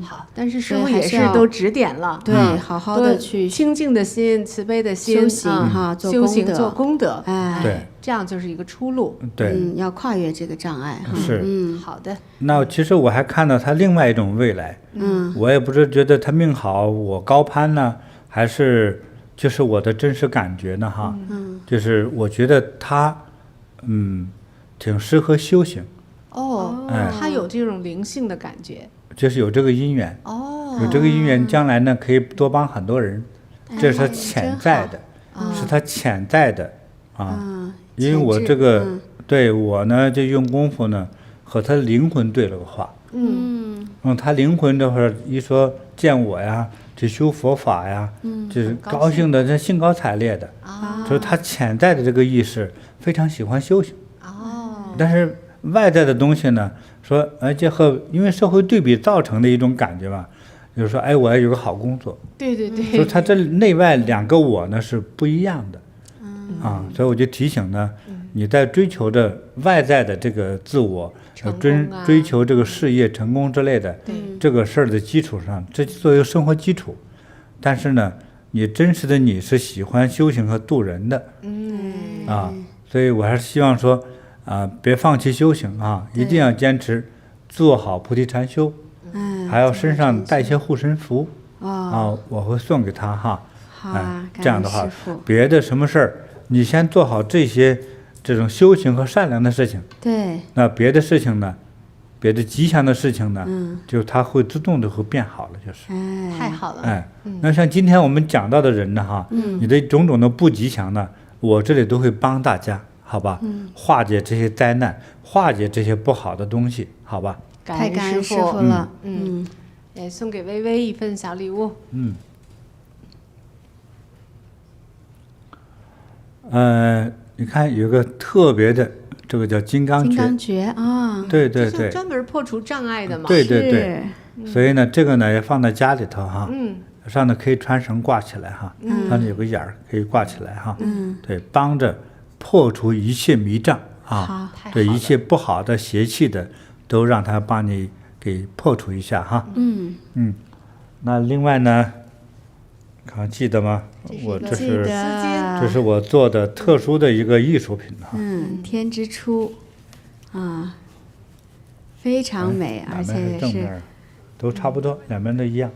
好，但是师傅所以还也是要都指点了，对，好好的去清净的心、慈悲的心修行哈，做修行功德做功德，对，这样就是一个出路。对，要跨越这个障碍哈。是，好的，那其实我还看到他另外一种未来，我也不是觉得他命好，我高攀呢，还是就是我的真实感觉呢哈，就是我觉得他，挺适合修行，他有这种灵性的感觉，就是有这个因缘，有这个因缘，将来呢可以多帮很多人，这是他潜在的，是他潜在的因为我这个对我呢就用功夫呢和他灵魂对了个话，他灵魂这会儿一说见我呀，这修佛法呀，就是高兴的，这兴高采烈的，就是他潜在的这个意识非常喜欢修行，但是外在的东西呢，说这和因为社会对比造成的一种感觉吧，就是说我要有个好工作，对对对，所以他这内外两个我呢是不一样的，所以我就提醒呢，你在追求着外在的这个自我，追求这个事业成功之类的这个事儿的基础上，这作为生活基础，但是呢，你真实的你是喜欢修行和度人的，所以我还是希望说别放弃修行一定要坚持做好菩提禅修，还要身上带些护身符我会送给他好这样的话感恩师父，别的什么事儿，你先做好这种修行和善良的事情，对，那别的事情呢，别的吉祥的事情呢，就它会自动的会变好了，就是太好了，那像今天我们讲到的人呢你的种种的不吉祥呢，我这里都会帮大家，好吧，化解这些灾难，化解这些不好的东西，好吧。太感恩师傅父了。也送给微微一份小礼物。你看有个特别的这个叫金刚金诀。刚诀啊，就是对对对专门破除障碍的嘛。对对对，所以呢，这个呢也放在家里头哈，嗯上头可以穿绳挂起来哈，上头有个眼儿可以挂起来哈，对，帮着破除一切迷障啊，好，对太好了一切不好的邪气的，都让他帮你给破除一下哈。那另外呢，还记得吗？我这记是得，这是我做的特殊的一个艺术品哈。天之初，啊，非常美，而两边且是是正面，都差不多，两边都一样。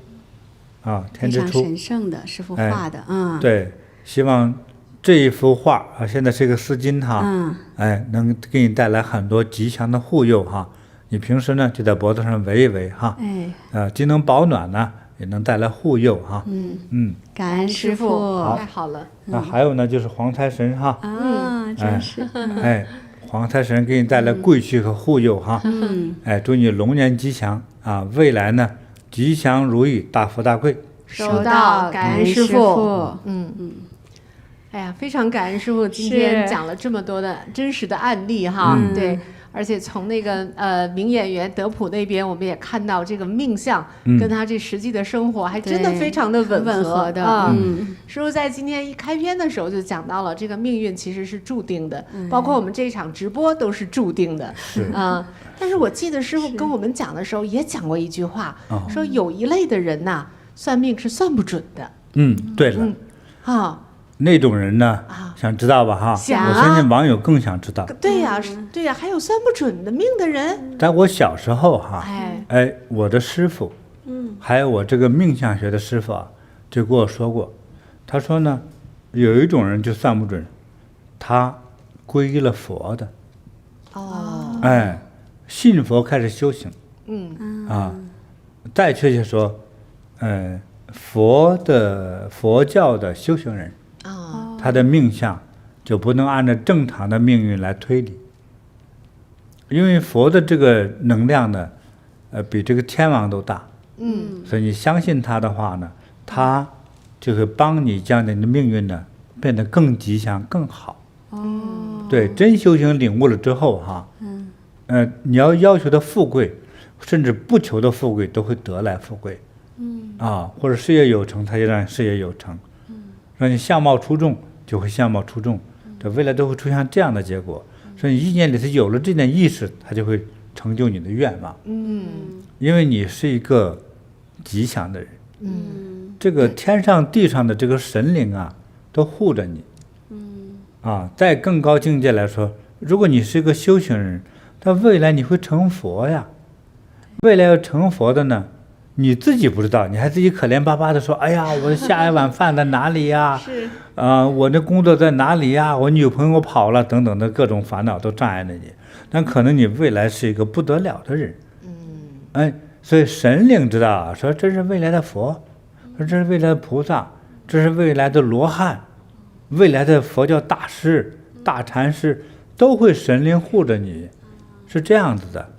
啊，非天之初，常神圣的师傅画的，对，希望这一幅画啊，现在是一个丝巾哈，哎，能给你带来很多吉祥的护佑哈。你平时呢就在脖子上围一围哈，既能保暖呢，也能带来护佑哈。感恩师师傅傅，太好了。那还有呢，就是黄财神哈，啊，真是，哎，黄财神给你带来贵气和护佑哈，哎，祝你龙年吉祥啊，未来呢吉祥如意，大富大贵。收到，感恩师傅傅。哎呀，非常感恩师傅今天是讲了这么多的真实的案例哈，对，而且从那个名演员德普那边，我们也看到这个命相跟他这实际的生活还真的对非常的吻合的啊。师傅在今天一开篇的时候就讲到了，这个命运其实是注定的，包括我们这场直播都是注定的啊。但是我记得师傅跟我们讲的时候也讲过一句话，说有一类的人呐，算命是算不准的。对了。那种人呢，想知道吧哈？想啊我相信网友更想知道。对呀，对呀，还有算不准的命的人。在我小时候哈，我的师傅，还有我这个命相学的师傅啊，就跟我说过，他说呢，有一种人就算不准，他皈依了佛的，信佛开始修行，再确切说，佛教的修行人。他的命相就不能按照正常的命运来推理，因为佛的这个能量呢，比这个天王都大，所以你相信他的话呢，他就会帮你将你的命运呢变得更吉祥、更好。对，真修行领悟了之后哈，你要求的富贵，甚至不求的富贵，都会得来富贵，或者事业有成，他就让你事业有成，让你相貌出众。就会相貌出众，这未来都会出现这样的结果。所以意念里头有了这点意识，它就会成就你的愿望。因为你是一个吉祥的人。这个天上地上的这个神灵啊，都护着你。在更高境界来说，如果你是一个修行人，那未来你会成佛呀。未来要成佛的呢，你自己不知道，你还自己可怜巴巴的说：“哎呀，我的下一碗饭在哪里呀？我的工作在哪里呀？我女朋友跑了，等等的各种烦恼都障碍着你。但可能你未来是一个不得了的人。所以神灵知道，说这是未来的佛，说这是未来的菩萨，这是未来的罗汉，未来的佛教大师、大禅师都会神灵护着你，是这样子的。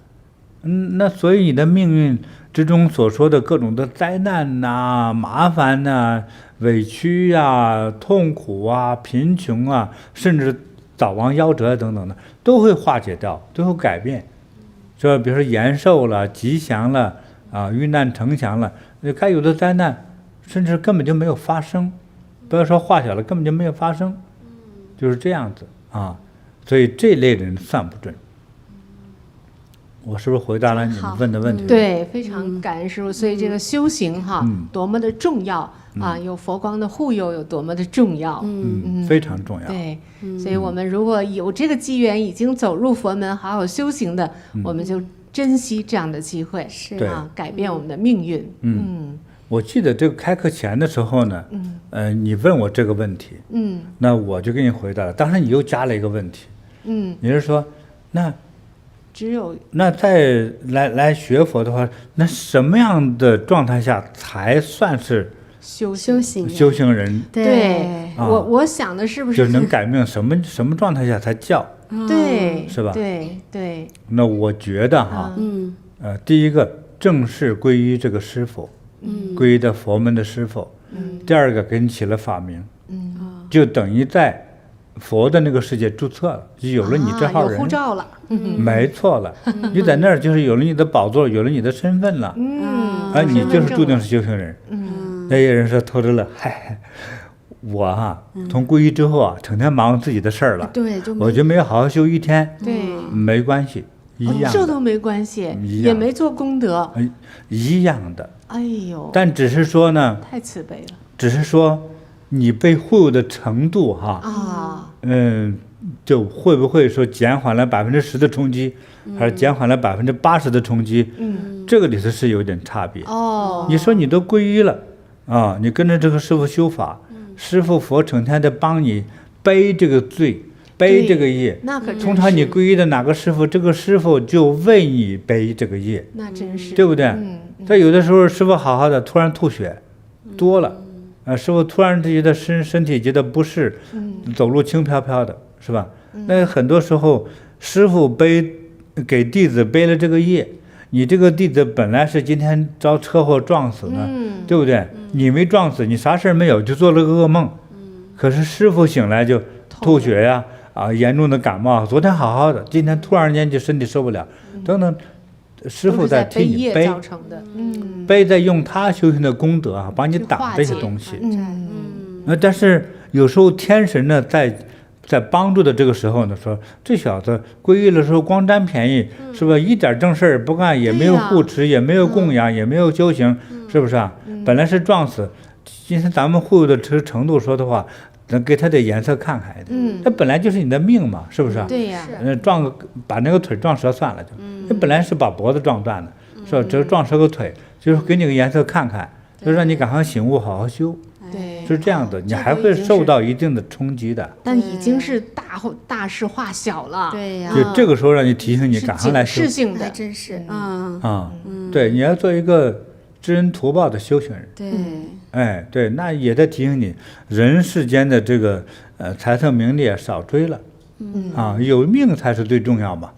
那所以你的命运之中所说的各种的灾难呐、麻烦呐、委屈呀、痛苦啊、贫穷啊，甚至早亡夭折等等的，都会化解掉，都会改变。说比如说延寿了、吉祥了遇难成祥了，该有的灾难甚至根本就没有发生，不要说化小了，根本就没有发生，就是这样子啊。所以这类人算不准。我是不是回答了你们问的问题？对，非常感恩师傅。所以这个修行哈，多么的重要有佛光的护佑有多么的重要，非常重要。对，所以我们如果有这个机缘，已经走入佛门，好好修行的，我们就珍惜这样的机会，是改变我们的命运。我记得这个开课前的时候呢，你问我这个问题，那我就给你回答了。当时你又加了一个问题，你是说那再来学佛的话，那什么样的状态下才算是修行人？对，我想的是不是就是能改命什么状态下才叫？对，是吧？对。那我觉得哈，第一个正式皈依这个师傅，皈依的佛门的师傅。第二个给你起了法名，就等于在佛的那个世界注册了，就有了你这号人，有护照了，没错了。你在那儿就是有了你的宝座，有了你的身份了，你就是注定是修行人。那些人说偷着乐，嗨，我从皈依之后成天忙自己的事儿了，对，我就没有好好修一天，对，没关系，一样的，这都没关系，也没做功德，一样的。哎呦，但只是说呢，太慈悲了，只是说你被忽悠的程度就会不会说减缓了10%的冲击，还是减缓了80%的冲击？这个里头是有点差别。你说你都皈依了你跟着这个师父修法，师父佛成天在帮你背这个罪，背这个业。那可真是。通常你皈依的哪个师父，这个师父就为你背这个业。那真是，对不对？但有的时候师父好好的，突然吐血多了，师父突然觉得身体觉得不适，走路轻飘飘的，是吧？那很多时候师父给弟子背了这个业，你这个弟子本来是今天遭车祸撞死呢，对不对？你没撞死，你啥事没有，就做了个噩梦。可是师父醒来就吐血呀，严重的感冒，昨天好好的，今天突然间就身体受不了，等等。师父在替你背，背在用他修行的功德帮你挡这些东西。但是有时候天神呢，在帮助的这个时候呢，说这小子皈依的时候光占便宜，是吧？一点正事儿不干，也没有护持，也没有供养，也没有修行，是不是啊？本来是撞死，今天咱们忽悠的这个程度说的话，能给他点颜色看看的。那本来就是你的命嘛，是不是啊？对呀。把那个腿撞折算了就。那本来是把脖子撞断的，是吧？这撞折个腿，就是给你个颜色看看，就让你赶快醒悟，好好修。对，是这样的，你还会受到一定的冲击的。但已经是大事化小了。对呀。就这个时候让你提醒你，赶快来修。是性的，还真是。对，你要做一个知恩图报的修行人。对。对，那也在提醒你，人世间的这个财色名利少追了。有命才是最重要嘛。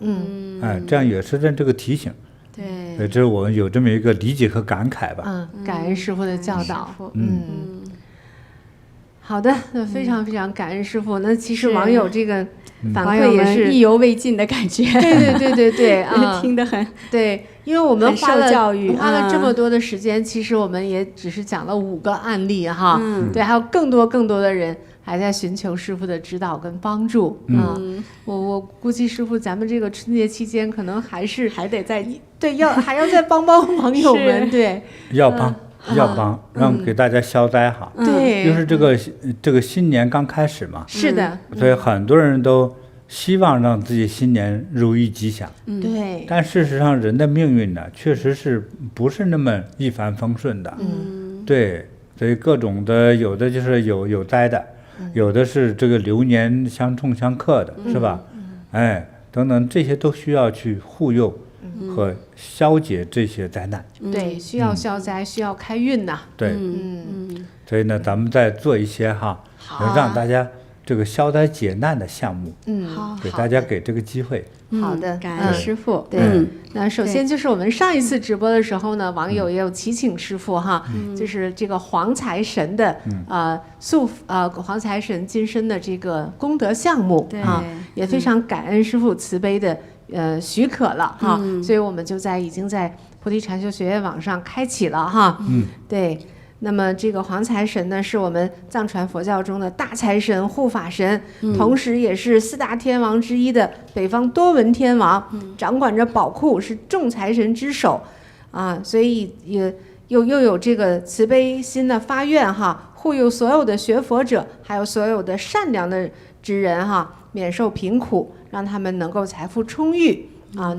这样也是这个提醒。对，这是我们有这么一个理解和感慨吧。感恩师父的教导。好的，那非常非常感恩师父。那其实网友这个反馈也是意犹未尽的感觉。对听得很对，因为我们花了这么多的时间，其实我们也只是讲了5个案例哈。对，还有更多的人还在寻求师父的指导跟帮助。我估计师父咱们这个春节期间可能还得再还要再帮网友们。对，要帮，让给大家消灾哈。对，就是这个新年刚开始嘛。是的。所以很多人都希望让自己新年如意吉祥。对。但事实上，人的命运呢，确实是不是那么一帆风顺的。对，所以各种的，有的就是有灾的，有的是这个流年相冲相克的，是吧？等等，这些都需要去护佑和消解这些灾难。对，需要消灾，需要开运呐。对，所以呢，咱们再做一些能让大家这个消灾解难的项目。给大家给这个机会。好的，感恩师父。对，那首先就是我们上一次直播的时候呢，网友也有祈请师父就是这个黄财神的黄财神金身的这个功德项目也非常感恩师父慈悲的许可了所以我们就已经在菩提禅修学院网上开启了对。那么这个黄财神呢，是我们藏传佛教中的大财神、护法神，同时也是4大天王之一的北方多闻天王，掌管着宝库，是众财神之首所以也又有这个慈悲心的发愿护佑所有的学佛者，还有所有的善良的之人免受贫苦，让他们能够财富充裕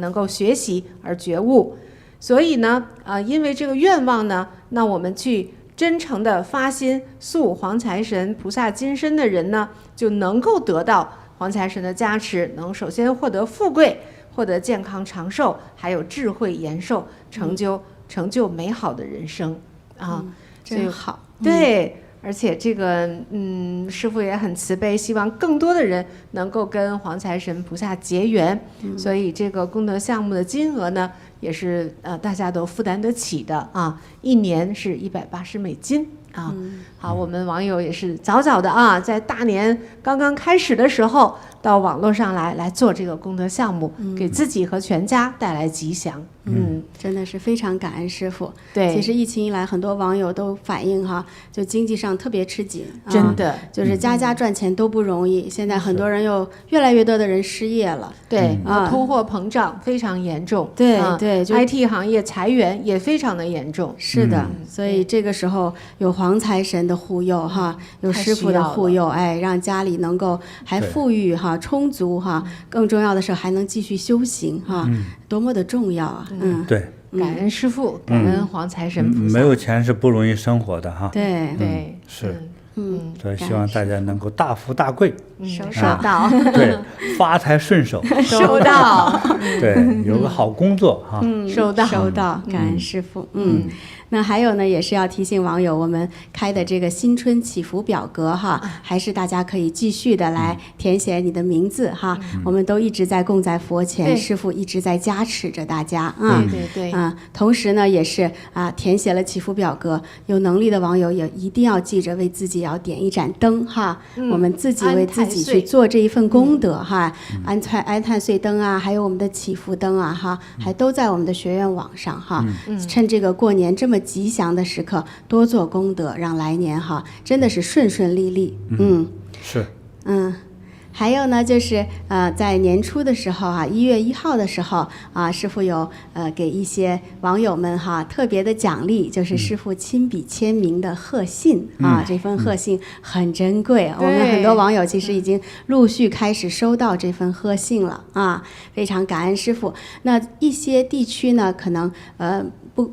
能够学习而觉悟。所以呢因为这个愿望呢，那我们去真诚的发心塑黄财神菩萨金身的人呢，就能够得到黄财神的加持，能首先获得富贵，获得健康长寿，还有智慧延寿，成就美好的人生真好。对，而且这个师父也很慈悲，希望更多的人能够跟黄财神菩萨结缘，所以这个功德项目的金额呢，也是大家都负担得起的1年是180美金啊。好，我们网友也是早早的啊，在大年刚刚开始的时候，到网络上来做这个功德项目，给自己和全家带来吉祥。真的是非常感恩师傅。对，其实疫情以来，很多网友都反映哈，就经济上特别吃紧，真的，就是家家赚钱都不容易。现在很多人又越来越多的人失业了，对，通货膨胀非常严重，对对就，IT 行业裁员也非常的严重。是的，所以这个时候有黄财神的护佑哈，有师傅的护佑，哎，让家里能够还富裕哈，充足哈，更重要的是还能继续修行哈，多么的重要啊！对，感恩师傅，感恩黄财神菩萨。没有钱是不容易生活的哈。对对，是。所以希望大家能够大富大贵，收到，对，发财顺手，收到，对，有个好工作哈，收到，感恩师傅，那还有呢，也是要提醒网友，我们开的这个新春祈福表格哈，还是大家可以继续的来填写你的名字哈。我们都一直在供在佛前，师父一直在加持着大家啊。对同时呢，也是填写了祈福表格，有能力的网友也一定要记着为自己要点一盏灯哈。我们自己为自己去做这一份功德哈。安太岁灯啊，还有我们的祈福灯啊哈，还都在我们的学院网上哈。趁这个过年这么吉祥的时刻，多做功德，让来年哈真的是顺顺利利。是。还有呢，就是在年初的时候1月1号的时候师父有给一些网友们特别的奖励，就是师父亲笔签名的贺信这份贺信很珍贵，我们很多网友其实已经陆续开始收到这份贺信了非常感恩师父。那一些地区呢，可能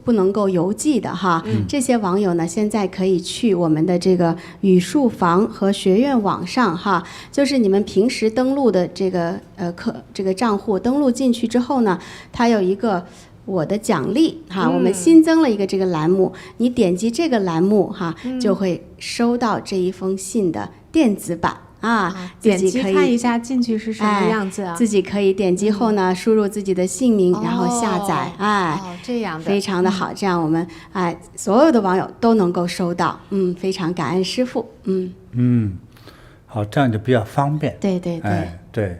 不能够邮寄的这些网友呢，现在可以去我们的这个语数房和学院网上就是你们平时登录的这个这个账户登录进去之后呢，它有一个我的奖励我们新增了一个这个栏目，你点击这个栏目就会收到这一封信的电子版。点击看一下进去是什么样子自己可以点击后呢，输入自己的姓名，然后下载这样的非常的好，这样我们所有的网友都能够收到，非常感恩师父。好，这样就比较方便。对对对，对，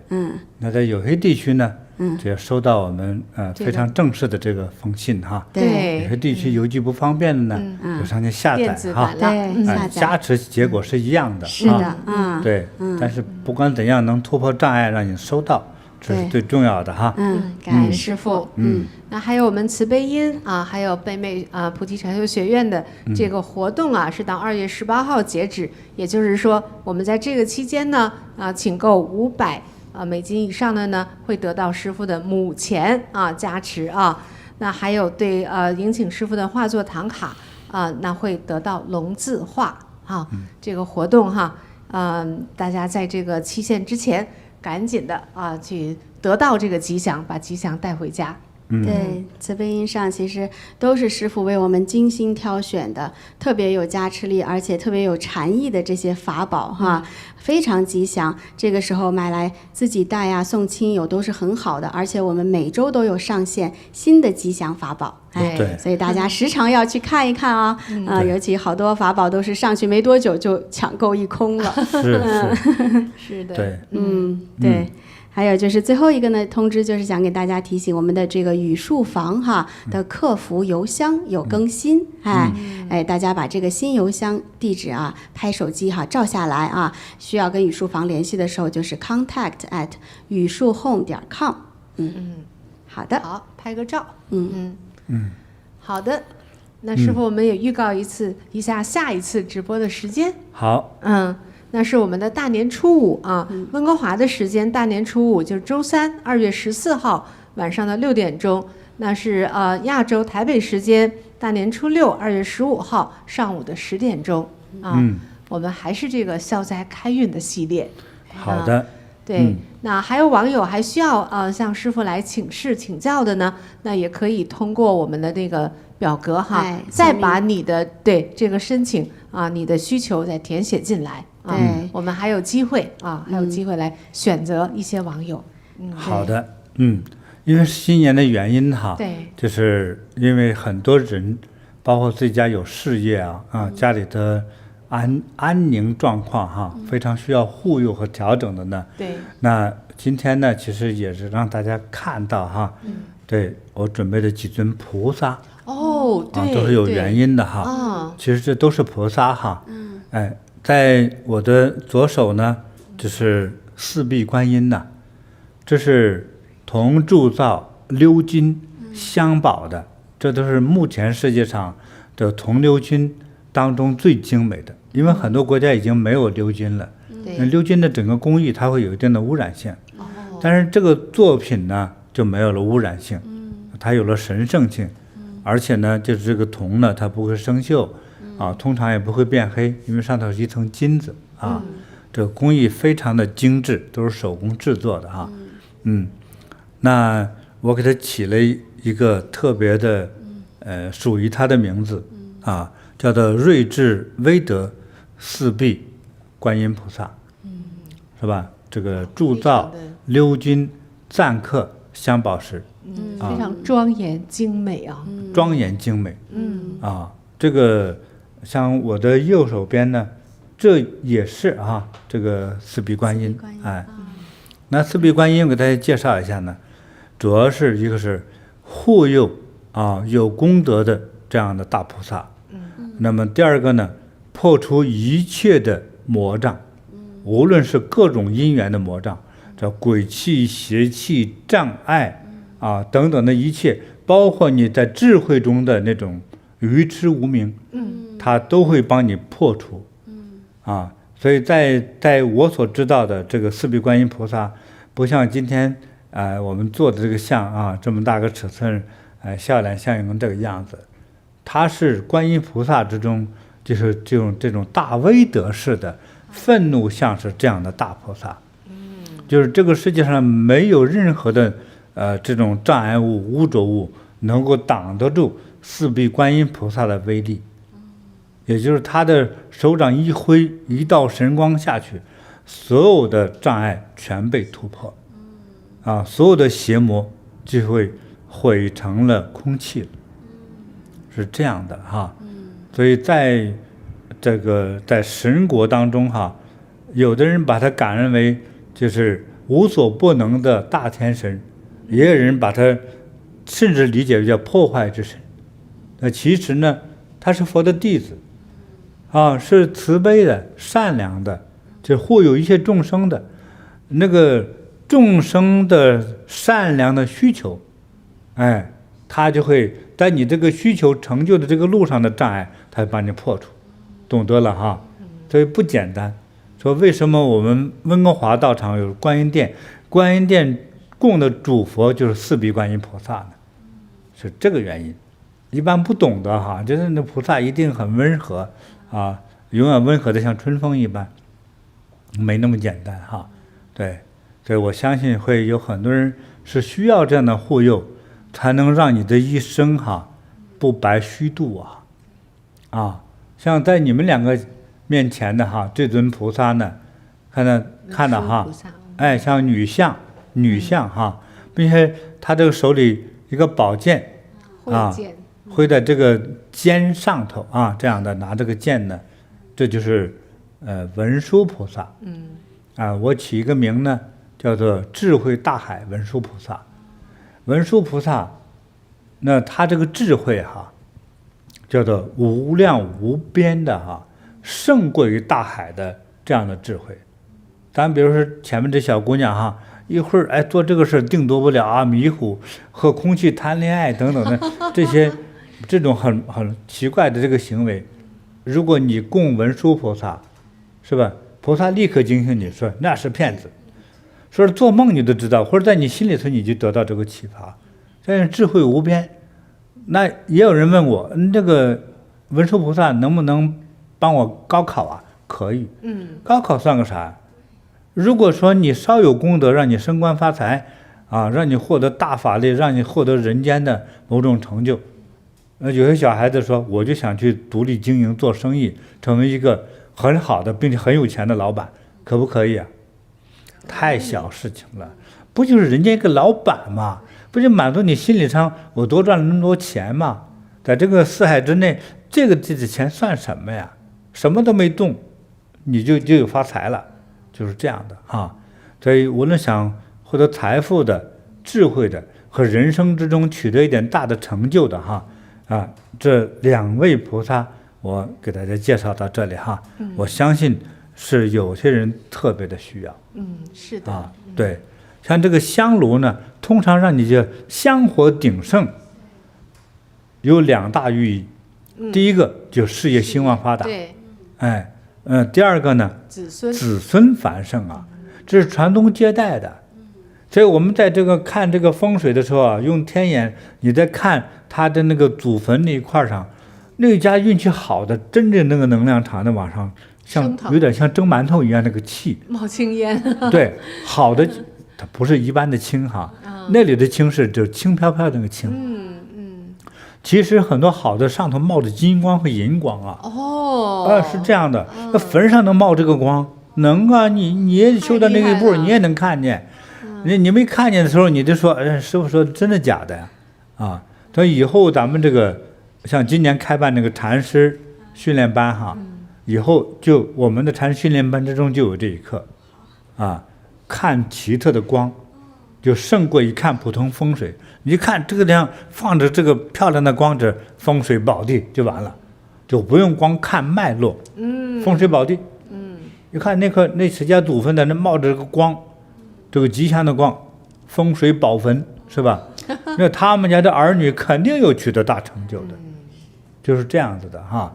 那在有些地区呢，只要收到我们非常正式的这个封信对，有些地区邮寄不方便的呢，就上去下载对，下载加持结果是一样的。是的，对，但是不管怎样，能突破障碍让你收到，这是最重要的感恩师父。那还有我们慈悲音还有贝妹菩提禅修学院的这个活动是到2月18号截止，也就是说我们在这个期间呢请购500美金以上的呢，会得到师父的母钱加持那还有对迎请师父的画作唐卡那会得到龙字画这个活动大家在这个期限之前赶紧的去得到这个吉祥，把吉祥带回家。对，慈悲音上其实都是师父为我们精心挑选的，特别有加持力，而且特别有禅意的这些法宝非常吉祥。这个时候买来自己带送亲友都是很好的，而且我们每周都有上线新的吉祥法宝。对，所以大家时常要去看一看尤其好多法宝都是上去没多久就抢购一空了。是的，对，对。还有就是最后一个呢，通知就是想给大家提醒，我们的这个语数房的客服邮箱有更新，大家把这个新邮箱地址拍手机照下来需要跟语数房联系的时候就是 contact@ 语数home.com。好的，好，拍个照。好的。那师父，我们也预告一下下一次直播的时间。好，那是我们的大年初5温哥华的时间，大年初5就是周3，2月14号晚上的6点钟。那是亚洲台北时间大年初6，2月15号上午的10点钟我们还是这个消灾开运的系列。好的。对，那还有网友还需要向师父来请示请教的呢，那也可以通过我们的那个表格再把你的这个申请你的需求再填写进来我们还有机会还有机会来选择一些网友。好的，因为新年的原因对，就是因为很多人包括自己家有事业家里的安宁状况非常需要护佑和调整的呢。对。那今天呢，其实也是让大家看到对我准备的几尊菩萨对，都是有原因的其实这都是菩萨在我的左手呢，就是四臂观音呐，这是铜铸造鎏金镶宝的，这都是目前世界上的铜鎏金当中最精美的，因为很多国家已经没有鎏金了，那鎏金的整个工艺它会有一定的污染性，但是这个作品呢就没有了污染性，它有了神圣性，而且呢就是这个铜呢它不会生锈通常也不会变黑，因为上头是一层金子这个工艺非常的精致，都是手工制作的那我给它起了一个特别的属于它的名字叫做睿智威德四臂观音菩萨是吧？这个铸造鎏金錾刻镶宝石非常庄严精美庄严精美这个像我的右手边呢，这也是这个四臂观音那四臂观音我给大家介绍一下呢，主要是一个是护佑有功德的这样的大菩萨，那么第二个呢，破除一切的魔障，无论是各种因缘的魔障，这鬼气邪气障碍等等的一切，包括你在智慧中的那种愚痴无明它都会帮你破除所以在我所知道的这个四臂观音菩萨，不像今天我们做的这个像这么大个尺寸笑脸相迎这个样子，它是观音菩萨之中就是这种大威德式的愤怒像是这样的大菩萨就是这个世界上没有任何的这种障碍物污浊物能够挡得住四臂观音菩萨的威力，也就是他的手掌一挥，一道神光下去，所有的障碍全被突破所有的邪魔就会毁成了空气了，是这样的所以在这个在神国当中有的人把它感恩为就是无所不能的大天神，也有人把它甚至理解为叫破坏之神，那其实呢他是佛的弟子是慈悲的善良的，就护佑一切众生的，那个众生的善良的需求他就会在你这个需求成就的这个路上的障碍他会把你破除，懂得了所以不简单。说为什么我们温哥华道场有观音殿，观音殿供的主佛就是四臂观音菩萨呢？是这个原因。一般不懂的就是那菩萨一定很温和永远温和的像春风一般，没那么简单对，所以我相信会有很多人是需要这样的护佑，才能让你的一生不白虚度像在你们两个面前的这尊菩萨呢，看到像女相并且他这个手里一个宝剑挥在这个肩上头这样的拿这个剑呢，这就是文殊菩萨我起一个名呢叫做智慧大海文殊菩萨。文殊菩萨那他这个智慧叫做无量无边的胜过于大海的这样的智慧。咱比如说前面这小姑娘一会儿做这个事定夺不了迷糊，和空气谈恋爱等等的这种很奇怪的这个行为，如果你供文殊菩萨是吧，菩萨立刻警醒你说那是骗子，说是做梦你都知道，或者在你心里头你就得到这个启发，这样智慧无边。那也有人问我这个文殊菩萨能不能帮我高考可以高考算个啥？如果说你稍有功德，让你升官发财让你获得大法力，让你获得人间的某种成就，有些小孩子说我就想去独立经营做生意，成为一个很好的并且很有钱的老板，可不可以太小事情了，不就是人家一个老板嘛，不就满足你心理上我多赚了那么多钱嘛？在这个四海之内，这个钱算什么呀？什么都没动，你就有发财了，就是这样的啊。所以无论想获得财富的、智慧的和人生之中取得一点大的成就的这2位菩萨，我给大家介绍到这里哈。我相信是有些人特别的需要。是的对，像这个香炉呢，通常让你就香火鼎盛，有2大寓意。第一个就事业兴旺发达，对，第二个呢，子孙繁盛啊，这是传宗接代的。所以我们在这个看这个风水的时候啊，用天眼，你在看他的那个祖坟那一块上，那家运气好的，真正那个能量场的往上，像有点像蒸馒头一样那个气冒青烟。对，好的，它不是一般的青哈，那里的青是就轻飘飘的那个青。其实很多好的上头冒着金光和银光啊。是这样的，那坟上能冒这个光，能啊，你也修到那个一步，你也能看见。你没看见的时候，你就说，师傅说真的假的呀？所以以后咱们这个像今年开办那个禅师训练班哈，以后就我们的禅师训练班之中就有这一课看奇特的光，就胜过一看普通风水。你看这个地方放着这个漂亮的光，这风水宝地就完了，就不用光看脉络。风水宝地。你看那谁家祖坟在那冒着这个光，这个吉祥的光，风水宝坟是吧？那他们家的儿女肯定有取得大成就的，就是这样子的哈。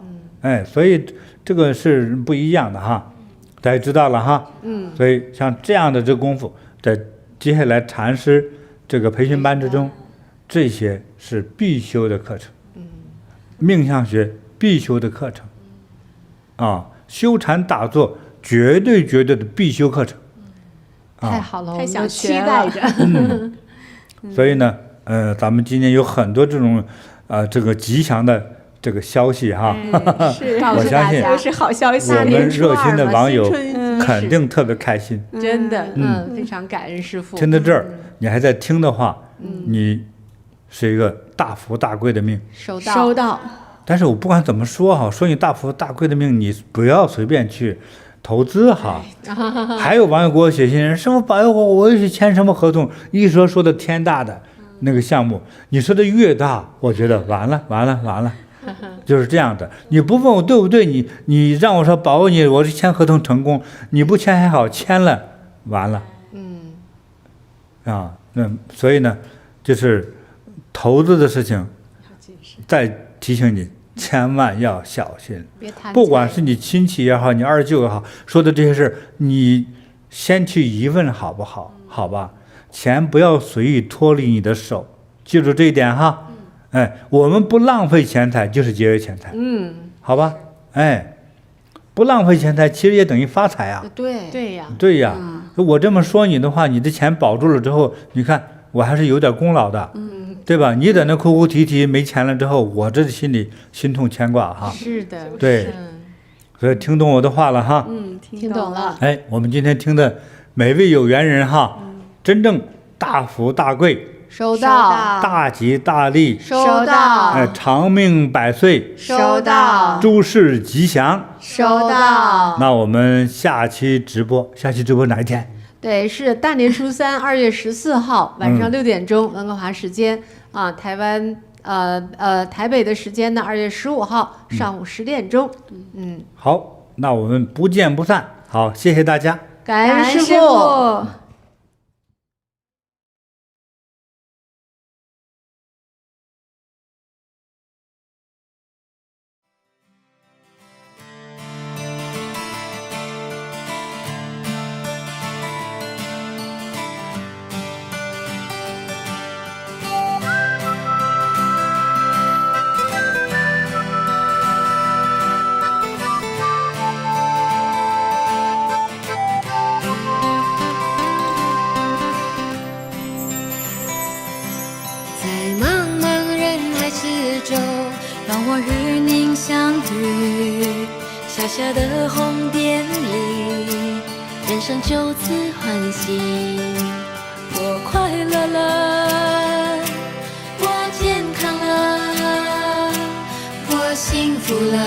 所以这个是不一样的哈，大家知道了哈。所以像这样的这个功夫，在接下来禅师这个培训班之中，这些是必修的课程。命相学必修的课程修禅打坐绝对的必修课程。太好了，太想期期待着。所以呢，咱们今年有很多这种这个吉祥的这个消息哈。是，我相信都是好消息。我们热心的网友新春肯定特别开心。真的，非常感恩师父。听到这儿，你还在听的话，你是一个大富大贵的命。收到。但是我不管怎么说哈，说你大富大贵的命，你不要随便去投资哈。还有网友给我写信人，师傅保佑我又去签什么合同，一说的天大的那个项目，你说的越大，我觉得完了，就是这样的。你不问我对不对，你让我说保佑你，我是签合同成功，你不签还好，签了完了。所以呢，就是投资的事情，再提醒你，千万要小心。不管是你亲戚也好，你二舅也好，说的这些事，你先去疑问好不好？好吧，钱不要随意脱离你的手，记住这一点哈。我们不浪费钱财，就是节约钱财。好吧，不浪费钱财，其实也等于发财啊。对呀。我这么说你的话，你的钱保住了之后，你看我还是有点功劳的。对吧？你在那哭哭啼啼没钱了之后，我这心里心痛牵挂哈。是的，对，所以听懂我的话了哈。听懂了。我们今天听的每位有缘人哈，真正大福大贵，收到；大吉大利，收到；长命百岁，收到；诸事吉祥，收到。那我们下期直播哪一天？对，是大年初三，2月14号晚上6点钟，温哥华时间台湾台北的时间呢，2月15号上午10点钟。好，那我们不见不散。好，谢谢大家，感恩师父。让我与您相遇，小小的红点里，人生就此欢喜。我快乐了，我健康了，我幸福了，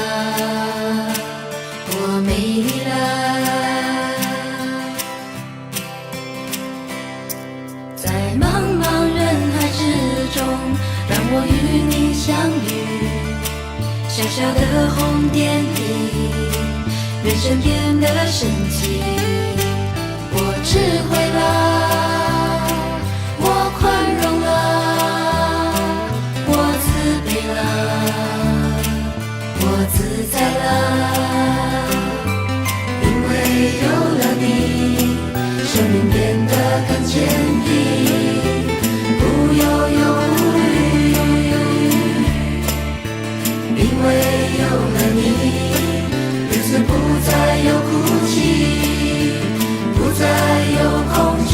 我美丽了。在茫茫人海之中，让我与你相遇。小小的红点里，人生变得神奇。我智慧了，我宽容了，我慈悲了，我自在了。因为有了你，生命变得更坚定，不要有顾虑。因为有了你，日子不再有哭泣，不再有恐惧。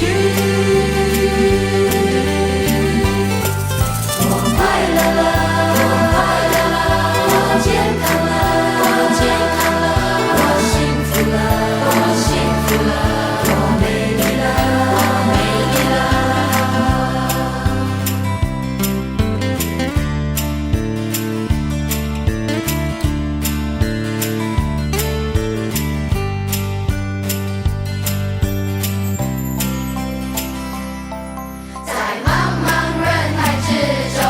我快乐了，我快乐了，我健康了，我健康了，我幸福了，我幸福了，我美丽了，我美丽了。在茫茫人海之中，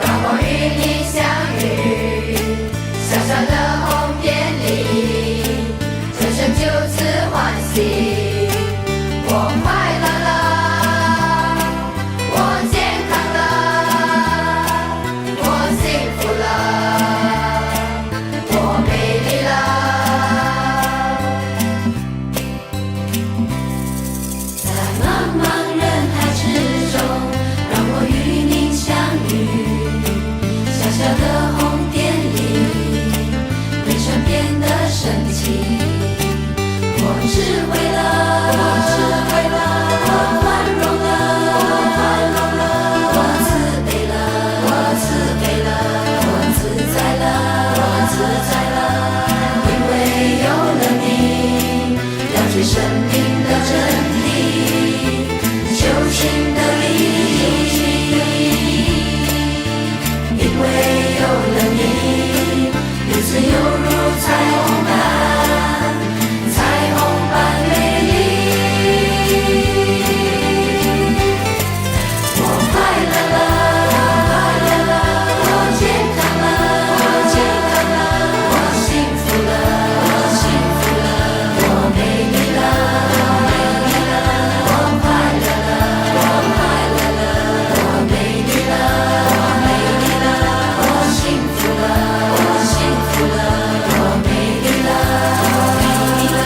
让我与你相遇。小小的红点里，人生就此欢喜。我快乐了，我健康了，我幸福了，我美丽了。在茫茫人海之中，让我与你相遇。小小的红点里，人生变得神奇。我智慧了，我智慧了，我宽容了，我宽容了，我慈悲了，我慈悲了，我自在了，我自在了。因为有了你，了解生命的真理，救赎的意义。因为有了你，日子犹如彩虹般，彩虹般美丽。我快乐了，我快乐了，我健康了，我健康了，我幸福了，我幸福了，我美丽了，我美丽了，我快乐了，我快乐了，我美丽了，我美丽了，我幸福了，我幸福了，我美丽了，我美丽了。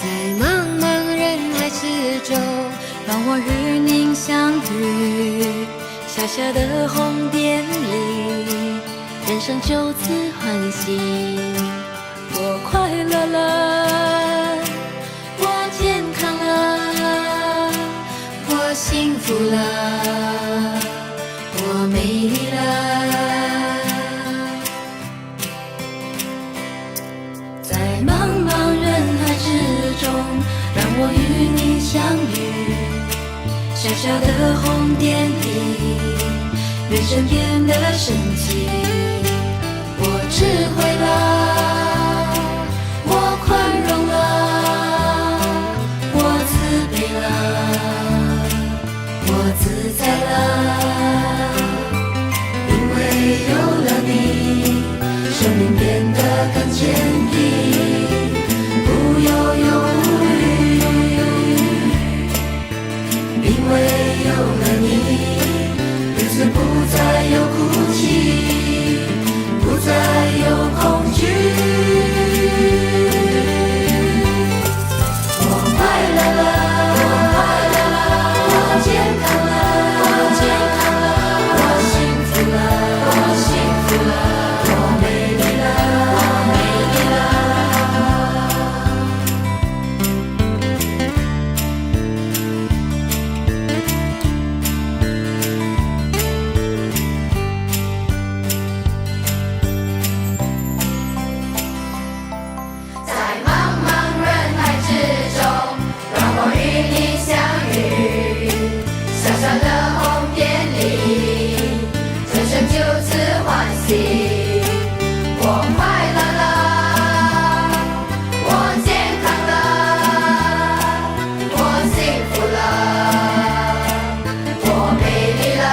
在茫茫人海之中，让我与您相遇。小小的红点里，人生就此欢喜。我快乐了，我健康了，我幸福了，我美丽了。在茫茫人海之中，让我与你相遇。小小的红点里，人生变得神奇。我智慧了，我宽容了，我慈悲了，我自在了。因为有了你，生命变得更坚定，不要有顾虑。因为有了你，日子不再有哭泣，不再有恐惧。你相遇，小小的红遍里，人生就此欢喜。我快乐了，我健康了，我幸福了，我美丽了。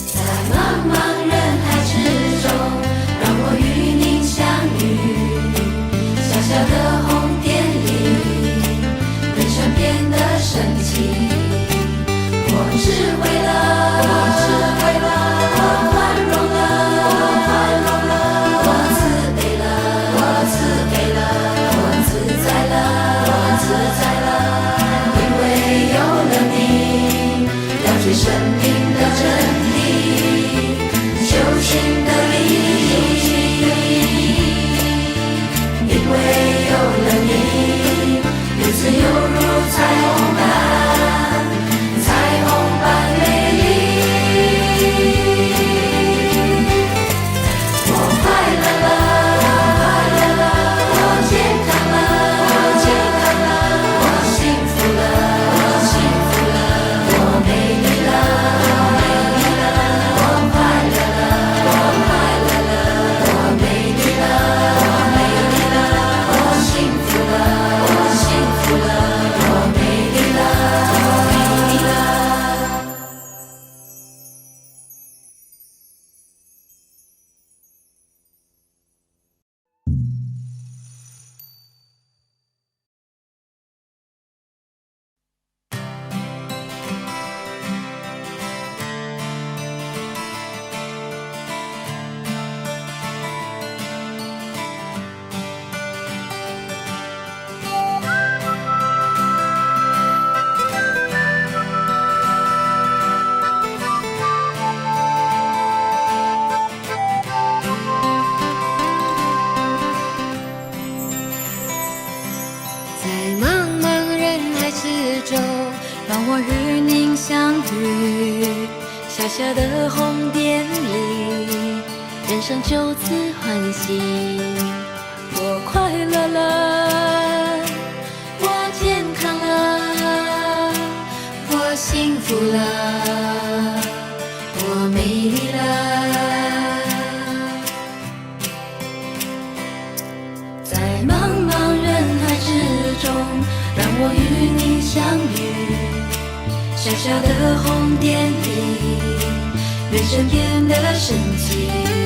在茫茫人海之中，让我与您相遇。小小的红点里，人生变得神奇。我智慧了，我宽容了，我慈悲了，我自在了，因为有了你，了解生命的真理，修行的意义。因为有了你，日子犹如彩虹般美丽。我快乐了，我健康了，我幸福了，我美丽了，我快乐了，我美丽了，我幸福了，我美丽了。在茫茫人海之中，让我与您相遇。小小的红点里，人生就此欢喜。我快乐了，我健康了，我幸福了，我美丽了。在茫茫人海之中，让我与你相遇。小小的红点里，人生变得神奇。